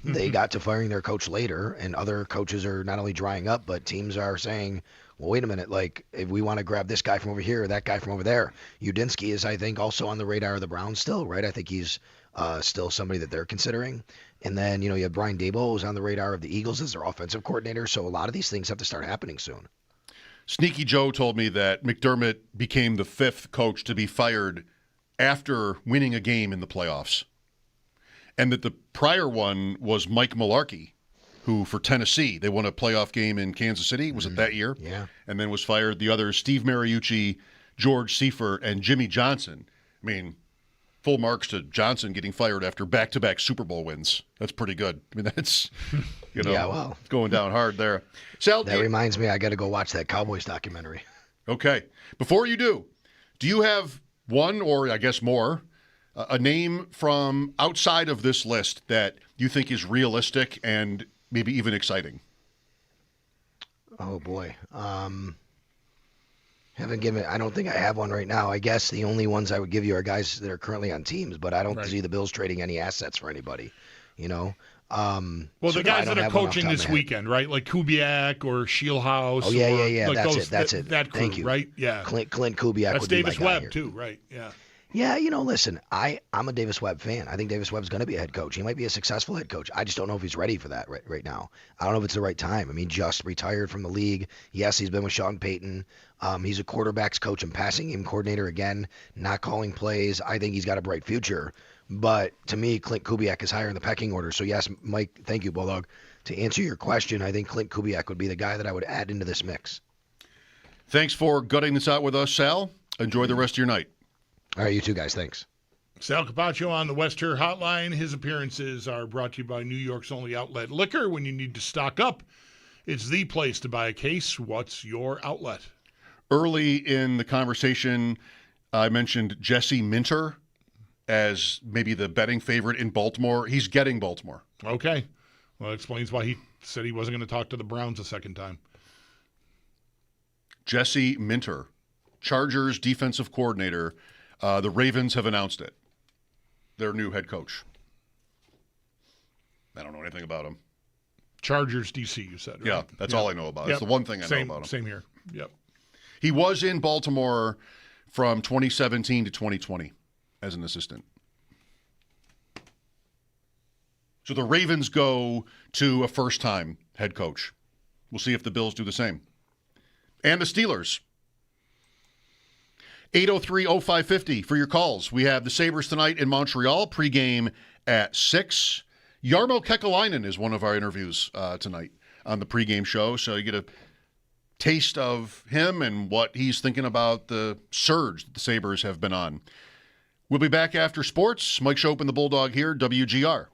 They got to firing their coach later, and other coaches are not only drying up, but teams are saying, well, wait a minute, like, if we want to grab this guy from over here or that guy from over there. Udinski is, I think, also on the radar of the Browns still, right? I think he's still somebody that they're considering. And then, you have Brian Daboll, who's on the radar of the Eagles as their offensive coordinator. So a lot of these things have to start happening soon. Sneaky Joe told me that McDermott became the 5th coach to be fired after winning a game in the playoffs. And that the prior one was Mike Mularkey, who for Tennessee, they won a playoff game in Kansas City. Was it that year? Yeah. And then was fired. The others, Steve Mariucci, George Seifert, and Jimmy Johnson. I mean, full marks to Johnson getting fired after back-to-back Super Bowl wins. That's pretty good. I mean, that's, yeah, well, going down hard there. Sal, that reminds me, I got to go watch that Cowboys documentary. Okay. Before you do you have one, or I guess more, a name from outside of this list that you think is realistic and maybe even exciting? Oh boy. I don't think I have one right now. I guess the only ones I would give you are guys that are currently on teams, but I don't see the Bills trading any assets for anybody, Well, the guys that are coaching this weekend, right? Like Kubiak or Shieldhouse. Oh, yeah. Like That's it. That crew, Thank you. right? Yeah. Clint Kubiak That's would be Davis my guy Webb, here. too, right? Yeah. Yeah, listen, I'm a Davis Webb fan. I think Davis Webb's going to be a head coach. He might be a successful head coach. I just don't know if he's ready for that right now. I don't know if it's the right time. I mean, just retired from the league. Yes, he's been with Sean Payton. He's a quarterbacks coach and passing game coordinator again, not calling plays. I think he's got a bright future. But to me, Clint Kubiak is higher in the pecking order. So, yes, Mike, thank you, Bulldog. To answer your question, I think Clint Kubiak would be the guy that I would add into this mix. Thanks for gutting this out with us, Sal. Enjoy the rest of your night. All right, you two guys, thanks. Sal Capaccio on the West Her Hotline. His appearances are brought to you by New York's only outlet liquor. When you need to stock up, it's the place to buy a case. What's your outlet? Early in the conversation, I mentioned Jesse Minter as maybe the betting favorite in Baltimore. He's getting Baltimore. Okay. Well, that explains why he said he wasn't going to talk to the Browns a second time. Jesse Minter, Chargers defensive coordinator. The Ravens have announced it. Their new head coach. I don't know anything about him. Chargers DC, you said, right? Yeah, that's all I know about. It's the one thing I know about him. Same here. Yep. He was in Baltimore from 2017 to 2020 as an assistant. So the Ravens go to a first-time head coach. We'll see if the Bills do the same. And the Steelers. 803-0550 for your calls. We have the Sabres tonight in Montreal, pregame at 6. Jarmo Kekalainen is one of our interviews tonight on the pregame show, so you get a taste of him and what he's thinking about the surge that the Sabres have been on. We'll be back after sports. Mike Schopp and the Bulldog here, WGR.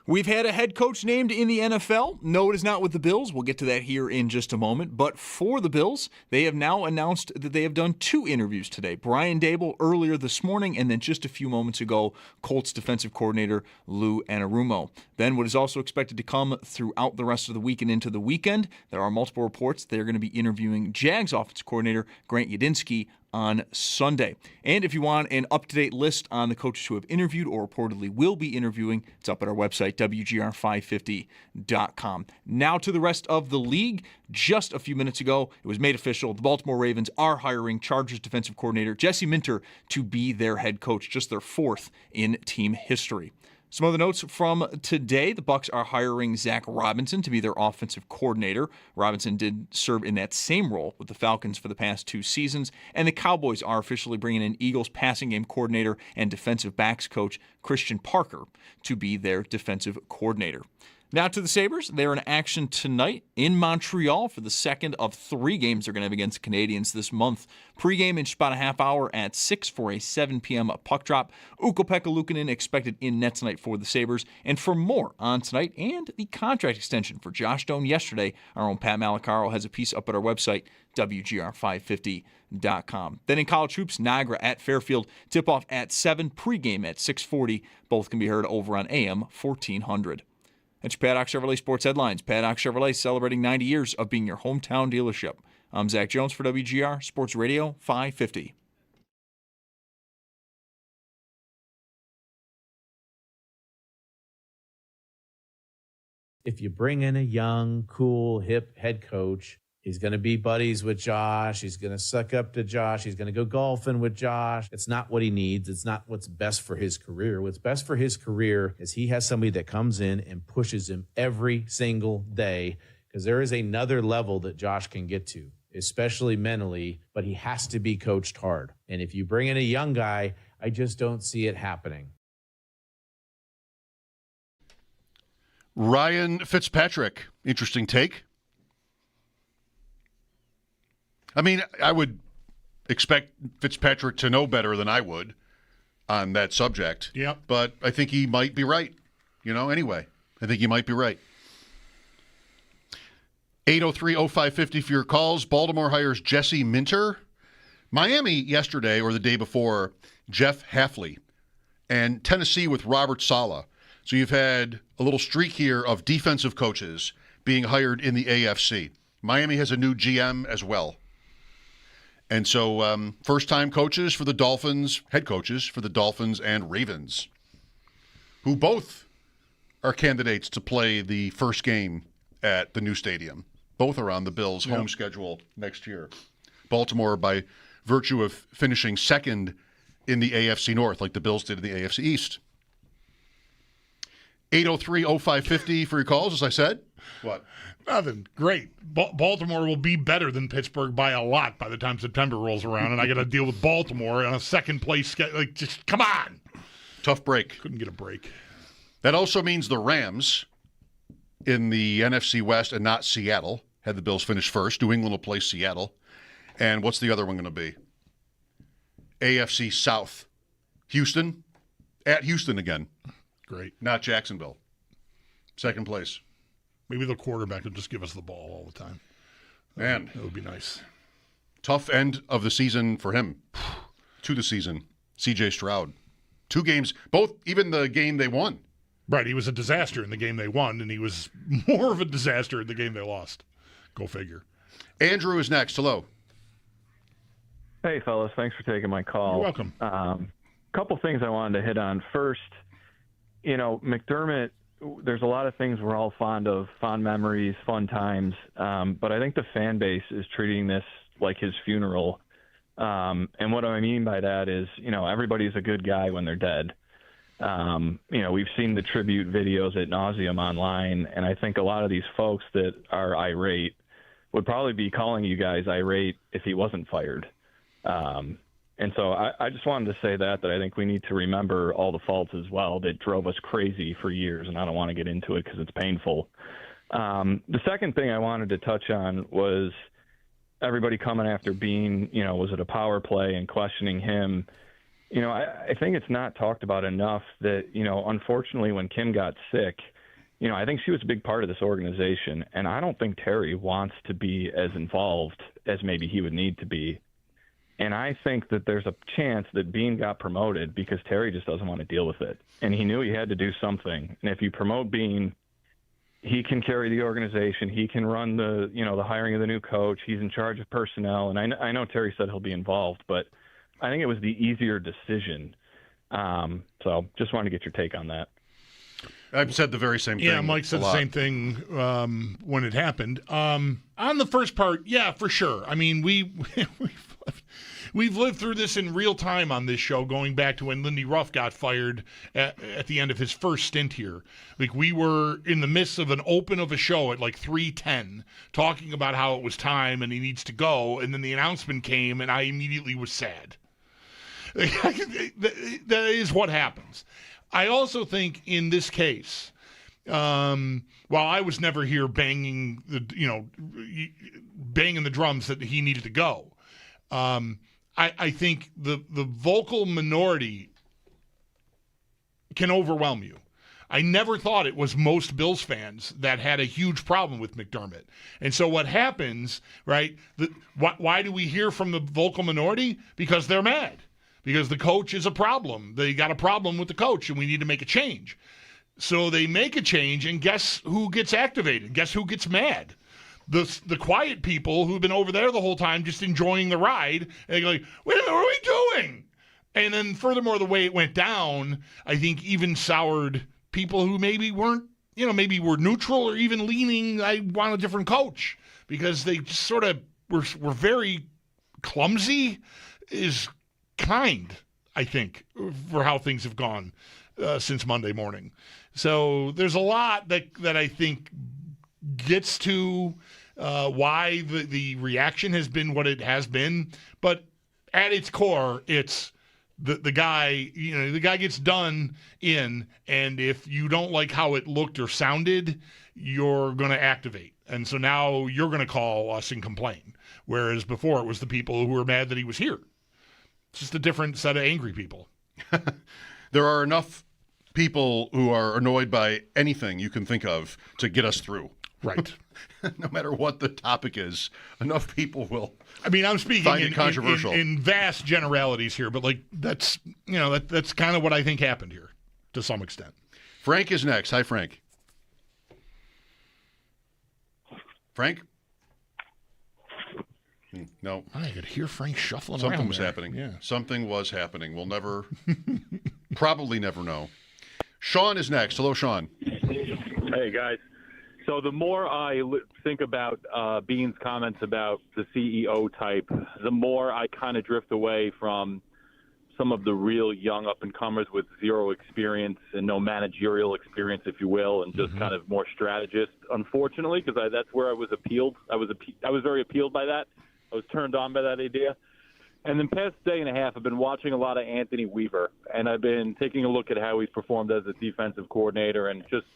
We've had a head coach named in the NFL. No, it is not with the Bills. We'll get to that here in just a moment. But for the Bills, they have now announced that they have done 2 interviews today. Brian Daboll earlier this morning, and then just a few moments ago, Colts defensive coordinator Lou Anarumo. Then what is also expected to come throughout the rest of the week and into the weekend, there are multiple reports they're going to be interviewing Jags offensive coordinator Grant Yudinski on Sunday. And if you want an up-to-date list on the coaches who have interviewed or reportedly will be interviewing, it's up at our website, WGR550.com. Now to the rest of the league. Just a few minutes ago, it was made official. The Baltimore Ravens are hiring Chargers defensive coordinator Jesse Minter to be their head coach, just their 4th in team history. Some other notes from today. The Bucs are hiring Zach Robinson to be their offensive coordinator. Robinson did serve in that same role with the Falcons for the past 2 seasons. And the Cowboys are officially bringing in Eagles passing game coordinator and defensive backs coach Christian Parker to be their defensive coordinator. Now to the Sabres. They're in action tonight in Montreal for the second of 3 games they're going to have against the Canadiens this month. Pre-game in just about a half hour at 6 for a 7 p.m. puck drop. Ukko-Pekka Luukkonen expected in net tonight for the Sabres. And for more on tonight and the contract extension for Josh Doan yesterday, our own Pat Malacaro has a piece up at our website, WGR550.com. Then in college hoops, Niagara at Fairfield. Tip-off at 7, pre-game at 6:40. Both can be heard over on AM 1400. That's your Paddock Chevrolet Sports Headlines. Paddock Chevrolet celebrating 90 years of being your hometown dealership. I'm Zach Jones for WGR Sports Radio 550. If you bring in a young, cool, hip head coach, he's going to be buddies with Josh. He's going to suck up to Josh. He's going to go golfing with Josh. It's not what he needs. It's not what's best for his career. What's best for his career is he has somebody that comes in and pushes him every single day, because there is another level that Josh can get to, especially mentally, but he has to be coached hard. And if you bring in a young guy, I just don't see it happening. Ryan Fitzpatrick, interesting take. I mean, I would expect Fitzpatrick to know better than I would on that subject. Yeah. But I think he might be right. Anyway, I think he might be right. 803-0550 for your calls. Baltimore hires Jesse Minter. Miami yesterday or the day before, Jeff Hafley. And Tennessee with Robert Saleh. So you've had a little streak here of defensive coaches being hired in the AFC. Miami has a new GM as well. And so first-time coaches for the Dolphins, head coaches for the Dolphins and Ravens, who both are candidates to play the first game at the new stadium. Both are on the Bills' home schedule next year. Baltimore, by virtue of finishing second in the AFC North, like the Bills did in the AFC East. 803-0550 for your calls, as I said. What? Nothing. Great. Baltimore will be better than Pittsburgh by a lot by the time September rolls around, and I got to deal with Baltimore on a second place. Just come on. Tough break. Couldn't get a break. That also means the Rams in the NFC West and not Seattle. Had the Bills finish first. New England will play Seattle. And what's the other one going to be? AFC South. Houston. At Houston again. Great. Not Jacksonville. Second place. Maybe the quarterback will just give us the ball all the time. Man. That would be nice. Tough end of the season for him. To the season. C.J. Stroud. 2 games. Both, even the game they won. Right. He was a disaster in the game they won, and he was more of a disaster in the game they lost. Go figure. Andrew is next. Hello. Hey, fellas. Thanks for taking my call. You're welcome. Couple things I wanted to hit on. First, McDermott, there's a lot of things we're all fond of, fond memories, fun times. But I think the fan base is treating this like his funeral. And what I mean by that is, everybody's a good guy when they're dead. We've seen the tribute videos ad nauseum online, and I think a lot of these folks that are irate would probably be calling you guys irate if he wasn't fired. And so I just wanted to say that I think we need to remember all the faults as well that drove us crazy for years, and I don't want to get into it because it's painful. The second thing I wanted to touch on was everybody coming after Bean, was it a power play, and questioning him. I think it's not talked about enough that, unfortunately when Kim got sick, I think she was a big part of this organization, and I don't think Terry wants to be as involved as maybe he would need to be. And I think that there's a chance that Bean got promoted because Terry just doesn't want to deal with it. And he knew he had to do something. And if you promote Bean, he can carry the organization. He can run the hiring of the new coach. He's in charge of personnel. And I know Terry said he'll be involved, but I think it was the easier decision. So just wanted to get your take on that. I've said the very same thing. Yeah, Mike said the same thing when it happened. On the first part, yeah, for sure. I mean, we've lived through this in real time on this show, going back to when Lindy Ruff got fired at the end of his first stint here. Like, we were in the midst of an open of a show at like 3:10, talking about how it was time and he needs to go, and then the announcement came, and I immediately was sad. That is what happens. I also think in this case, while I was never here banging the drums that he needed to go, I think the vocal minority can overwhelm you. I never thought it was most Bills fans that had a huge problem with McDermott. And so what happens, right, why do we hear from the vocal minority? Because they're mad. Because the coach is a problem. They got a problem with the coach, and we need to make a change. So they make a change, and guess who gets activated? Guess who gets mad? The quiet people who've been over there the whole time just enjoying the ride. And they go, like, wait a minute, what are we doing? And then furthermore, the way it went down, I think even soured people who maybe weren't, maybe were neutral or even leaning, I want a different coach. Because they just sort of were very clumsy is kind, I think, for how things have gone since Monday morning. So there's a lot that I think gets to why the reaction has been what it has been. But at its core, it's the guy, the guy gets done in, and if you don't like how it looked or sounded, you're going to activate. And so now you're going to call us and complain. Whereas before it was the people who were mad that he was here. It's just a different set of angry people. There are enough people who are annoyed by anything you can think of to get us through. Right. No matter what the topic is, enough people will. I mean, I'm speaking find it controversial. In vast generalities here, but like that's kind of what I think happened here to some extent. Frank is next. Hi, Frank. Frank? No. I could hear Frank shuffling Something around was there. happening. Yeah. Something was happening. We'll never, probably never know. Sean is next. Hello, Sean. Hey, guys. So the more I think about Bean's comments about the CEO type, the more I kind of drift away from some of the real young up-and-comers with zero experience and no managerial experience, if you will, and just kind of more strategist, unfortunately, because that's where I was appealed. I was very appealed by that. I was turned on by that idea. And the past day and a half, I've been watching a lot of Anthony Weaver, and I've been taking a look at how he's performed as a defensive coordinator and just,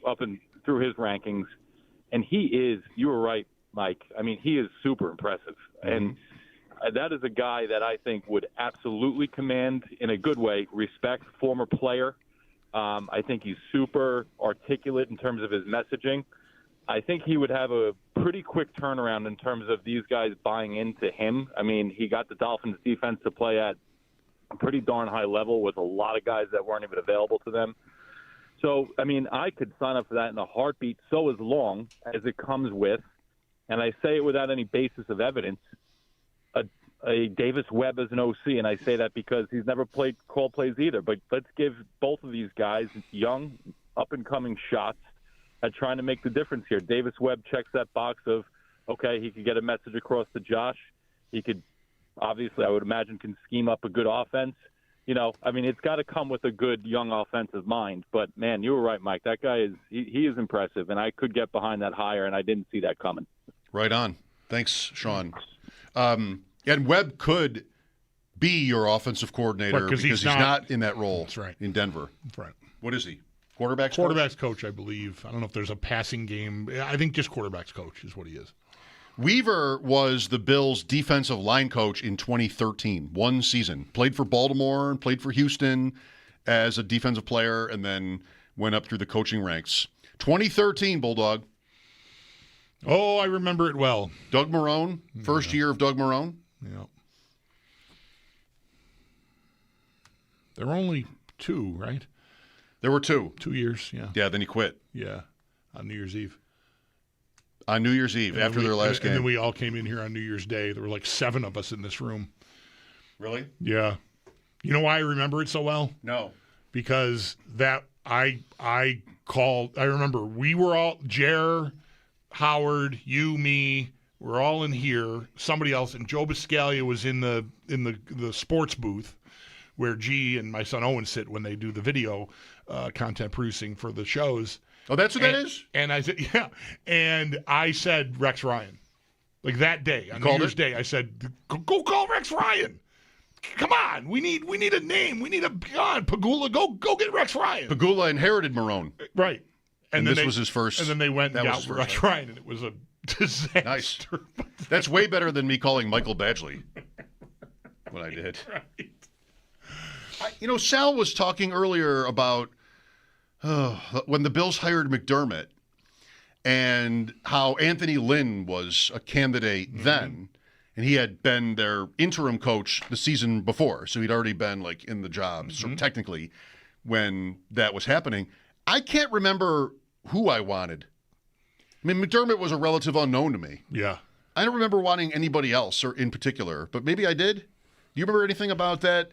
up and through his rankings. And he is, you were right, Mike. I mean, he is super impressive. And that is a guy that I think would absolutely command, in a good way, respect, former player. I think he's super articulate in terms of his messaging. I think he would have a pretty quick turnaround in terms of these guys buying into him. I mean, he got the Dolphins defense to play at a pretty darn high level with a lot of guys that weren't even available to them. So, I mean, I could sign up for that in a heartbeat, so as long as it comes with, and I say it without any basis of evidence, a Davis Webb as an OC, and I say that because he's never called plays either. But let's give both of these guys young, up-and-coming shots at trying to make the difference here. Davis Webb checks that box of, okay, he could get a message across to Josh. He could, obviously, I would imagine, can scheme up a good offense. I mean, it's got to come with a good young offensive mind. But, man, you were right, Mike. That guy he is impressive, and I could get behind that hire, and I didn't see that coming. Right on. Thanks, Sean. And Webb could be your offensive coordinator because he's not in that role. That's right. In Denver. That's right. What is he? Quarterbacks coach, I believe. I don't know if there's a passing game. I think just quarterbacks coach is what he is. Weaver was the Bills' defensive line coach in 2013, one season. Played for Baltimore and played for Houston as a defensive player and then went up through the coaching ranks. 2013, Bulldog. Oh, I remember it well. Doug Marrone, first year of Doug Marrone. Yeah. There were only 2, right? There were 2. 2 years, yeah. Yeah, then he quit. Yeah, on New Year's Eve. On New Year's Eve, after their last game. And then we all came in here on New Year's Day. There were like 7 of us in this room. Really? Yeah. You know why I remember it so well? No. Because I remember we were all, Jer, Howard, you, me, we're all in here. Somebody else, and Joe Biscaglia was in the sports booth where G and my son Owen sit when they do the video content producing for the shows. Oh, that's what that is? And I said, yeah. And I said Rex Ryan. Like that day, on New Year's Day, I said, go call Rex Ryan. Come on, we need a name. We need Pagula, go get Rex Ryan. Pagula inherited Marrone. Right. And this was his first. And then they went and got Rex Ryan, and it was a disaster. Nice. That's way better than me calling Michael Badgley when I did. Right. Sal was talking earlier about when the Bills hired McDermott and how Anthony Lynn was a candidate then, and he had been their interim coach the season before, so he'd already been like in the job, sort of technically, when that was happening. I can't remember who I wanted. I mean, McDermott was a relative unknown to me. Yeah. I don't remember wanting anybody else or in particular, but maybe I did. Do you remember anything about that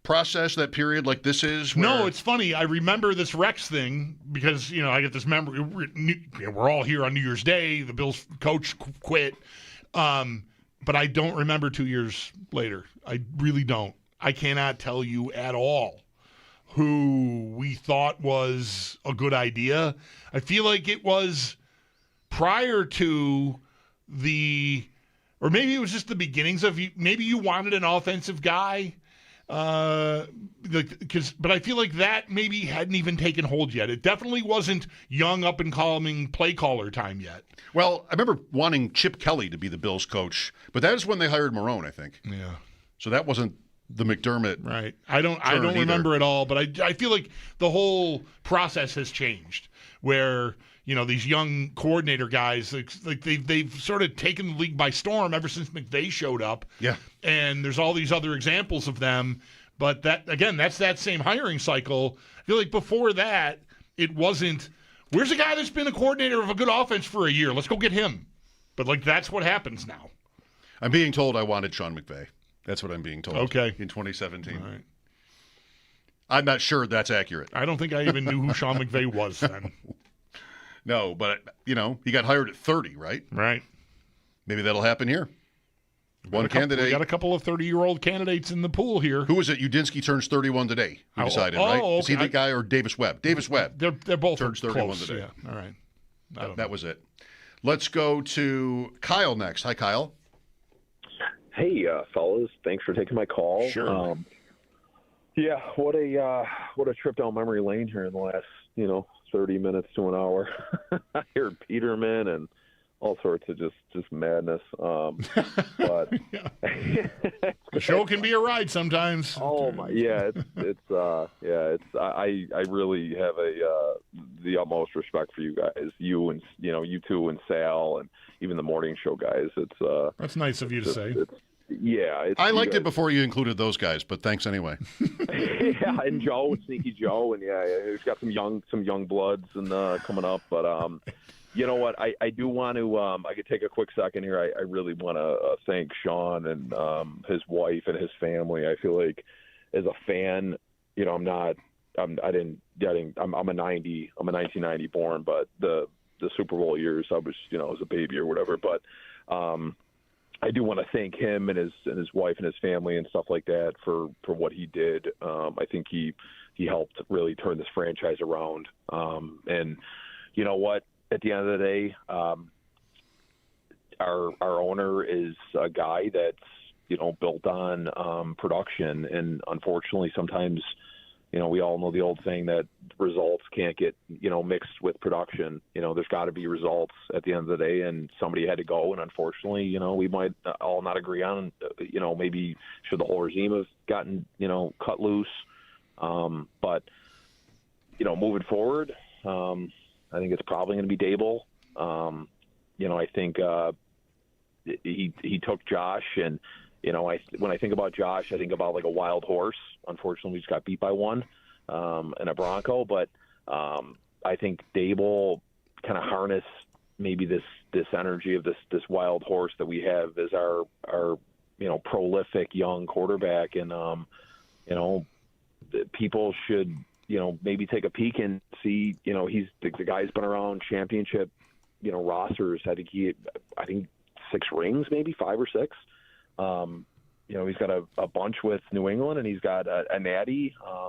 process, that period like this is? No, it's funny. I remember this Rex thing because, I get this memory. We're all here on New Year's Day. The Bills coach quit. But I don't remember 2 years later. I really don't. I cannot tell you at all who we thought was a good idea. I feel like it was prior to or maybe it was just the beginnings of maybe you wanted an offensive guy. But I feel like that maybe hadn't even taken hold yet. It definitely wasn't young up and coming play caller time yet. Well, I remember wanting Chip Kelly to be the Bills coach, but that is when they hired Marrone, I think. Yeah. So that wasn't the McDermott. Right. I don't remember it all, but I feel like the whole process has changed where these young coordinator guys, like they've sort of taken the league by storm ever since McVay showed up. Yeah. And there's all these other examples of them. But that's that same hiring cycle. I feel like before that, it wasn't, where's a guy that's been a coordinator of a good offense for a year? Let's go get him. But that's what happens now. I'm being told I wanted Sean McVay. That's what I'm being told. Okay. In 2017. All right. I'm not sure that's accurate. I don't think I even knew who Sean McVay was then. No, but, he got hired at 30, right? Right. Maybe that'll happen here. One candidate. We got a couple of 30-year-old candidates in the pool here. Who is it? Udinski turns 31 today. We decided, right? Okay. Is he the guy or Davis Webb? Davis Webb. They're both turns 31 close. today. Yeah. All right. That was it. Let's go to Kyle next. Hi, Kyle. Hey, fellas. Thanks for taking my call. Sure. Yeah, what a trip down memory lane here in the last, 30 minutes to an hour. I heard Peterman and all sorts of just madness. But the show can be a ride sometimes. Oh my, yeah, I really have the utmost respect for you guys, you and you two and Sal and even the morning show guys. That's nice of you to say. I liked it before you included those guys, but thanks anyway. Yeah, and Joe, Sneaky Joe, and he's got some young bloods and coming up. But you know what? I do want to. I could take a quick second here. I really want to thank Sean and his wife and his family. I feel like as a fan, I'm a 1990 born, but the Super Bowl years I was as a baby or whatever. But I do want to thank him and his wife and his family and stuff like that for what he did. I think he helped really turn this franchise around. And you know what? At the end of the day, our owner is a guy that's built on production, and unfortunately, sometimes we all know the old saying that results can't get mixed with production. There's got to be results at the end of the day, and somebody had to go, and unfortunately, we might all not agree on maybe should the whole regime have gotten cut loose, but moving forward, I think it's probably going to be Dable. I think he took Josh, and when I think about Josh, I think about like a wild horse. Unfortunately, we just got beat by one and a Bronco, but I think Dable kind of harnessed maybe this energy of this wild horse that we have as our prolific young quarterback, and people should maybe take a peek and see he's the guy's been around championship rosters. I think 6 rings, maybe 5 or 6. He's got a bunch with New England, and he's got a natty. I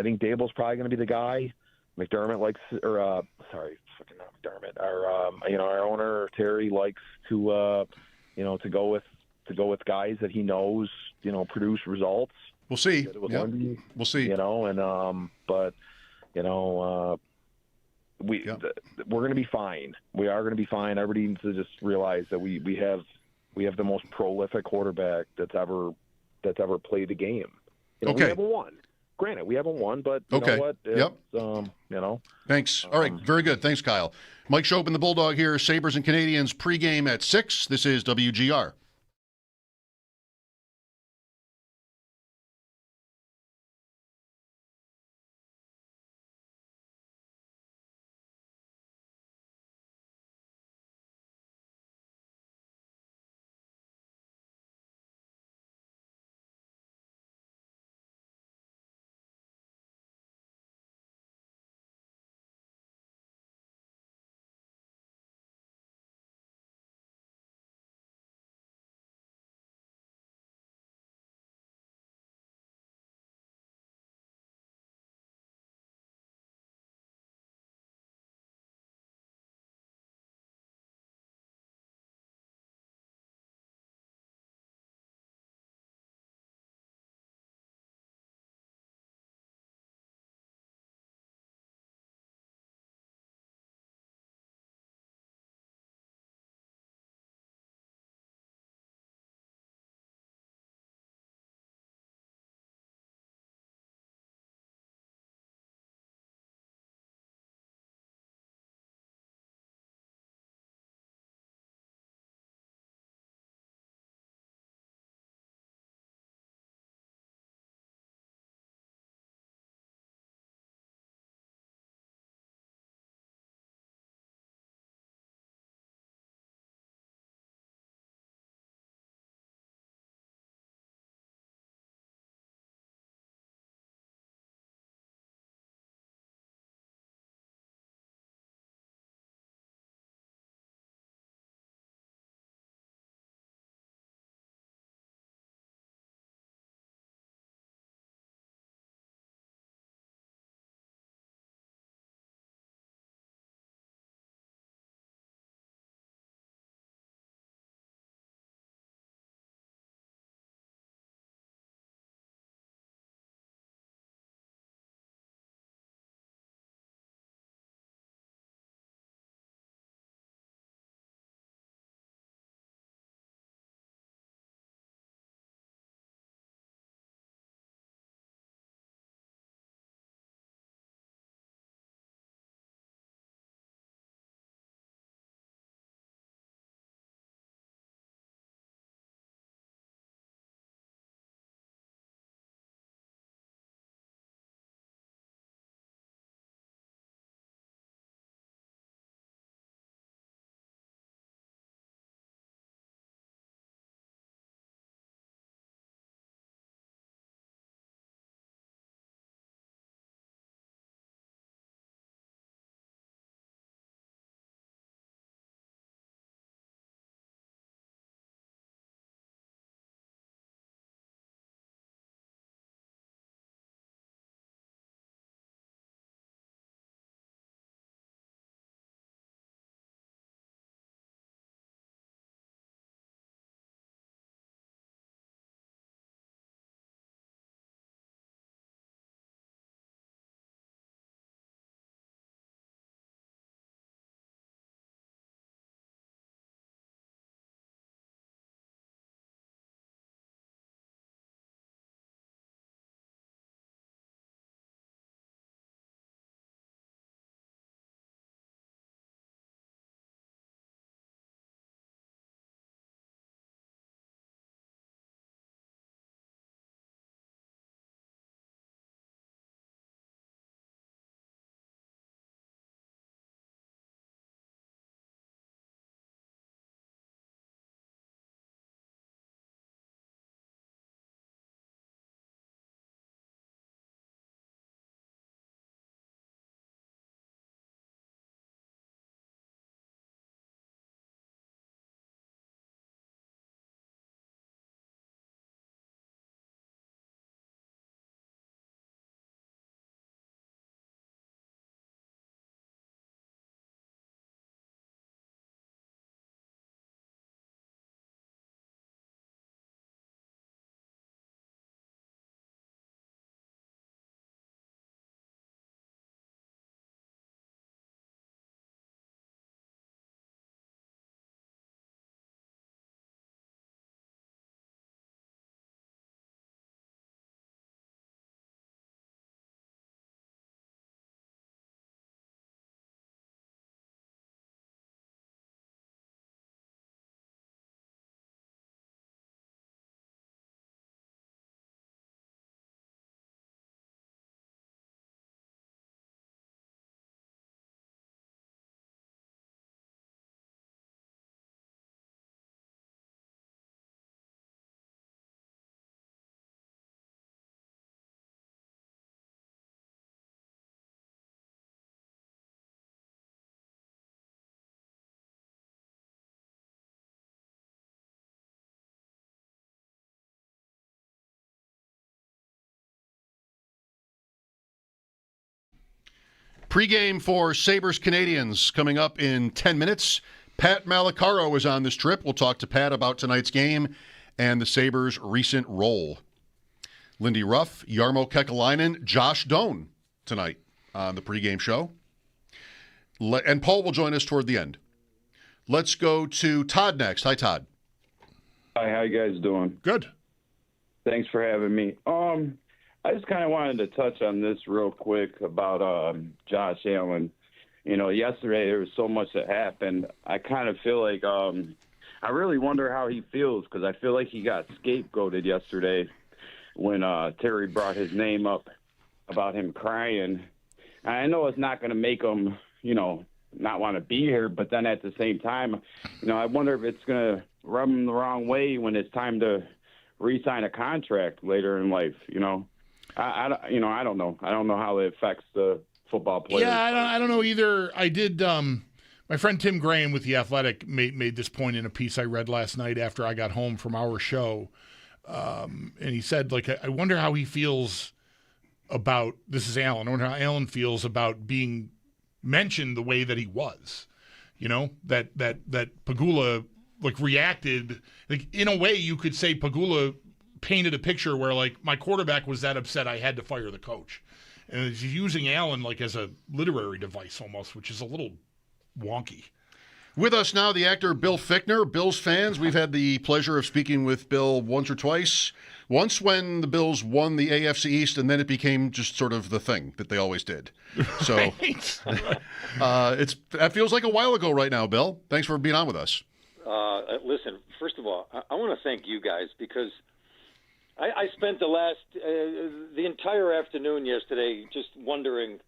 think Dable's probably going to be the guy. McDermott likes, fucking not McDermott. Our owner Terry likes to go with guys that he knows produce results. We'll see. Yep. We'll see. We're going to be fine. We are going to be fine. Everybody needs to just realize that we have the most prolific quarterback that's ever played the game. We haven't won. Granted, we haven't won, but you know what? Yep. Thanks. All right. Very good. Thanks, Kyle. Mike Schopp and the Bulldog here. Sabres and Canadians pregame at 6. This is WGR. Pregame for Sabres Canadians coming up in 10 minutes. Pat Malacaro is on this trip. We'll talk to Pat about tonight's game and the Sabres' recent role. Lindy Ruff, Jarmo Kekalainen, Josh Doan tonight on the pregame show. And Paul will join us toward the end. Let's go to Todd next. Hi, Todd. Hi, how you guys doing? Good. Thanks for having me. I just kind of wanted to touch on this real quick about Josh Allen. You know, yesterday there was so much that happened. I kind of feel like I really wonder how he feels, because I feel like he got scapegoated yesterday when Terry brought his name up about him crying. I know it's not going to make him, you know, not want to be here, but then at the same time, you know, I wonder if it's going to rub him the wrong way when it's time to re-sign a contract later in life. You know, I don't know. I don't know how it affects the football players. Yeah, I don't know either. I did. My friend Tim Graham with The Athletic made this point in a piece I read last night after I got home from our show, and he said, like, I wonder how he feels about, this is Allen, I wonder how Allen feels about being mentioned the way that he was. You know, that Pegula like reacted, like, in a way you could say Pegula painted a picture where, like, my quarterback was that upset I had to fire the coach. And he's using Allen like as a literary device almost, which is a little wonky. With us now, the actor Bill Fichtner. Bills fans, we've had the pleasure of speaking with Bill once or twice. Once when the Bills won the AFC East, and then it became just sort of the thing that they always did. So that feels like a while ago right now, Bill. Thanks for being on with us. Listen, first of all, I want to thank you guys, because I spent the entire afternoon yesterday just wondering,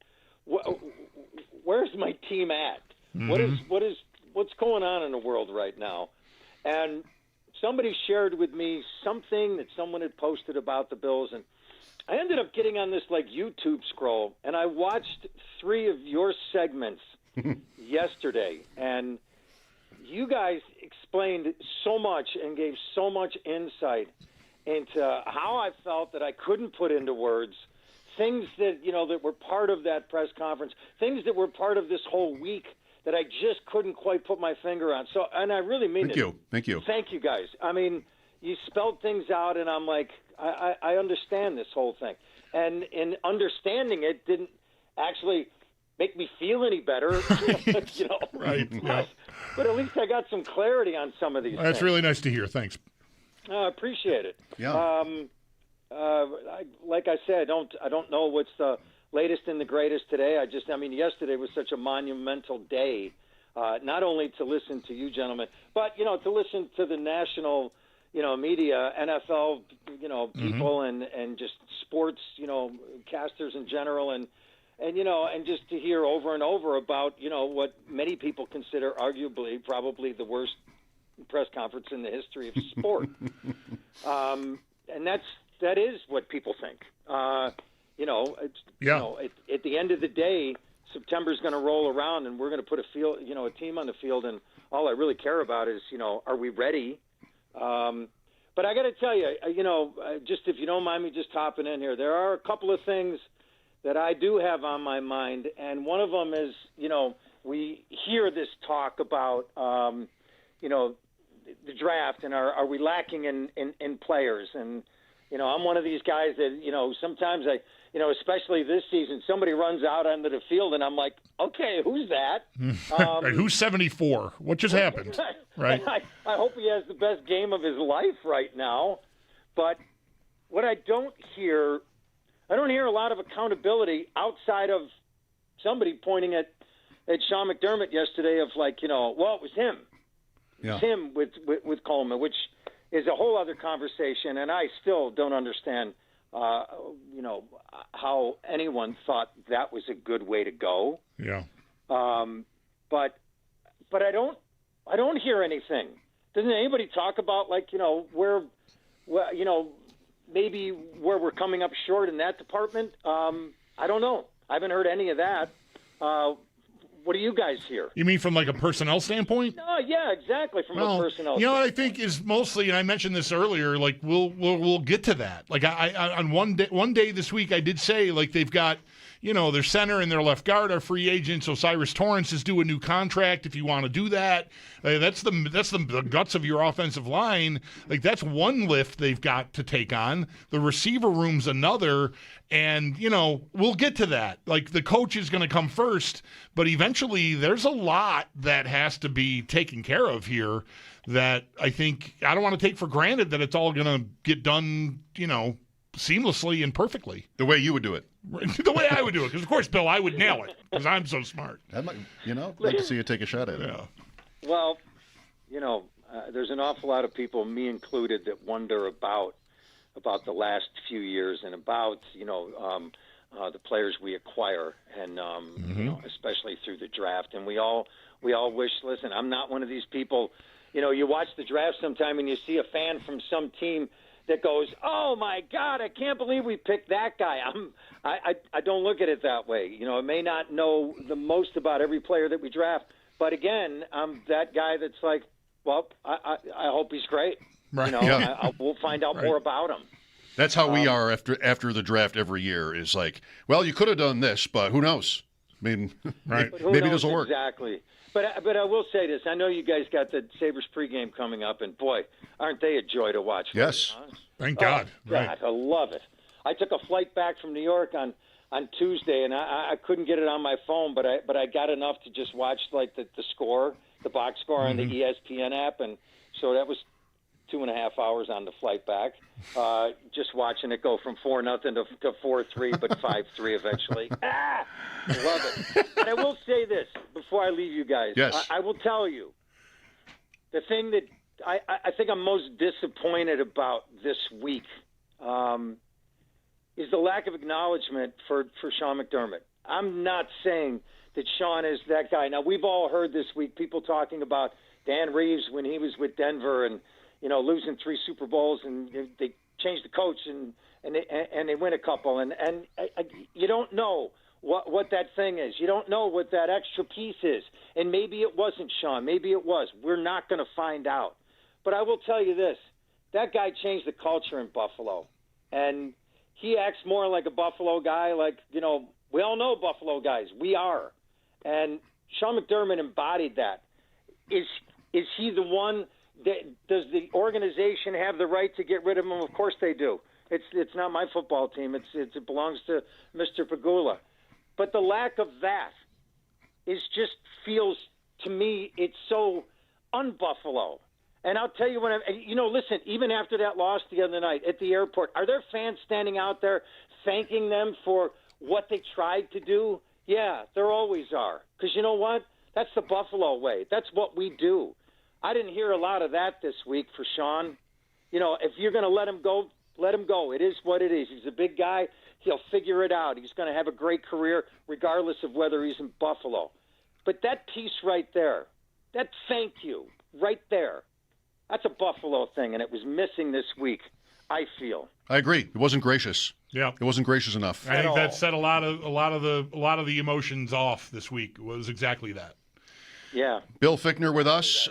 where's my team at? Mm-hmm. What's going on in the world right now? And somebody shared with me something that someone had posted about the Bills, and I ended up getting on this like YouTube scroll, and I watched 3 of your segments yesterday, and you guys explained so much and gave so much insight into how I felt that I couldn't put into words, things that, you know, that were part of that press conference, things that were part of this whole week that I just couldn't quite put my finger on. So, and I really mean Thank you. Thank you. Thank you, guys. I mean, you spelled things out, and I'm like, I understand this whole thing. And in understanding it didn't actually make me feel any better, you know. Right. Yeah. But at least I got some clarity on some of these things. That's really nice to hear. Thanks. I appreciate it. Yeah. Like I said, I don't know what's the latest and the greatest today. I mean, yesterday was such a monumental day, not only to listen to you gentlemen, but, you know, to listen to the national, you know, media, NFL, you know, people and just sports, you know, casters in general, and you know, and just to hear over and over about, you know, what many people consider arguably probably the worst press conference in the history of sport. And that is what people think. You know, you know, at the end of the day, September's going to roll around, and we're going to put a team on the field, and all I really care about is, you know, are we ready? But I got to tell you, you know, just if you don't mind me just hopping in here, there are a couple of things that I do have on my mind, and one of them is, you know, we hear this talk about, you know, the draft, and are we lacking in players? And, you know, I'm one of these guys that, you know, sometimes you know, especially this season, somebody runs out onto the field, and I'm like, okay, who's that? Right, who's 74? What just happened? Right. I hope he has the best game of his life right now. But what I don't hear a lot of accountability outside of somebody pointing at Sean McDermott yesterday of, like, you know, well, it was him. Yeah. It's him with Coleman, which is a whole other conversation, and I still don't understand, you know, how anyone thought that was a good way to go. Yeah. But I don't hear anything. Doesn't anybody talk about, like, you know, where you know, maybe where we're coming up short in that department? I don't know. I haven't heard any of that. What do you guys hear? You mean from like a personnel standpoint? No, yeah, exactly. From a personnel. You know what I think is mostly, and I mentioned this earlier. Like we'll get to that. Like I on one day this week, I did say, like, they've got, their center and their left guard are free agents. Osiris Torrance is due a new contract if you want to do that. That's the guts of your offensive line. Like, that's one lift they've got to take on. The receiver room's another. And, we'll get to that. Like, the coach is going to come first, but eventually there's a lot that has to be taken care of here that I don't want to take for granted that it's all going to get done, seamlessly and perfectly. The way you would do it. The way I would do it. Because, of course, Bill, I would nail it because I'm so smart. I'd like to see you take a shot at it. Well, there's an awful lot of people, me included, that wonder about the last few years and about, the players we acquire and, especially through the draft. And we all wish, listen, I'm not one of these people, you watch the draft sometime and you see a fan from some team that goes, oh my God, I can't believe we picked that guy. I don't look at it that way. I may not know the most about every player that we draft, but again, I'm that guy that's like, well, I hope he's great. Right. We'll find out more about him. That's how we are after the draft every year. Is like, well, you could have done this, but who knows? I mean, right? Maybe it doesn't work. Exactly. But I will say this. I know you guys got the Sabres pregame coming up, and boy, aren't they a joy to watch? Yes. Thank God. God, I love it. I took a flight back from New York on Tuesday, and I couldn't get it on my phone, but I got enough to just watch like the score, the box score on the ESPN app, and so that was 2.5 hours on the flight back, just watching it go from 4-0 to 4-3, but 5-3 eventually. Love it. But I will say this before I leave you guys. Yes. I will tell you, the thing that I think I'm most disappointed about this week is the lack of acknowledgement for Sean McDermott. I'm not saying that Sean is that guy. Now, we've all heard this week people talking about Dan Reeves when he was with Denver and, losing 3 Super Bowls, and they changed the coach and they win a couple. And you don't know what that thing is. You don't know what that extra piece is. And maybe it wasn't Sean. Maybe it was. We're not going to find out. But I will tell you this. That guy changed the culture in Buffalo. And he acts more like a Buffalo guy. Like, we all know Buffalo guys. We are. And Sean McDermott embodied that. Is he the one? Does the organization have the right to get rid of him? Of course they do. It's not my football team. It belongs to Mr. Pagula. But the lack of that just feels to me it's so un-Buffalo. And I'll tell you listen, even after that loss the other night at the airport, are there fans standing out there thanking them for what they tried to do? Yeah, there always are. Because you know what? That's the Buffalo way. That's what we do. I didn't hear a lot of that this week for Sean. If you're going to let him go, let him go. It is what it is. He's a big guy. He'll figure it out. He's going to have a great career regardless of whether he's in Buffalo. But that piece right there, that thank you right there, that's a Buffalo thing, and it was missing this week, I feel. I agree. It wasn't gracious. Yeah, it wasn't gracious enough. I think that set a lot of the emotions off this week. Was exactly that. Yeah. Bill Fichtner with us.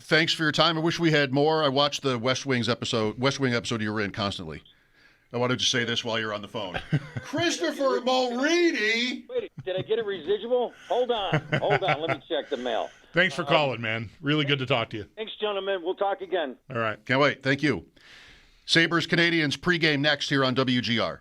Thanks for your time. I wish we had more. I watched the West Wing episode you were in constantly. I wanted to say this while you're on the phone. Christopher Mulready. Wait, did I get a residual? Hold on. Let me check the mail. Thanks for calling, man. Really good to talk to you. Thanks, gentlemen. We'll talk again. All right. Can't wait. Thank you. Sabres Canadians pregame next here on WGR.